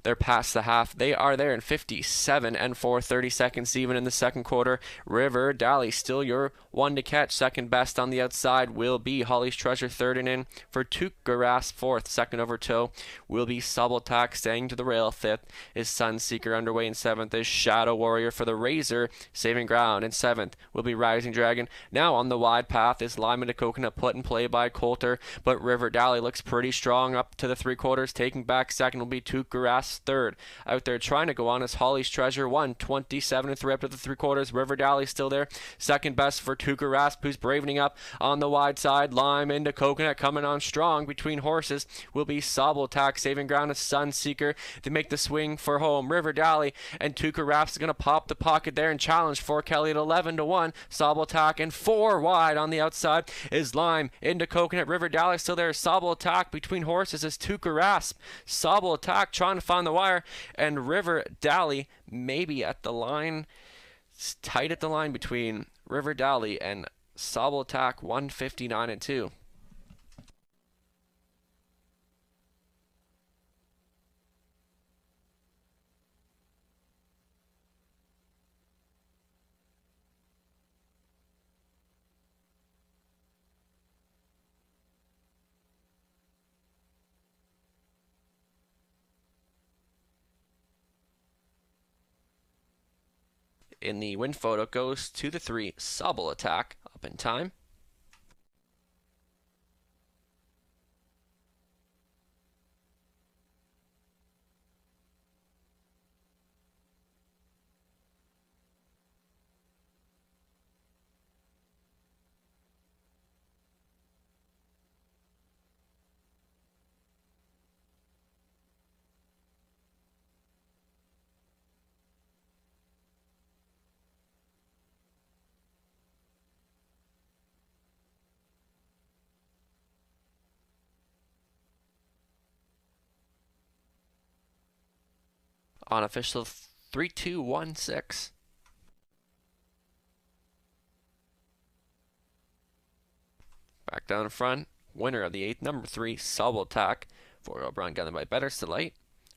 Speaker 5: They're past the half. They are there in 57 and 30 seconds even in the second quarter. River Dally still your one to catch. Second best on the outside will be Holly's Treasure. Third and in for Tukarasp. Fourth, second over toe will be Sobble Attack staying to the rail. Fifth is Sunseeker underway. In seventh is Shadow Warrior for the Razor saving ground. In seventh will be Rising Dragon. Now on the wide path is Lime into Coconut put in play by Coulter, but River Dally looks pretty strong up to the three quarters. Taking back second will be Tukarasp. Third out there trying to go on is Holly's Treasure. 1:27 and 3 up to the three quarters. River Dally still there. Second best for Tukarasp, who's bravening up on the wide side. Lime into Coconut coming on strong between horses will be Sobble Attack saving ground as Sunseeker to make the swing for home. River Dally and Tukarasp is going to pop the pocket there and challenge for Kelly at 11-1. Sobble Attack and 4 wide on the outside is Lime into Coconut. River Dally still there. Sobble Attack between horses is Tukarasp. Sobble Attack trying to find the wire, and River Dally maybe at the line. It's tight at the line between River Dally and Sobble Attack. 1:59 and 2. In the win photo goes to the 3, Sobble Attack, up in time. On official 3-2-1-6. Back down in front, winner of the 8th, number 3, Sobble Attack. 4-year-old Brown Gunner by Better Delight.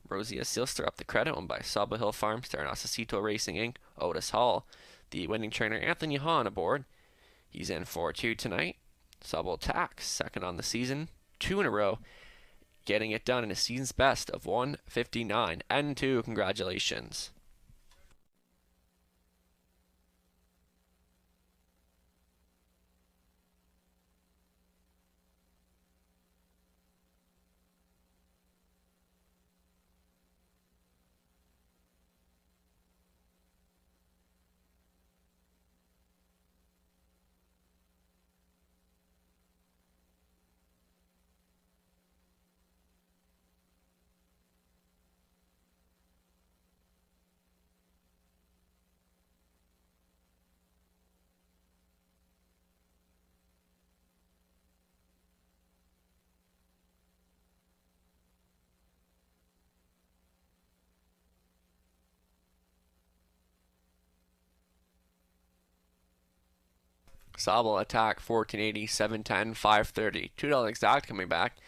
Speaker 5: Rosia Sealster up the credit, owned by Sobble Hill Farm, Star Nasacito Racing Inc. Otis Hall. The winning trainer, Anthony Hahn, aboard. He's in 4-2 tonight. Sobble Attack, second on the season, 2 in a row. Getting it done in a season's best of 1:59 and 2. Congratulations. Sauble Attack 1480, 710, 530. $2 exact coming back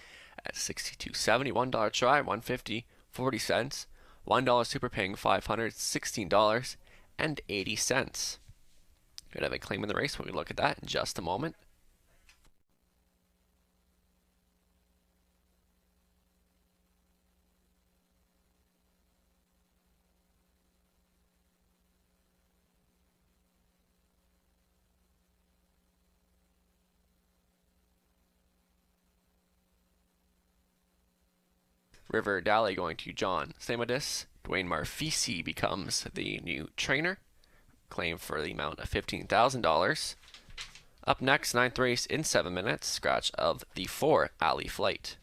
Speaker 5: at 62.70. $1 try 150, 40 cents. $1 super paying 500, $16.80. Could have a claim in the race. We'll look at that in just a moment. River Dally going to John Samadis. Dwayne Marfisi becomes the new trainer. Claim for the amount of $15,000. Up next, 9th race in 7 minutes. Scratch of the 4 Alley Flight.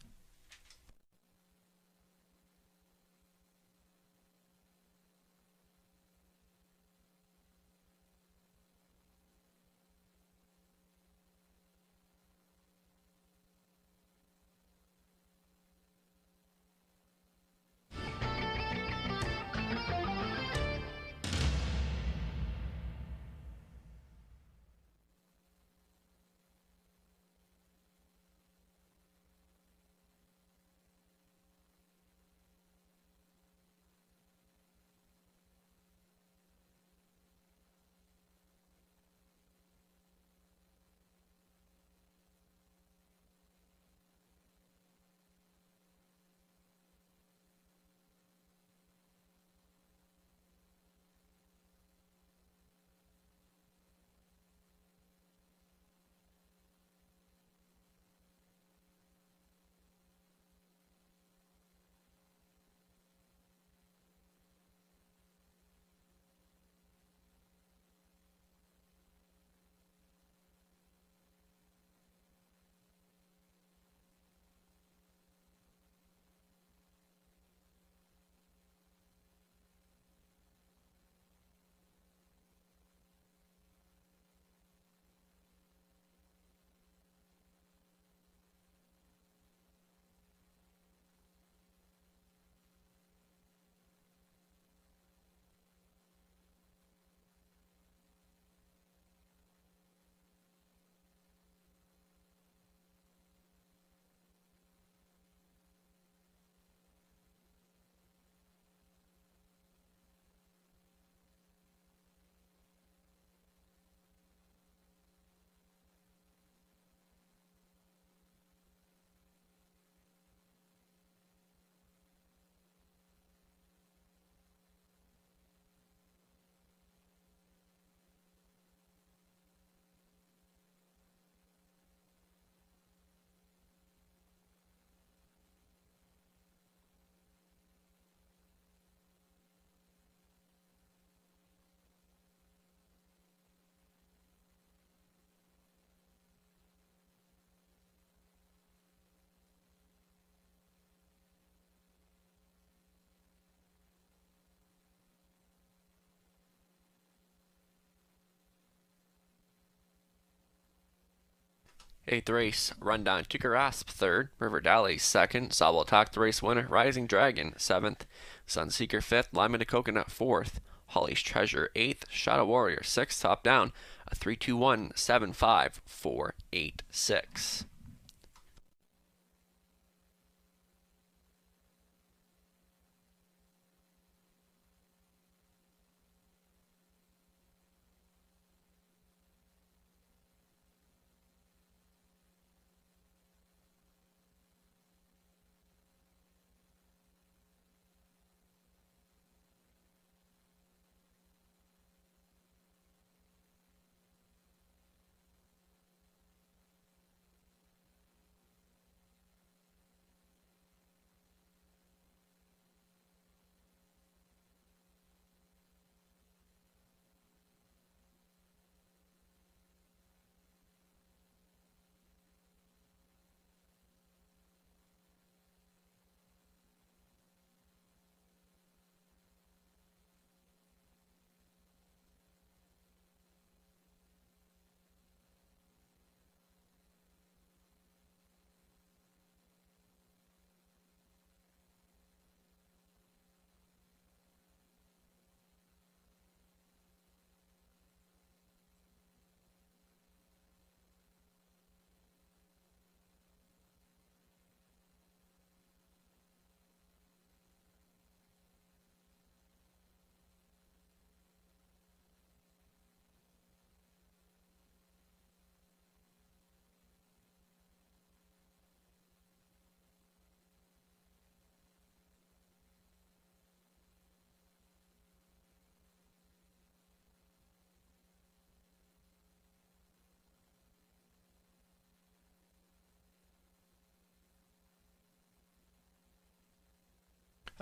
Speaker 5: Eighth race, Rundown Tukarasp 3rd, River Dally 2nd, Sauble Attack the race winner, Rising Dragon 7th, Sunseeker 5th, Lyman to Coconut 4th, Holly's Treasure 8th, Shadow Warrior 6th, top down, a 3-2-1-7-5-4-8-6.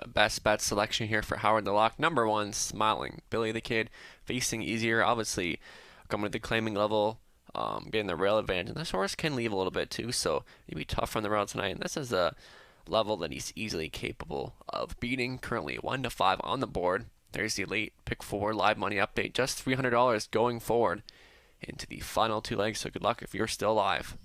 Speaker 5: Best bet selection here for Howard the Lock. Number 1, Smiling Billy the Kid. Facing easier, obviously coming with the claiming level, getting the rail advantage. And this horse can leave a little bit too, so he'd be tough on the road tonight. And this is a level that he's easily capable of beating. Currently 1-5 on the board. There's the late pick 4 live money update. Just $300 going forward into the final 2 legs. So good luck if you're still alive.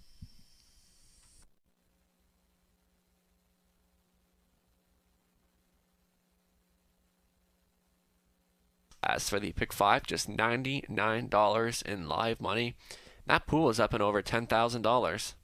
Speaker 5: As for the pick 5, just $99 in live money. That pool is up and over $10,000.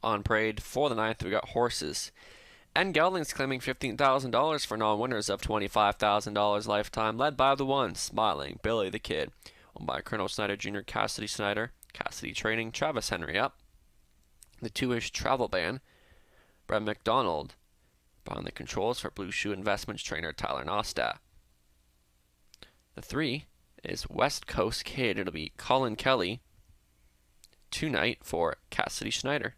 Speaker 5: On parade for the 9th, we got horses. And Gelding's claiming $15,000 for non-winners of $25,000 lifetime, led by the 1, Smiling Billy the Kid. Owned by Colonel Snyder Jr., Cassidy Snyder, Cassidy Training, Travis Henry up. The 2-ish Travel Ban, Brett McDonald. Behind the controls for Blue Shoe Investments trainer Tyler Nostat. The 3 is West Coast Kid. It'll be Colin Kelly. 2-night for Cassidy Schneider.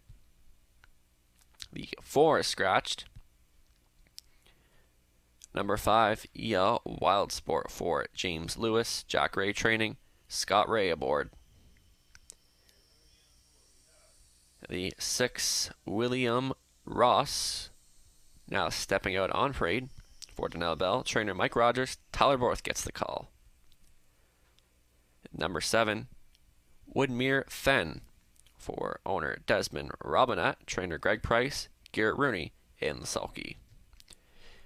Speaker 5: The 4 is scratched. Number 5, EA Wild Sport for James Lewis, Jack Ray Training, Scott Ray aboard. The 6, William Ross, now stepping out on parade for Donnell Bell. Trainer Mike Rogers, Tyler Borth gets the call. Number 7, Woodmere Fenn for owner Desmond Robinette, trainer Greg Price, Garrett Rooney in the sulky.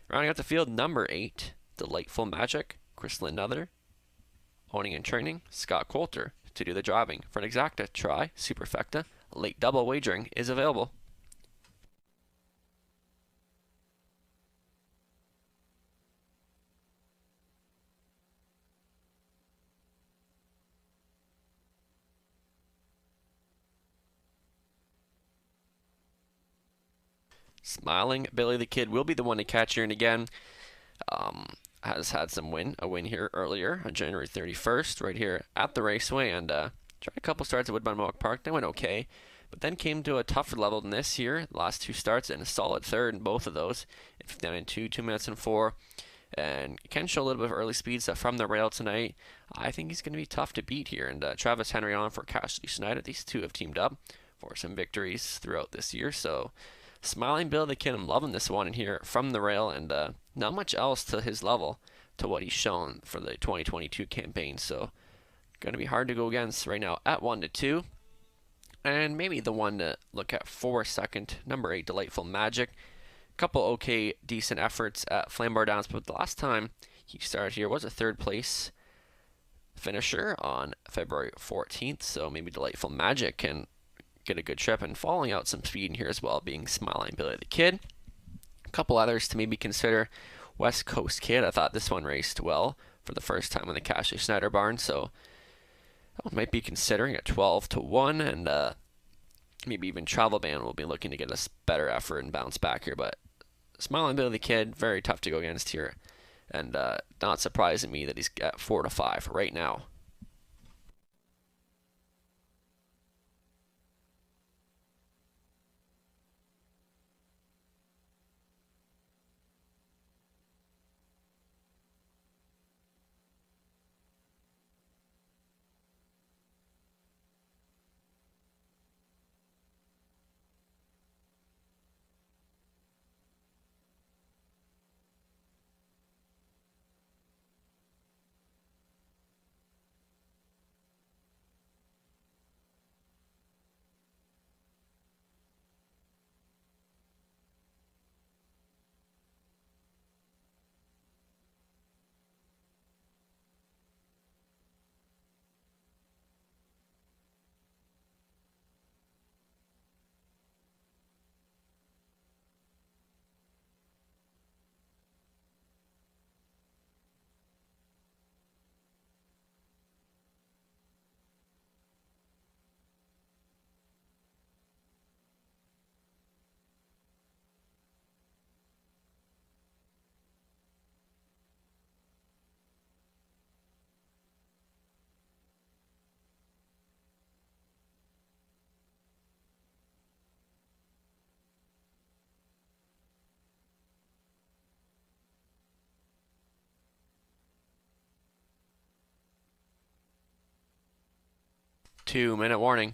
Speaker 5: Rounding out the field, number 8, Delightful Magic, Chris Lindother. Owning and training, Scott Coulter. To do the driving for an exacta try, superfecta, late double wagering is available. Smiling Billy the Kid will be the one to catch here, and again, has had a win here earlier on January 31st, right here at the Raceway, and tried a couple starts at Woodbine Mohawk Park. They went okay, but then came to a tougher level than this year. The last 2 starts and a solid third in both of those. 59.2, 2 minutes and 4, and can show a little bit of early speeds from the rail tonight. I think he's going to be tough to beat here, and Travis Henry on for Cassidy Schneider. These 2 have teamed up for some victories throughout this year, so Smiling Bill the Kid, I'm loving this one in here from the rail, and not much else to his level to what he's shown for the 2022 campaign. So going to be hard to go against right now at 1-2. And maybe the one to look at for a second, number 8, Delightful Magic. Couple okay, decent efforts at Flame Bar Downs, but the last time he started here was a 3rd place finisher on February 14th. So maybe Delightful Magic can get a good trip, and falling out some speed in here as well, being Smiling Billy the Kid. A couple others to maybe consider. West Coast Kid, I thought this one raced well for the first time in the Cassidy Schneider barn, so that one might be considering at 12-1, and maybe even Travel Band will be looking to get a better effort and bounce back here, but Smiling Billy the Kid, very tough to go against here, and not surprising me that he's at 4-5 right now. Two-minute warning.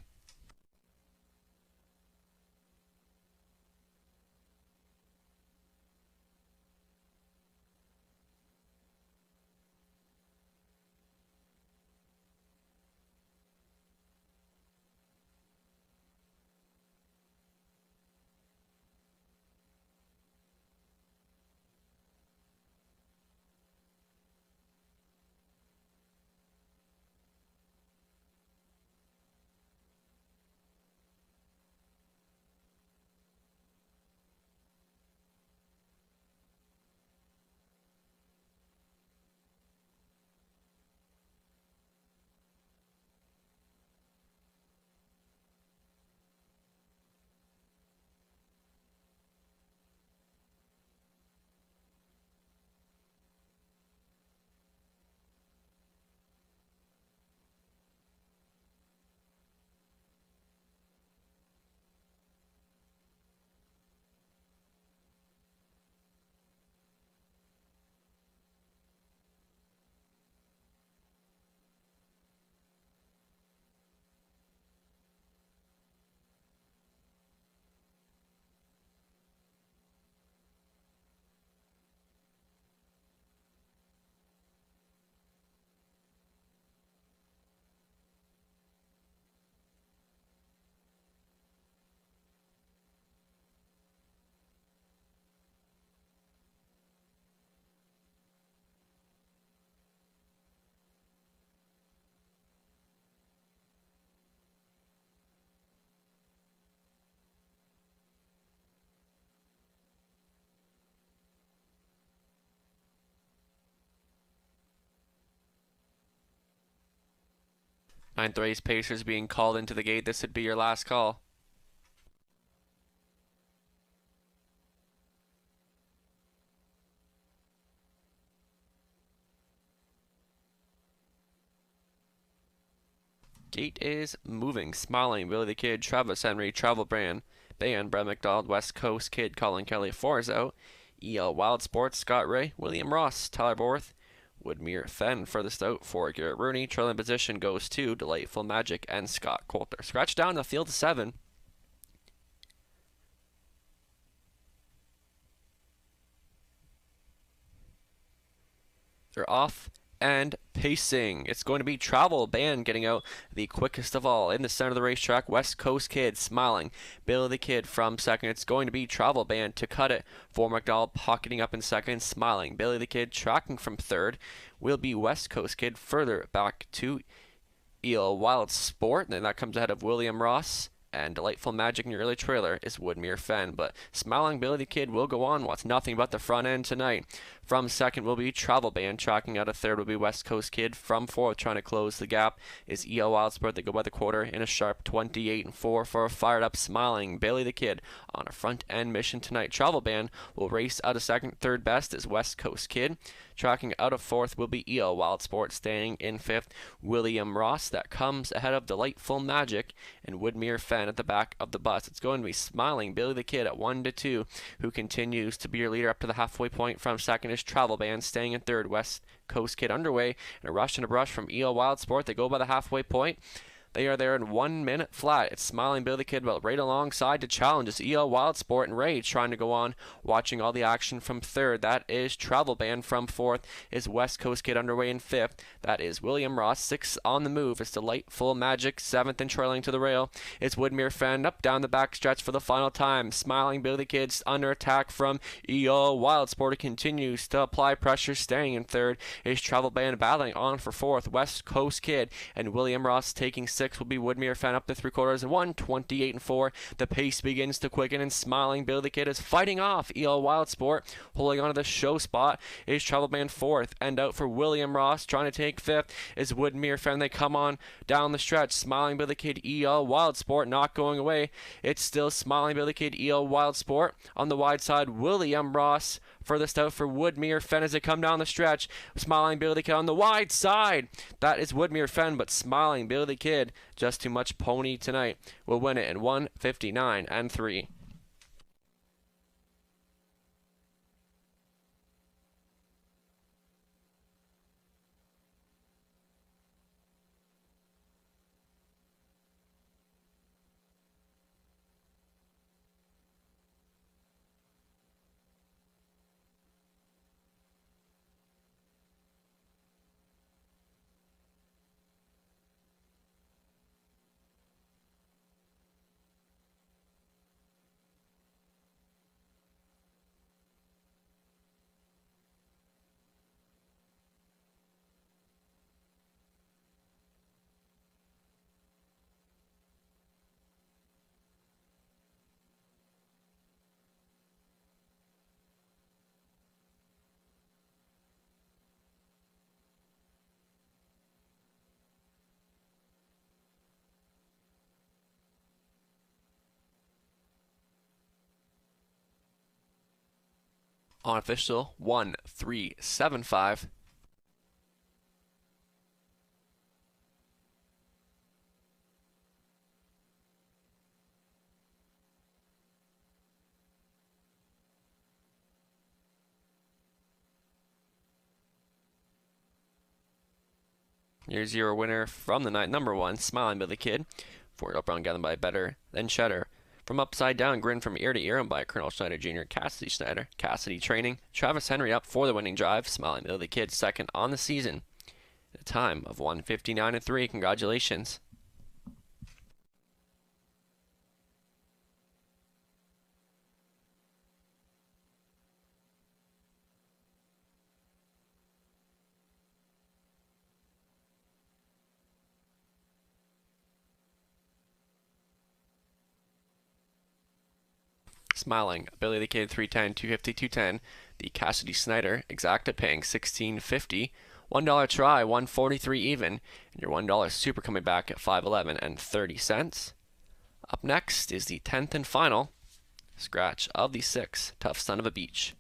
Speaker 5: Ninth race Pacers being called into the gate. This would be your last call. Gate is moving. Smiling, Billy the Kid, Travis Henry, Travel Brand, Brett McDonald, West Coast Kid, Colin Kelly, 4 is out. EL Wild Sports, Scott Ray, William Ross, Tyler Borth, Woodmere Fenn furthest out for Garrett Rooney. Trailing position goes to Delightful Magic and Scott Coulter. Scratch down the field to 7. They're off and pacing. It's going to be Travel Band getting out the quickest of all. In the center of the racetrack, West Coast Kid Smiling, Billy the Kid from second. It's going to be Travel Band to cut it for McDonald, pocketing up in second. Smiling, Billy the Kid tracking from third. Will be West Coast Kid further back to EL Wild Sport. Then that comes ahead of William Ross. And Delightful Magic in your early trailer is Woodmere Fenn. But Smiling Billy the Kid will go on. Wants nothing but the front end tonight. From second will be Travel Band. Tracking out of third will be West Coast Kid. From fourth, trying to close the gap, is EL Wild Sport. They go by the quarter in a sharp 28-4 for a fired up Smiling Billy the Kid on a front end mission tonight. Travel Band will race out of second. Third best is West Coast Kid. Tracking out of fourth will be EL Wild Sport. Staying in fifth, William Ross. That comes ahead of Delightful Magic and Woodmere Fenn at the back of the bus. It's going to be Smiling Billy the Kid at 1-2, who continues to be your leader up to the halfway point. From second is Travel Band. Staying in third, West Coast Kid underway. And a rush and a brush from EL Wild Sport. They go by the halfway point. They are there in 1 minute flat. It's Smiling Billy the Kid, but right alongside to challenge is EL Wild Sport and Rage trying to go on, watching all the action from third. That is Travel Band. From fourth is West Coast Kid underway in fifth. That is William Ross. Sixth on the move is Delightful Magic. Seventh and trailing to the rail is Woodmere Fenn. Up down the back stretch for the final time. Smiling Billy the Kid's under attack from EL Wild Sport. It continues to apply pressure. Staying in third is Travel Band, battling on for fourth. West Coast Kid and William Ross taking sixth will be Woodmere Fenn up to 3/4 and 1:28-4. The pace begins to quicken, and Smiling Billy the Kid is fighting off EL Wild Sport. Holding on to the show spot is Travel Band fourth, and out for William Ross. Trying to take fifth is Woodmere Fenn. They come on down the stretch. Smiling Billy the Kid, EL Wild Sport not going away. It's still Smiling Billy the Kid, EL Wild Sport. On the wide side, William Ross furthest out for Woodmere Fenn as they come down the stretch. Smiling Billy the Kid on the wide side. That is Woodmere Fenn, but Smiling Billy the Kid, just too much pony tonight, will win it in 1:59-3. On official 1-3-7-5. Here's your winner from the night, number 1, Smiling Billy Kid. Forward up round gathered by Better Than Cheddar. From Upside Down, Grin from Ear to Ear, and by Colonel Schneider Jr., Cassidy Schneider. Cassidy Training. Travis Henry up for the winning drive. Smiling Billy the Kid second on the season. At a time of 1:59-3. Congratulations. Smiling Billy the Kid 310, 250, 210. The Cassidy Snyder exacta paying $16.50, $1 try, 143 even, and your $1 super coming back at 5.11 and 30 cents. Up next is the 10th and final scratch of the 6, Tough Son of a Beach.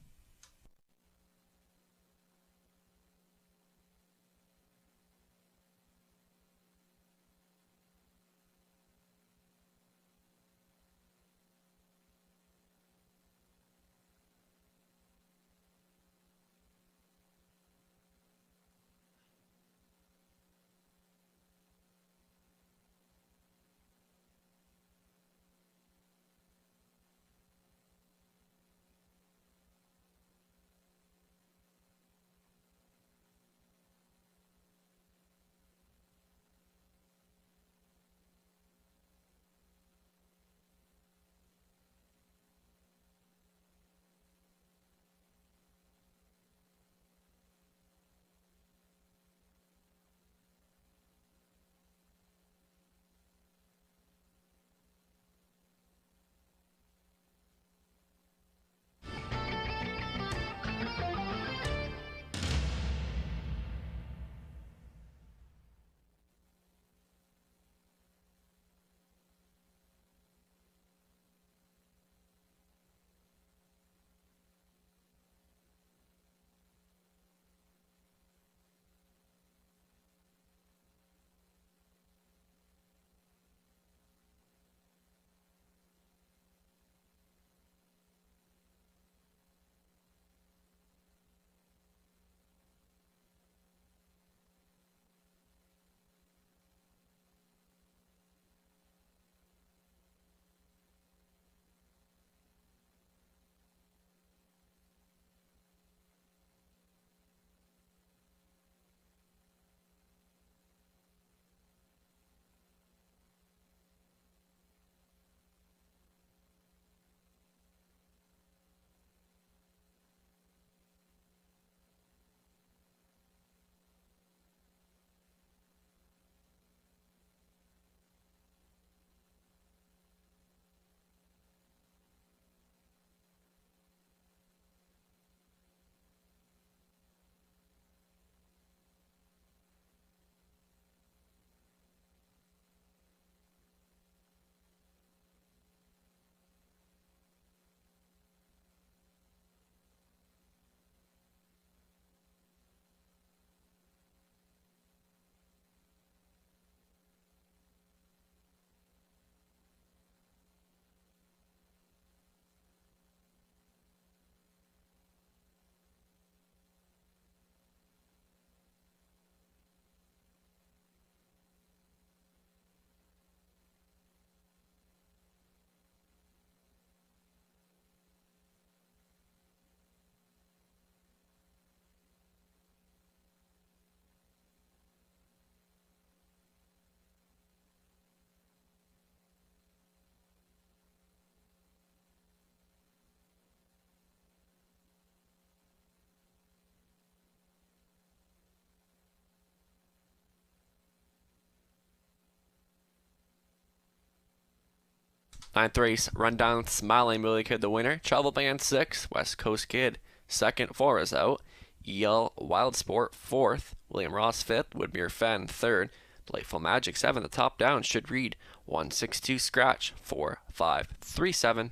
Speaker 5: Ninth race, Rundown Smiling Willie Kid the winner. Travel Band 6, West Coast Kid. Second, 4 is out. EL Wild Sport 4th. William Ross 5th. Woodmere Fen 3rd. Delightful Magic 7th. The top down should read 162 scratch 4537.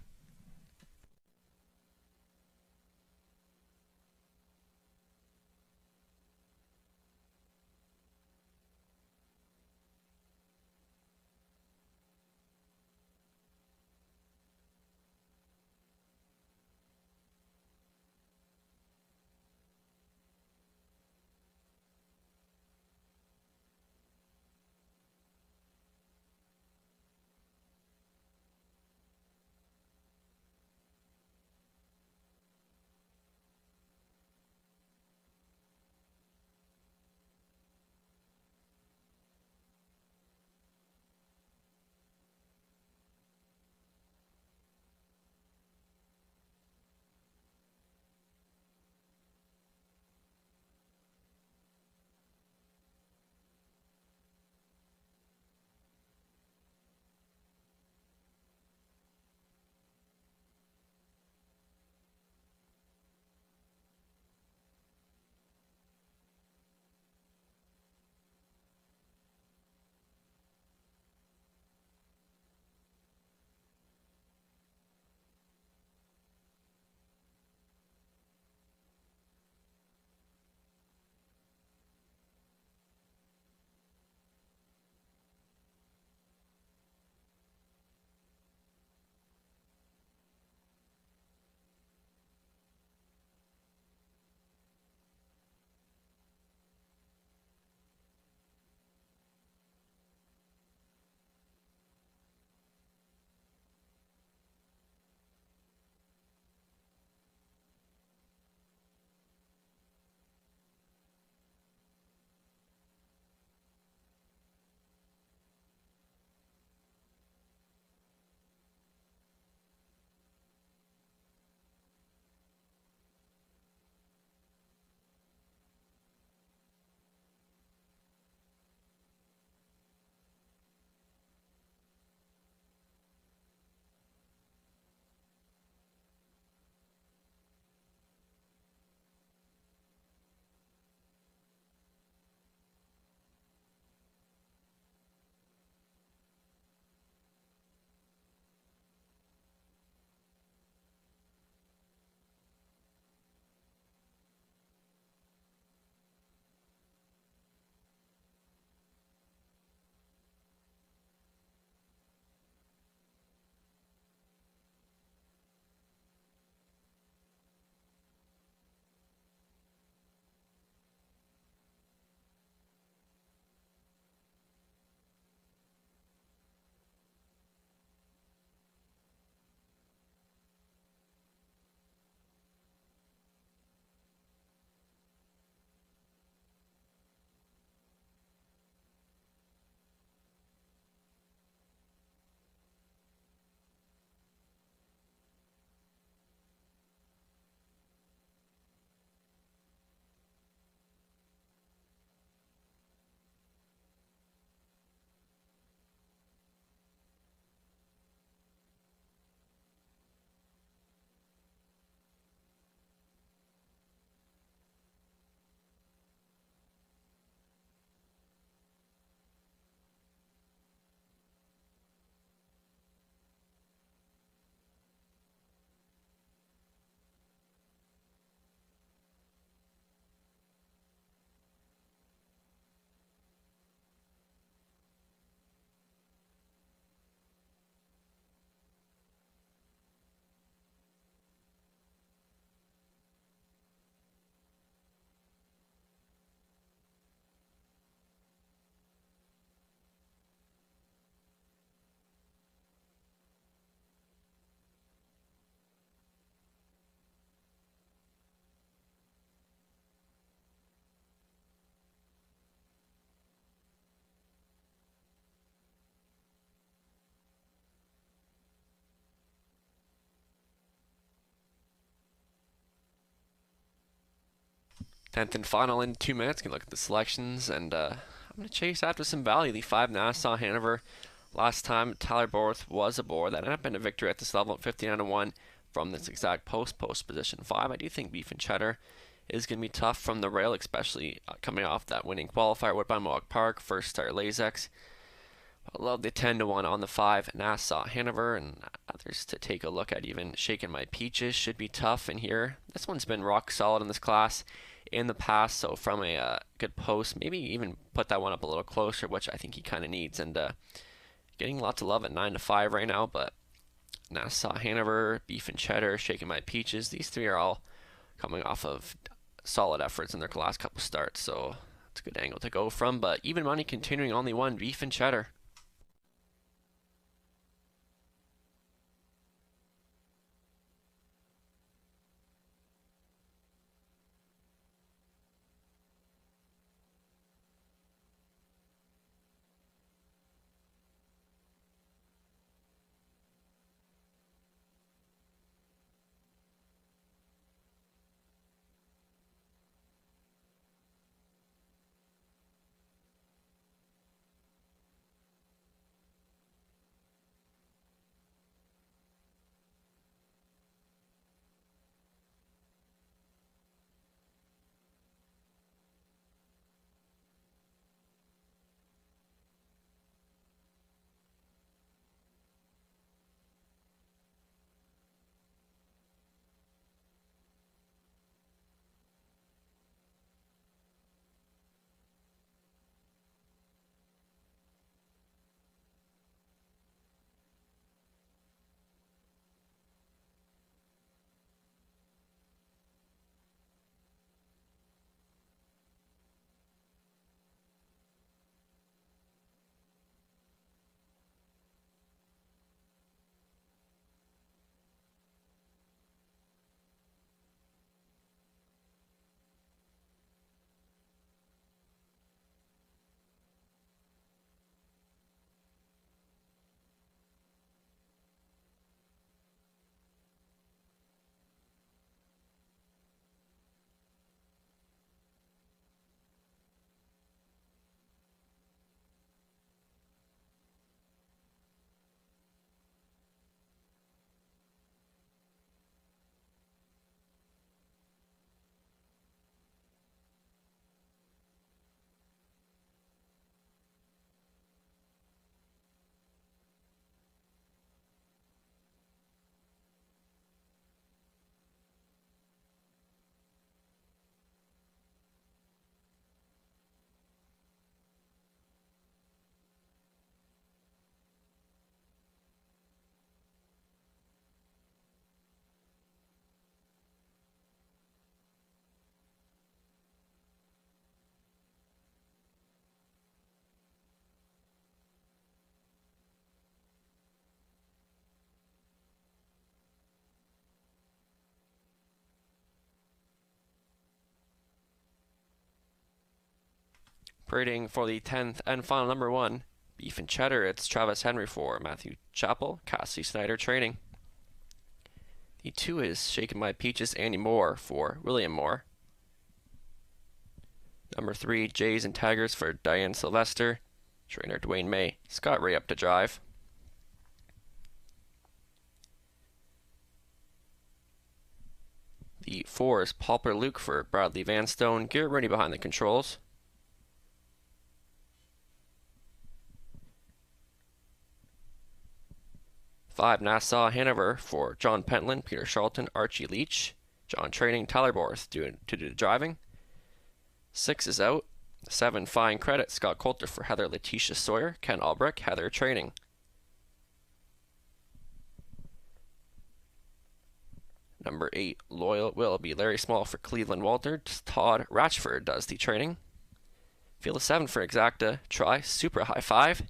Speaker 5: 10th and final in 2 minutes. Can look at the selections, and I'm going to chase after some value. The 5 Nassau Hanover. Last time Tyler Borth was aboard. That ended up in a victory at this level at 59-1 from this exact post position 5. I do think Beef and Cheddar is going to be tough from the rail, especially coming off that winning qualifier at Woodbine Mohawk Park, first start Lazex. I love the 10-1 on the 5 Nassau Hanover, and others to take a look at. Even Shaking My Peaches should be tough in here. This one's been rock solid in this class in the past, so from a good post, maybe even put that one up a little closer, which I think he kind of needs. And getting lots of love at 9-5 right now, but Nassau Hanover, Beef and Cheddar, Shaking My Peaches, these three are all coming off of solid efforts in their last couple starts, so it's a good angle to go from. But even money continuing on the 1 Beef and Cheddar. Parading for the 10th and final number 1, Beef and Cheddar, it's Travis Henry for Matthew Chappell, Cassie Snyder Training. The 2 is Shaking My Peaches, Andy Moore for William Moore. Number 3, Jays and Tigers for Diane Sylvester, trainer Dwayne May, Scott Ray up to drive. The 4 is Pauper Luke for Bradley Vanstone, Garrett Rooney behind the controls. Five Nassau Hanover for John Pentland, Peter Charlton, Archie Leach, John Training, Tyler Borth to do the driving. 6 is out. 7 Fine Credit, Scott Coulter for Heather Letitia Sawyer, Ken Albrecht, Heather Training. Number 8 Loyal will be Larry Small for Cleveland Walter, Todd Ratchford does the training. Field of 7 for Exacta, Try Super High 5.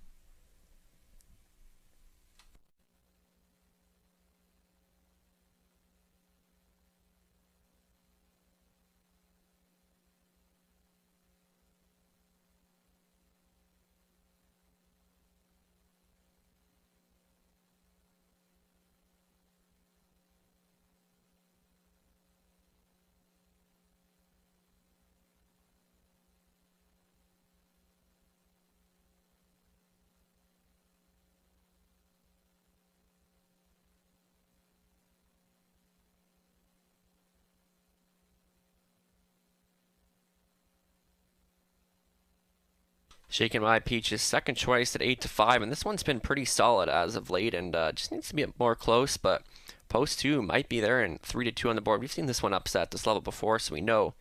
Speaker 5: Shaking My Peaches, second choice at 8-5, and this one's been pretty solid as of late, and just needs to be more close, but post 2 might be there, and 3-2 on the board. We've seen this one upset this level before, so we know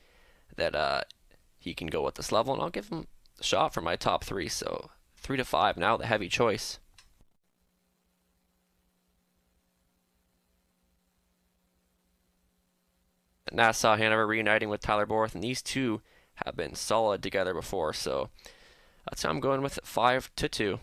Speaker 5: that he can go with this level, and I'll give him a shot for my top 3, so 3-5 now, the heavy choice. Nassau Hanover reuniting with Tyler Borth, and these two have been solid together before, so that's how I'm going with it, 5-2.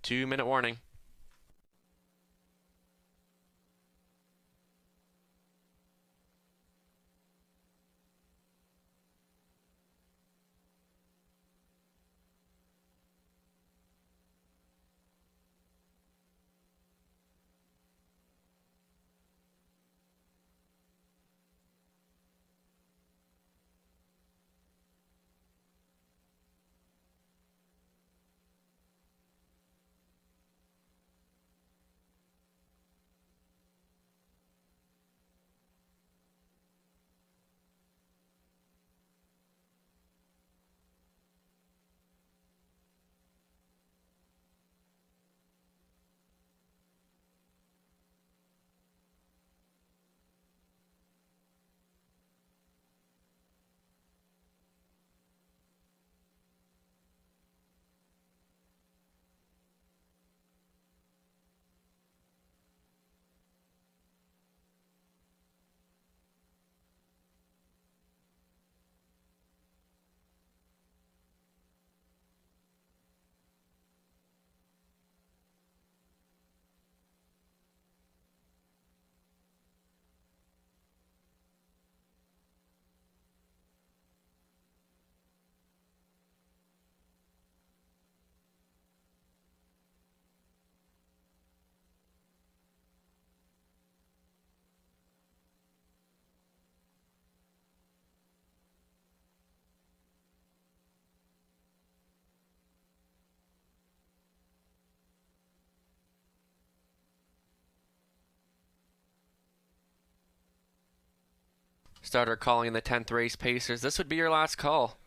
Speaker 5: Two-minute warning. Starter calling in the 10th race, Pacers. This would be your last call.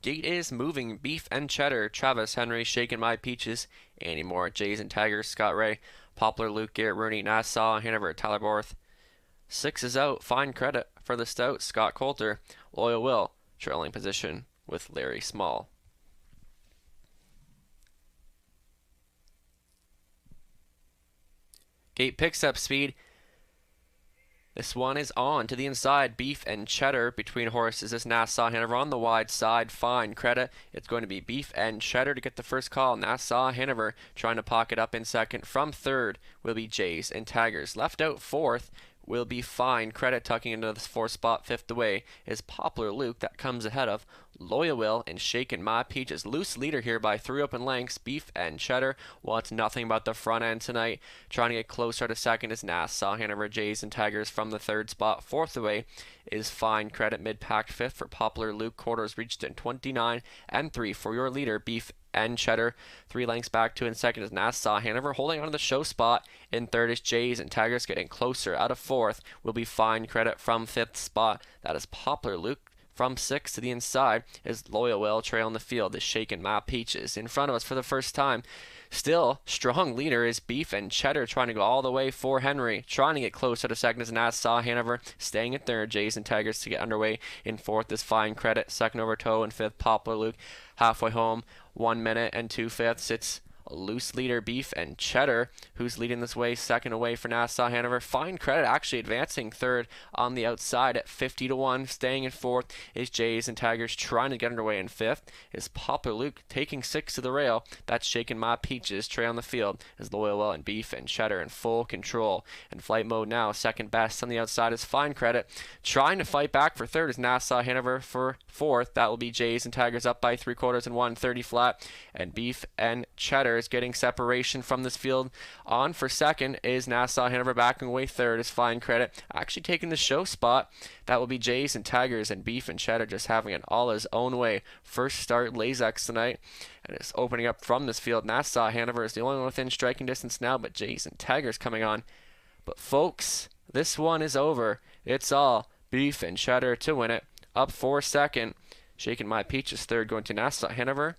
Speaker 5: Gate is moving. Beef and Cheddar. Travis Henry, Shaking My Peaches. Andy Moore, Jays and Tigers. Scott Ray, Poplar, Luke Garrett, Rooney, Nassau, Hanover, Tyler Borth. 6 is out. Fine credit for the stout. Scott Coulter. Loyal Will, trailing position with Larry Small. Gate picks up speed. This one is on to the inside. Beef and Cheddar between horses. This Nassau Hanover on the wide side. Fine credit. It's going to be Beef and Cheddar to get the first call. Nassau Hanover trying to pocket up in second. From third will be Jays and Tigers. Left out fourth will be Fine Credit. Tucking into the 4th spot. 5th away is Poplar Luke. That comes ahead of Loyal Will and Shakin' My Peaches. Loose leader here by 3 open lengths. Beef and Cheddar. Well, it's nothing but the front end tonight. Trying to get closer to 2nd is Nassau Hanover Jays and Tigers from the 3rd spot. 4th away is Fine Credit. Mid-pack 5th for Poplar Luke. Quarters reached in 29 and 3 for your leader, Beef and Cheddar. 3 lengths back to in 2nd is Nassau Hanover. Holding on to the show spot. In 3rd is Jays and Tigers. Getting closer. Out of 4th will be Fine Credit from 5th spot. That is Poplar Luke. From 6th to the inside is Loyal Will. Trailing the field is Shakin' My Peaches. In front of us for the first time, still strong leader is Beef and Cheddar, trying to go all the way for Henry. Trying to get closer to 2nd is Nassau Hanover. Staying at 3rd, Jays and Tigers to get underway. In 4th is Fine Credit. 2nd over Toe. In 5th, Poplar Luke. Halfway home, 1 minute and 2/5. It's a loose leader, Beef and Cheddar, who's leading this way. 2nd away for Nassau Hanover. Fine Credit actually advancing 3rd on the outside at 50-1. Staying in 4th is Jays and Tigers, trying to get underway. In 5th is Poplar Luke taking 6 to the rail. That's Shakin' My Peaches. Trailing the field is Loyal Well and Beef and Cheddar in full control. In flight mode now. 2nd best on the outside is Fine Credit. Trying to fight back for 3rd is Nassau Hanover. For 4th, that will be Jays and Tigers up by 3/4 and 130 flat. And Beef and Cheddar is getting separation from this field. On for 2nd is Nassau Hanover. Backing away 3rd is Fine Credit. Actually taking the show spot. That will be Jays and Tigers, and Beef and Cheddar just having it all his own way. First start Lazex tonight, and it's opening up from this field. Nassau Hanover is the only one within striking distance now, but Jays and Tigers coming on. But folks, this one is over. It's all Beef and Cheddar to win it. Up for 2nd. Shakin' My Peaches 3rd, going to Nassau Hanover.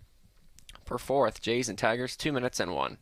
Speaker 5: For 4th, Jays and Tigers, 2 minutes and 1.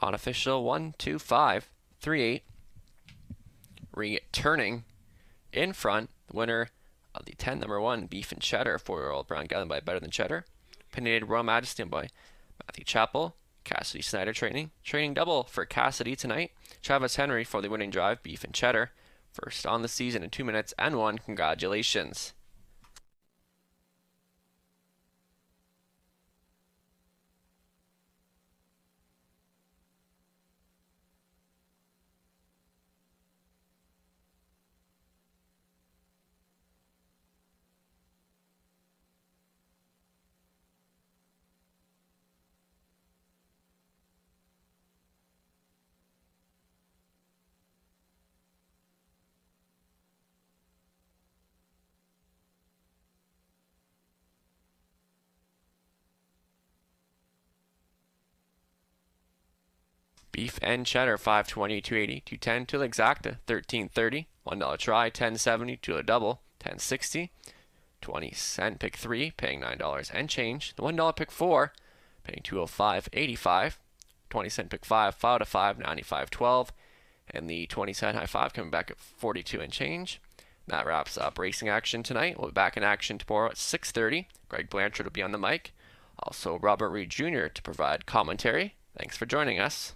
Speaker 5: Unofficial 1-2-5-3-8. Returning in front, the winner of the 10 number 1 Beef and Cheddar 4-year-old Brown Gelding by Better Than Cheddar. Opinionated Royal Majesty by Matthew Chappell. Cassidy Snyder training double for Cassidy tonight. Travis Henry for the winning drive, Beef and Cheddar. First on the season in 2 minutes and 1. Congratulations. Beef and Cheddar, $5.20, $2.80, $2.10 to Exacta, $13.30, $1 try, $10.70 to a double, $10.60, 20-cent pick 3, paying $9 and change. The $1 pick 4, paying $205.85, 20-cent pick 5, 5 to 5, $95.12, and the 20-cent high 5 coming back at 42 and change. That wraps up racing action tonight. We'll be back in action tomorrow at 6:30. Greg Blanchard will be on the mic. Also, Robert Reed Jr. to provide commentary. Thanks for joining us.